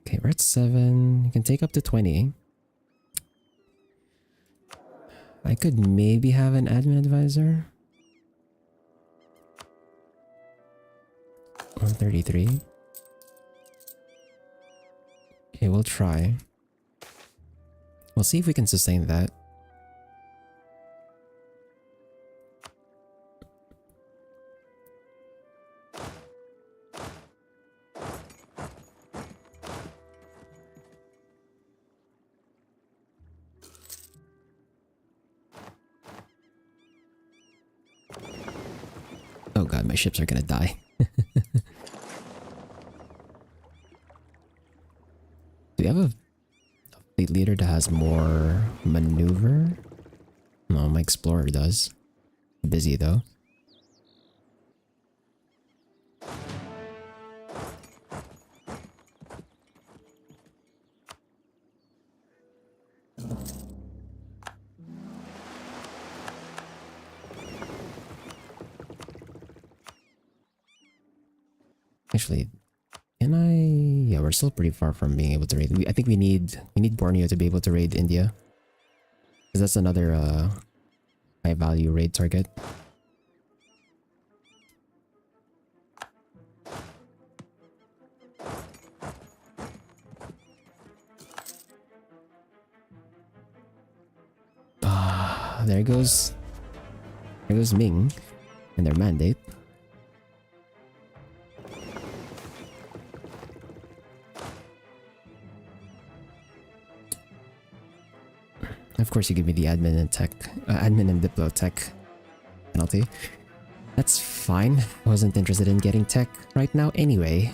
Okay, we're at 7. You can take up to 20. I could maybe have an admin advisor. 133. Okay, we'll try. We'll see if we can sustain that. Oh god, my ships are gonna die. Do we have a fleet leader that has more maneuver? No, my explorer does. Busy though. Actually, can I? Yeah, we're still pretty far from being able to raid. I think we need Borneo to be able to raid India, because that's another high value raid target. Ah, there goes Ming and their mandate. Of course, you give me the admin and diplo tech penalty. That's fine. I wasn't interested in getting tech right now anyway.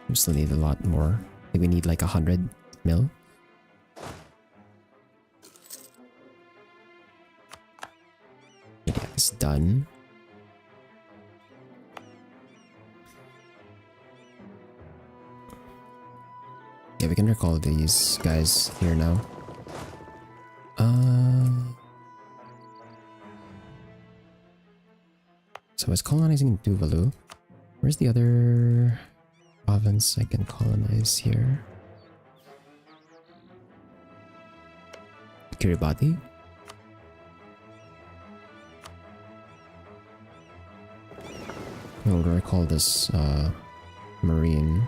We still need a lot more. I think we need like 100 mil. Yeah, it's done. Yeah, we can recall these guys here now. So I was colonizing Tuvalu. Where's the other province I can colonize here? Kiribati? What do I call this? Marine.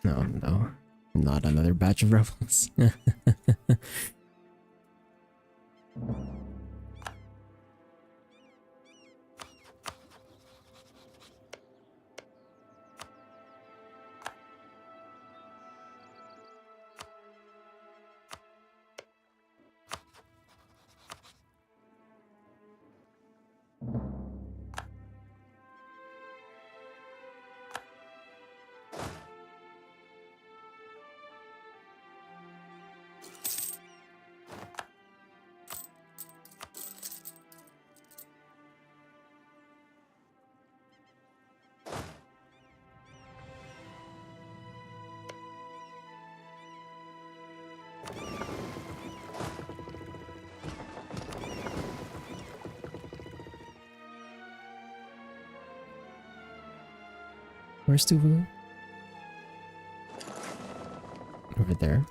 No. Not another batch of rebels. Where's Tuvalu? Over there.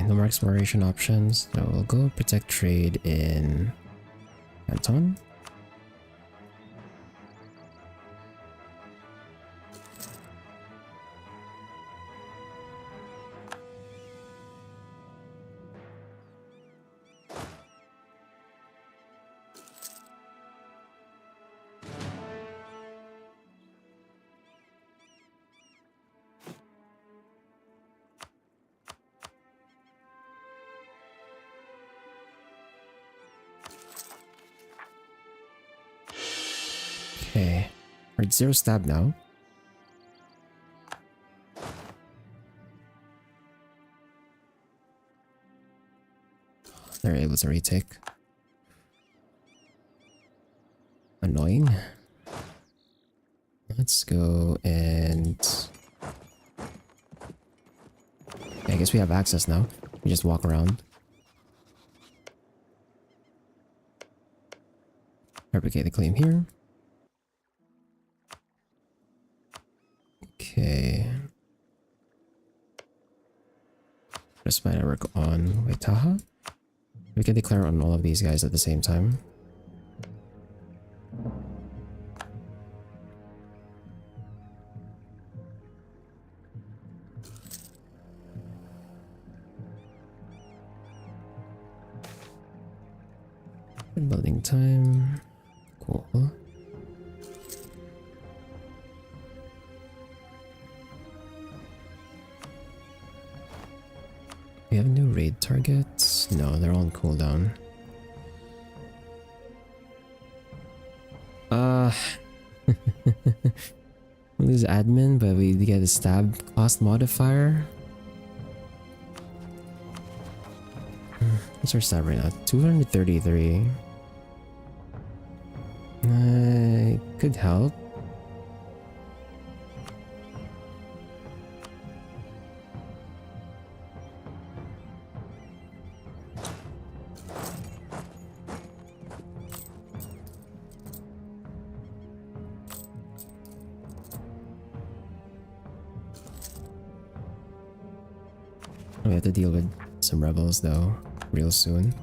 no more exploration options. So we'll go protect trade in Canton. Okay, we're at 0 stab now. They're able to retake. Annoying. Let's go and... I guess we have access now. We just walk around. Fabricate the claim here. Okay. Just my network on Waitaha. We can declare on all of these guys at the same time. Building time. Cool. We have new raid targets. No, they're on cooldown. We lose admin, but we get a stab cost modifier. What's our stab right now? 233. Could help. We have to deal with some rebels though, real soon.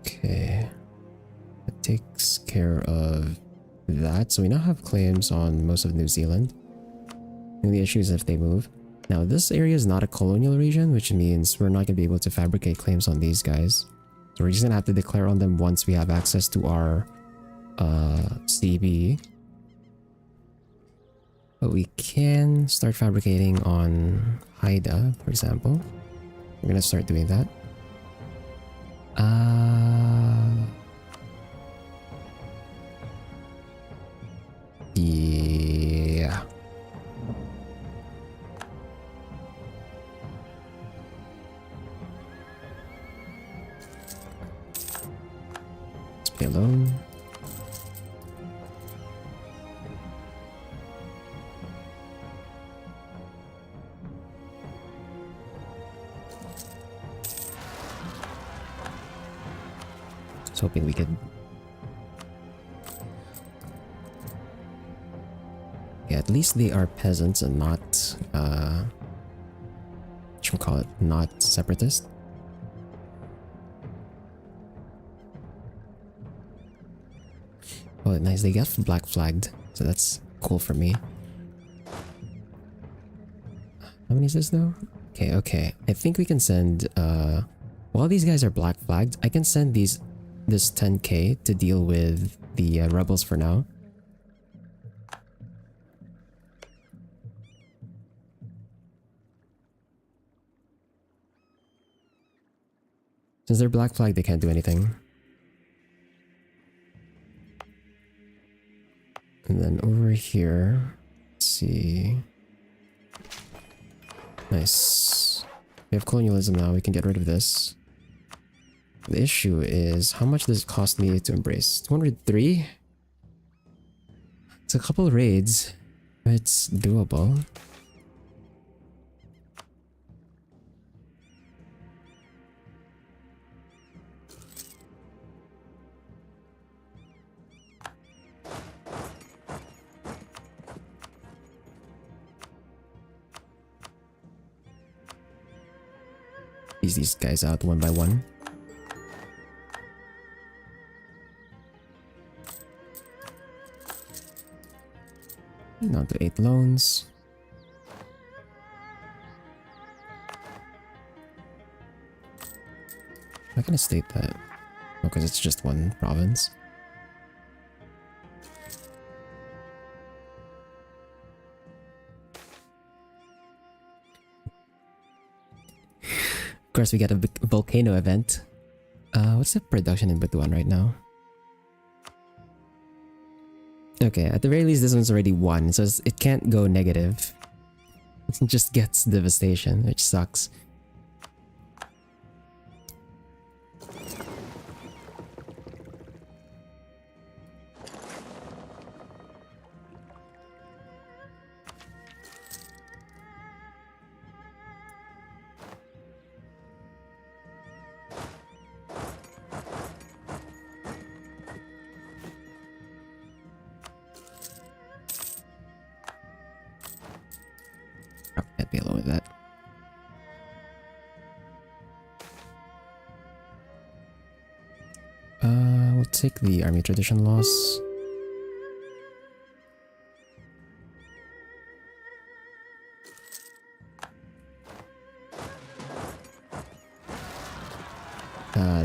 Okay, that takes care of that. So we now have claims on most of New Zealand. The only issue is if they move. Now this area is not a colonial region, which means we're not going to be able to fabricate claims on these guys. So we're just going to have to declare on them once we have access to our CB. But we can start fabricating on Haida, for example. We're going to start doing that. Yeah. Alone. Just hoping we could. Yeah, at least they are peasants and not what should we call it? Not separatist. Oh, nice. They got black flagged, so that's cool for me. How many is this now? Okay, okay. I think we can send, while these guys are black flagged, I can send this 10k to deal with the rebels for now. Since they're black flagged, they can't do anything. And then over here, let's see. Nice. We have colonialism now, we can get rid of this. The issue is, how much does it cost me to embrace? 203? It's a couple of raids. It's doable. squeeze these guys out one by one. Down to 8 loans. I'm not gonna state that. Because it's just one province. Of course, we got a volcano event. What's the production in Butuan right now? Okay, at the very least, this one's already 1, so it can't go negative. It just gets devastation, which sucks. Can't be alone with that. We'll take the army tradition loss.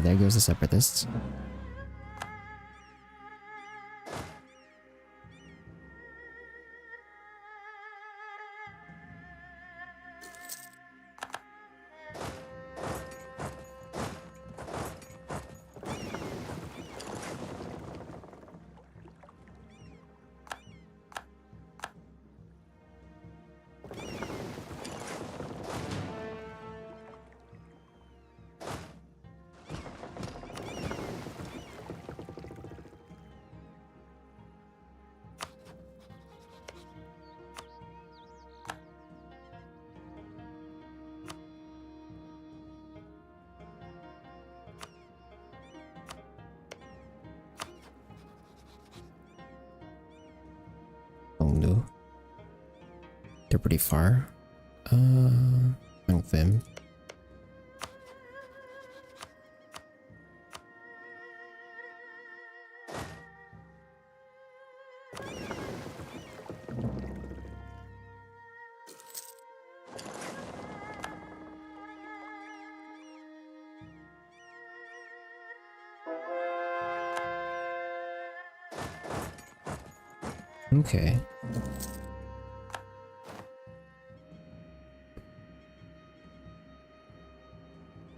There goes the separatists. No. They're pretty far. Them. Okay.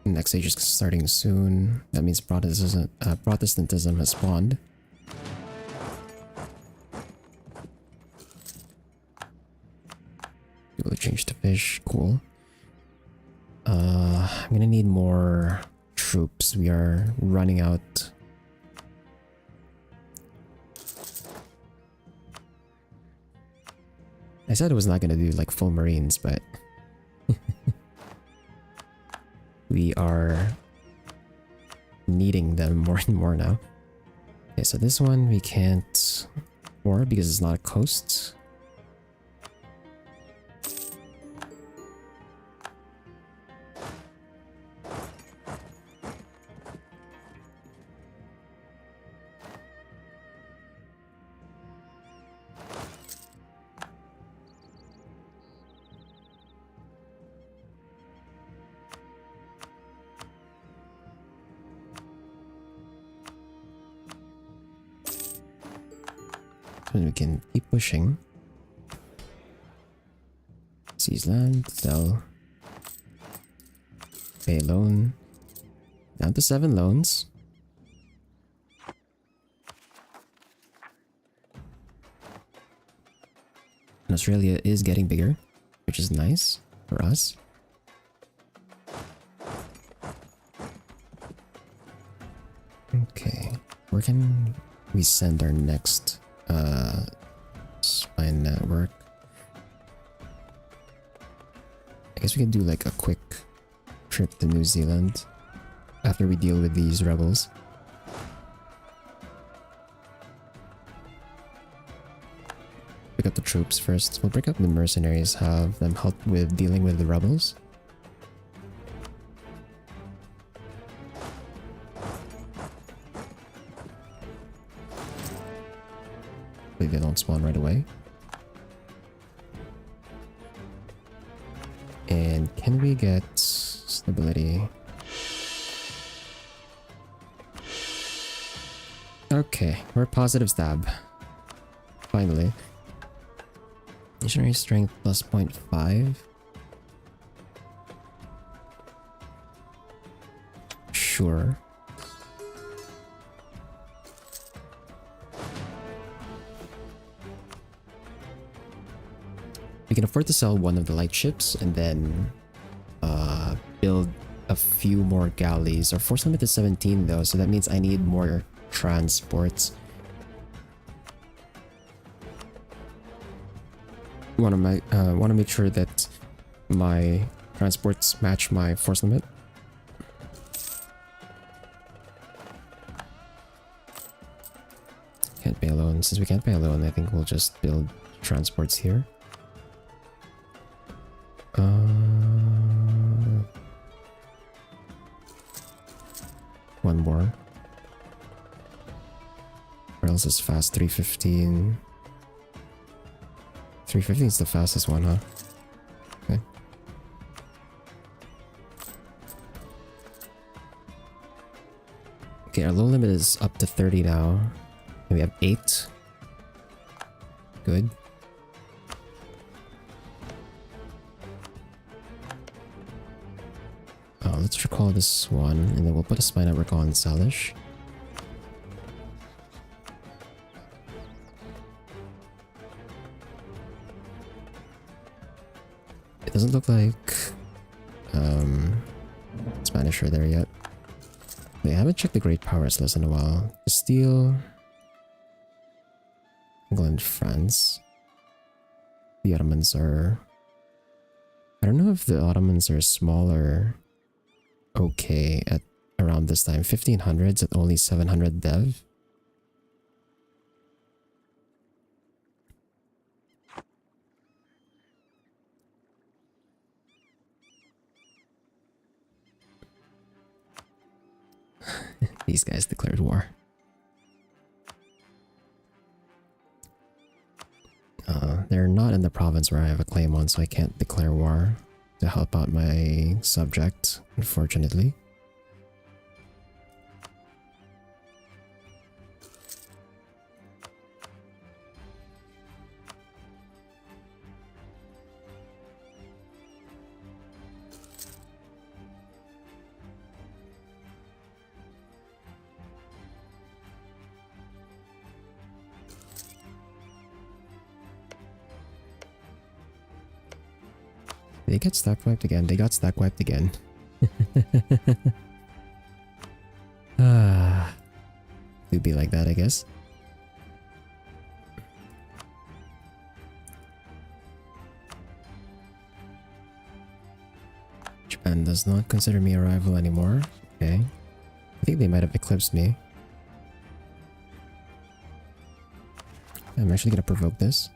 Next stage is starting soon. That means Protestantism has spawned. People change to fish. Cool. I'm gonna need more troops. We are running out. I said I was not gonna do like full Marines, but we are needing them more and more now. Okay, so this one we can't war because it's not a coast. And we can keep pushing. Seize land, sell. Pay a loan. Down to 7 loans. And Australia is getting bigger, which is nice for us. Okay, where can we send our next spy network? I guess we can do like a quick trip to New Zealand after we deal with these rebels. Pick up the troops first. We'll break up the mercenaries, have them help with dealing with the rebels. Hopefully they don't spawn right away. And can we get stability? Okay, we're positive stab. Finally. Missionary strength plus 0.5. Sure. We can afford to sell one of the light ships and then build a few more galleys. Our force limit is 17 though, so that means I need more transports. Want to make sure that my transports match my force limit. Can't pay alone. Since we can't pay alone, I think we'll just build transports here. One more. Where else is fast? 315. 315 is the fastest one, huh? Okay. Okay, our low limit is up to 30 now. And we have 8. Good. Let's recall this one, and then we'll put a spy network on Salish. It doesn't look like Spanish are there yet. They haven't checked the Great Powers list in a while. Castile, England, France. The Ottomans are... I don't know if the Ottomans are smaller. Okay, at around this time. 1500s at only 700 dev. These guys declared war. They're not in the province where I have a claim on, so I can't declare war to help out my subject, unfortunately. They get stack wiped again. They got stack wiped again. It'd be like that, I guess. Japan does not consider me a rival anymore. Okay. I think they might have eclipsed me. I'm actually gonna provoke this,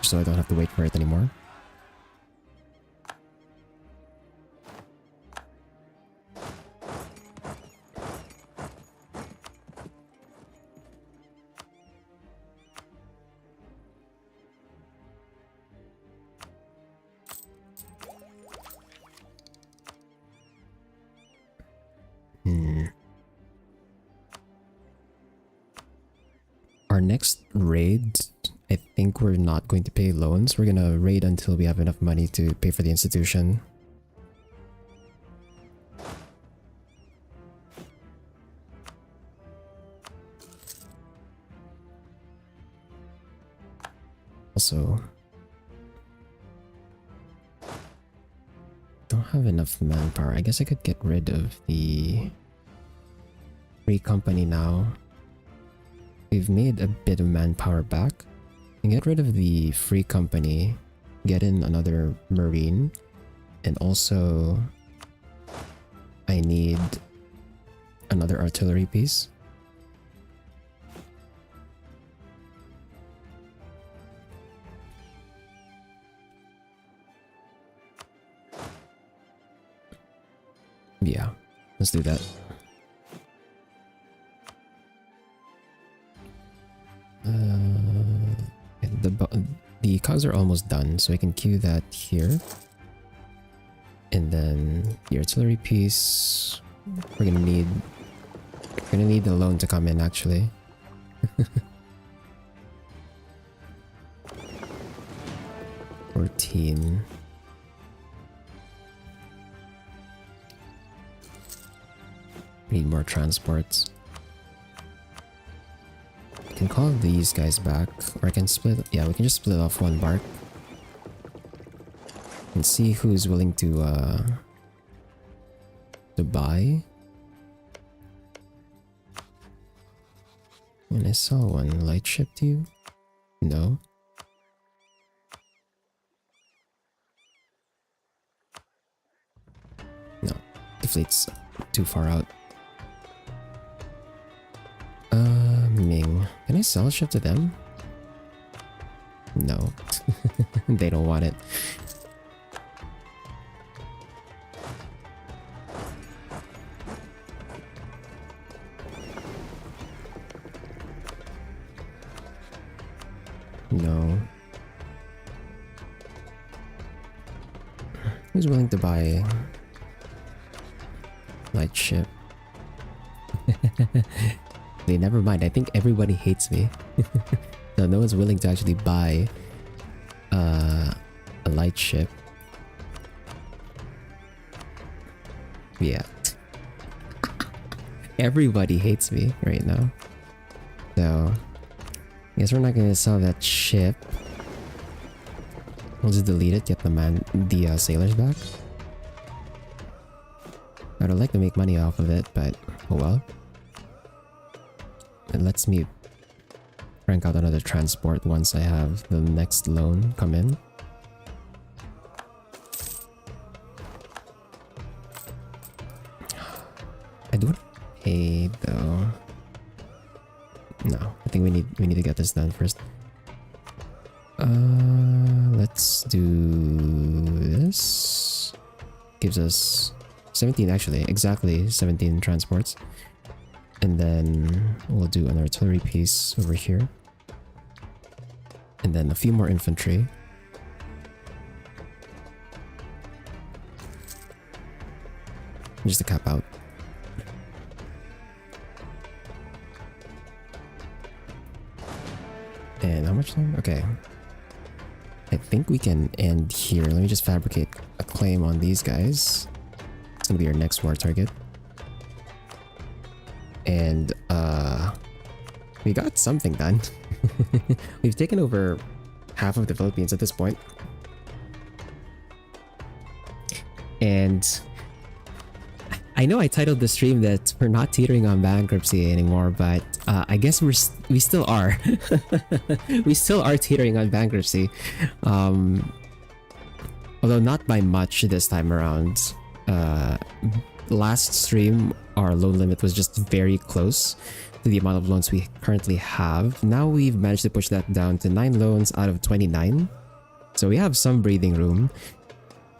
so I don't have to wait for it anymore. Our next raid, I think we're not going to pay loans. We're gonna raid until we have enough money to pay for the institution. Also, don't have enough manpower. I guess I could get rid of the free company now. We've made a bit of manpower back. And get rid of the free company, get in another marine, and also I need another artillery piece. Yeah, let's do that. And the cogs are almost done, so I can queue that here. And then the artillery piece, we're gonna need the loan to come in actually. 14. Need more transports. I can call these guys back, or I can split. Yeah, we can just split off one bark and see who's willing to buy. And I saw one light ship to you. No. No, the fleet's too far out. Ming. Can I sell a ship to them? No. They don't want it. No. Who's willing to buy light ship? They never mind. I think everybody hates me. So no one's willing to actually buy a light ship. Yeah. Everybody hates me right now. So I guess we're not gonna sell that ship. We'll just delete it, get the sailors back. I would like to make money off of it, but oh well. It lets me crank out another transport once I have the next loan come in. I do want to pay though. No, I think we need to get this done first. Let's do this. Gives us 17 actually, exactly 17 transports. And then we'll do an artillery piece over here. And then a few more infantry. Just to cap out. And how much time? Okay. I think we can end here. Let me just fabricate a claim on these guys. It's gonna be our next war target. And we got something done. We've taken over half of the Philippines at this point. And I know I titled the stream that we're not teetering on bankruptcy anymore, but I guess we still are. We still are teetering on bankruptcy. Although not by much this time around. Last stream, our loan limit was just very close to the amount of loans we currently have. Now we've managed to push that down to 9 loans out of 29. So we have some breathing room.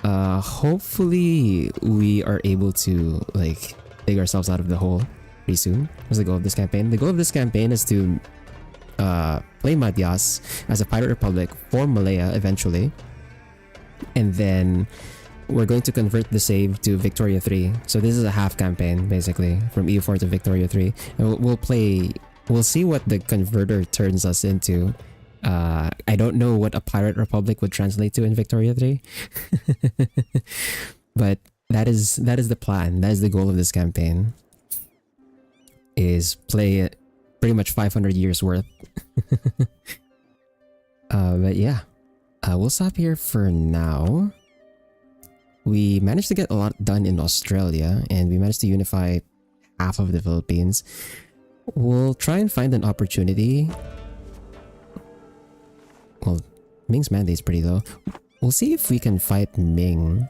Hopefully we are able to like dig ourselves out of the hole pretty soon. What's the goal of this campaign? The goal of this campaign is to play Madyas as a pirate republic for Malaya eventually. And then we're going to convert the save to Victoria 3. So this is a half campaign basically from EU4 to Victoria 3. And we'll see what the converter turns us into. I don't know what a pirate republic would translate to in Victoria 3. But that is the plan. That is the goal of this campaign. Is play pretty much 500 years worth. But yeah. We'll stop here for now. We managed to get a lot done in Australia, and we managed to unify half of the Philippines. We'll try and find an opportunity. Well, Ming's mandate's pretty low. We'll see if we can fight Ming.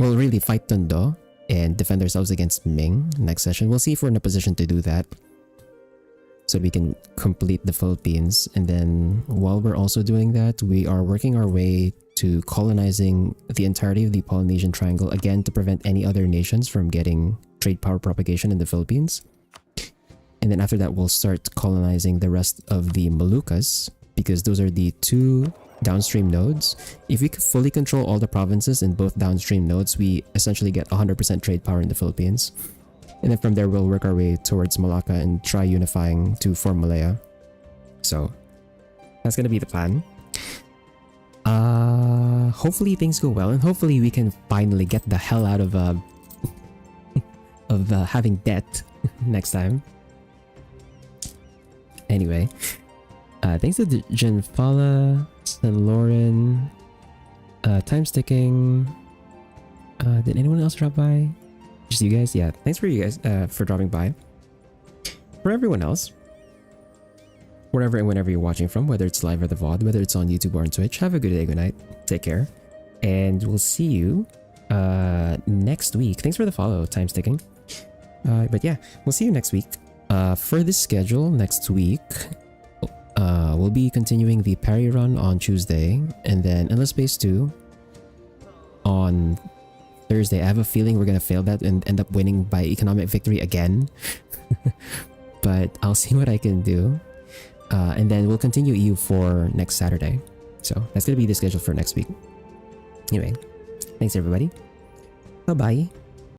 Well, really fight Tondo and defend ourselves against Ming next session. We'll see if we're in a position to do that, so we can complete the Philippines. And then while we're also doing that, we are working our way to colonizing the entirety of the Polynesian Triangle, again to prevent any other nations from getting trade power propagation in the Philippines. And then after that, we'll start colonizing the rest of the Moluccas, because those are the 2 downstream nodes. If we could fully control all the provinces in both downstream nodes, we essentially get 100% trade power in the Philippines. And then from there, we'll work our way towards Malacca and try unifying to form Malaya. So that's gonna be the plan. Hopefully things go well, and hopefully we can finally get the hell out of having debt next time. Anyway, thanks to Janfala, San Lauren, Time's Ticking. Did anyone else drop by? Just you guys? Yeah, thanks for you guys for dropping by. For everyone else, wherever and whenever you're watching from, whether it's live or the VOD, whether it's on YouTube or on Twitch, have a good day, good night, take care, and we'll see you next week. Thanks for the follow, Time's Ticking. But yeah, we'll see you next week. For this schedule, next week, we'll be continuing the parry run on Tuesday, and then Endless Space 2 on Thursday. I have a feeling we're gonna fail that and end up winning by economic victory again. But I'll see what I can do. And then we'll continue EU4 next Saturday. So that's gonna be the schedule for next week. Anyway, thanks everybody. Bye-bye.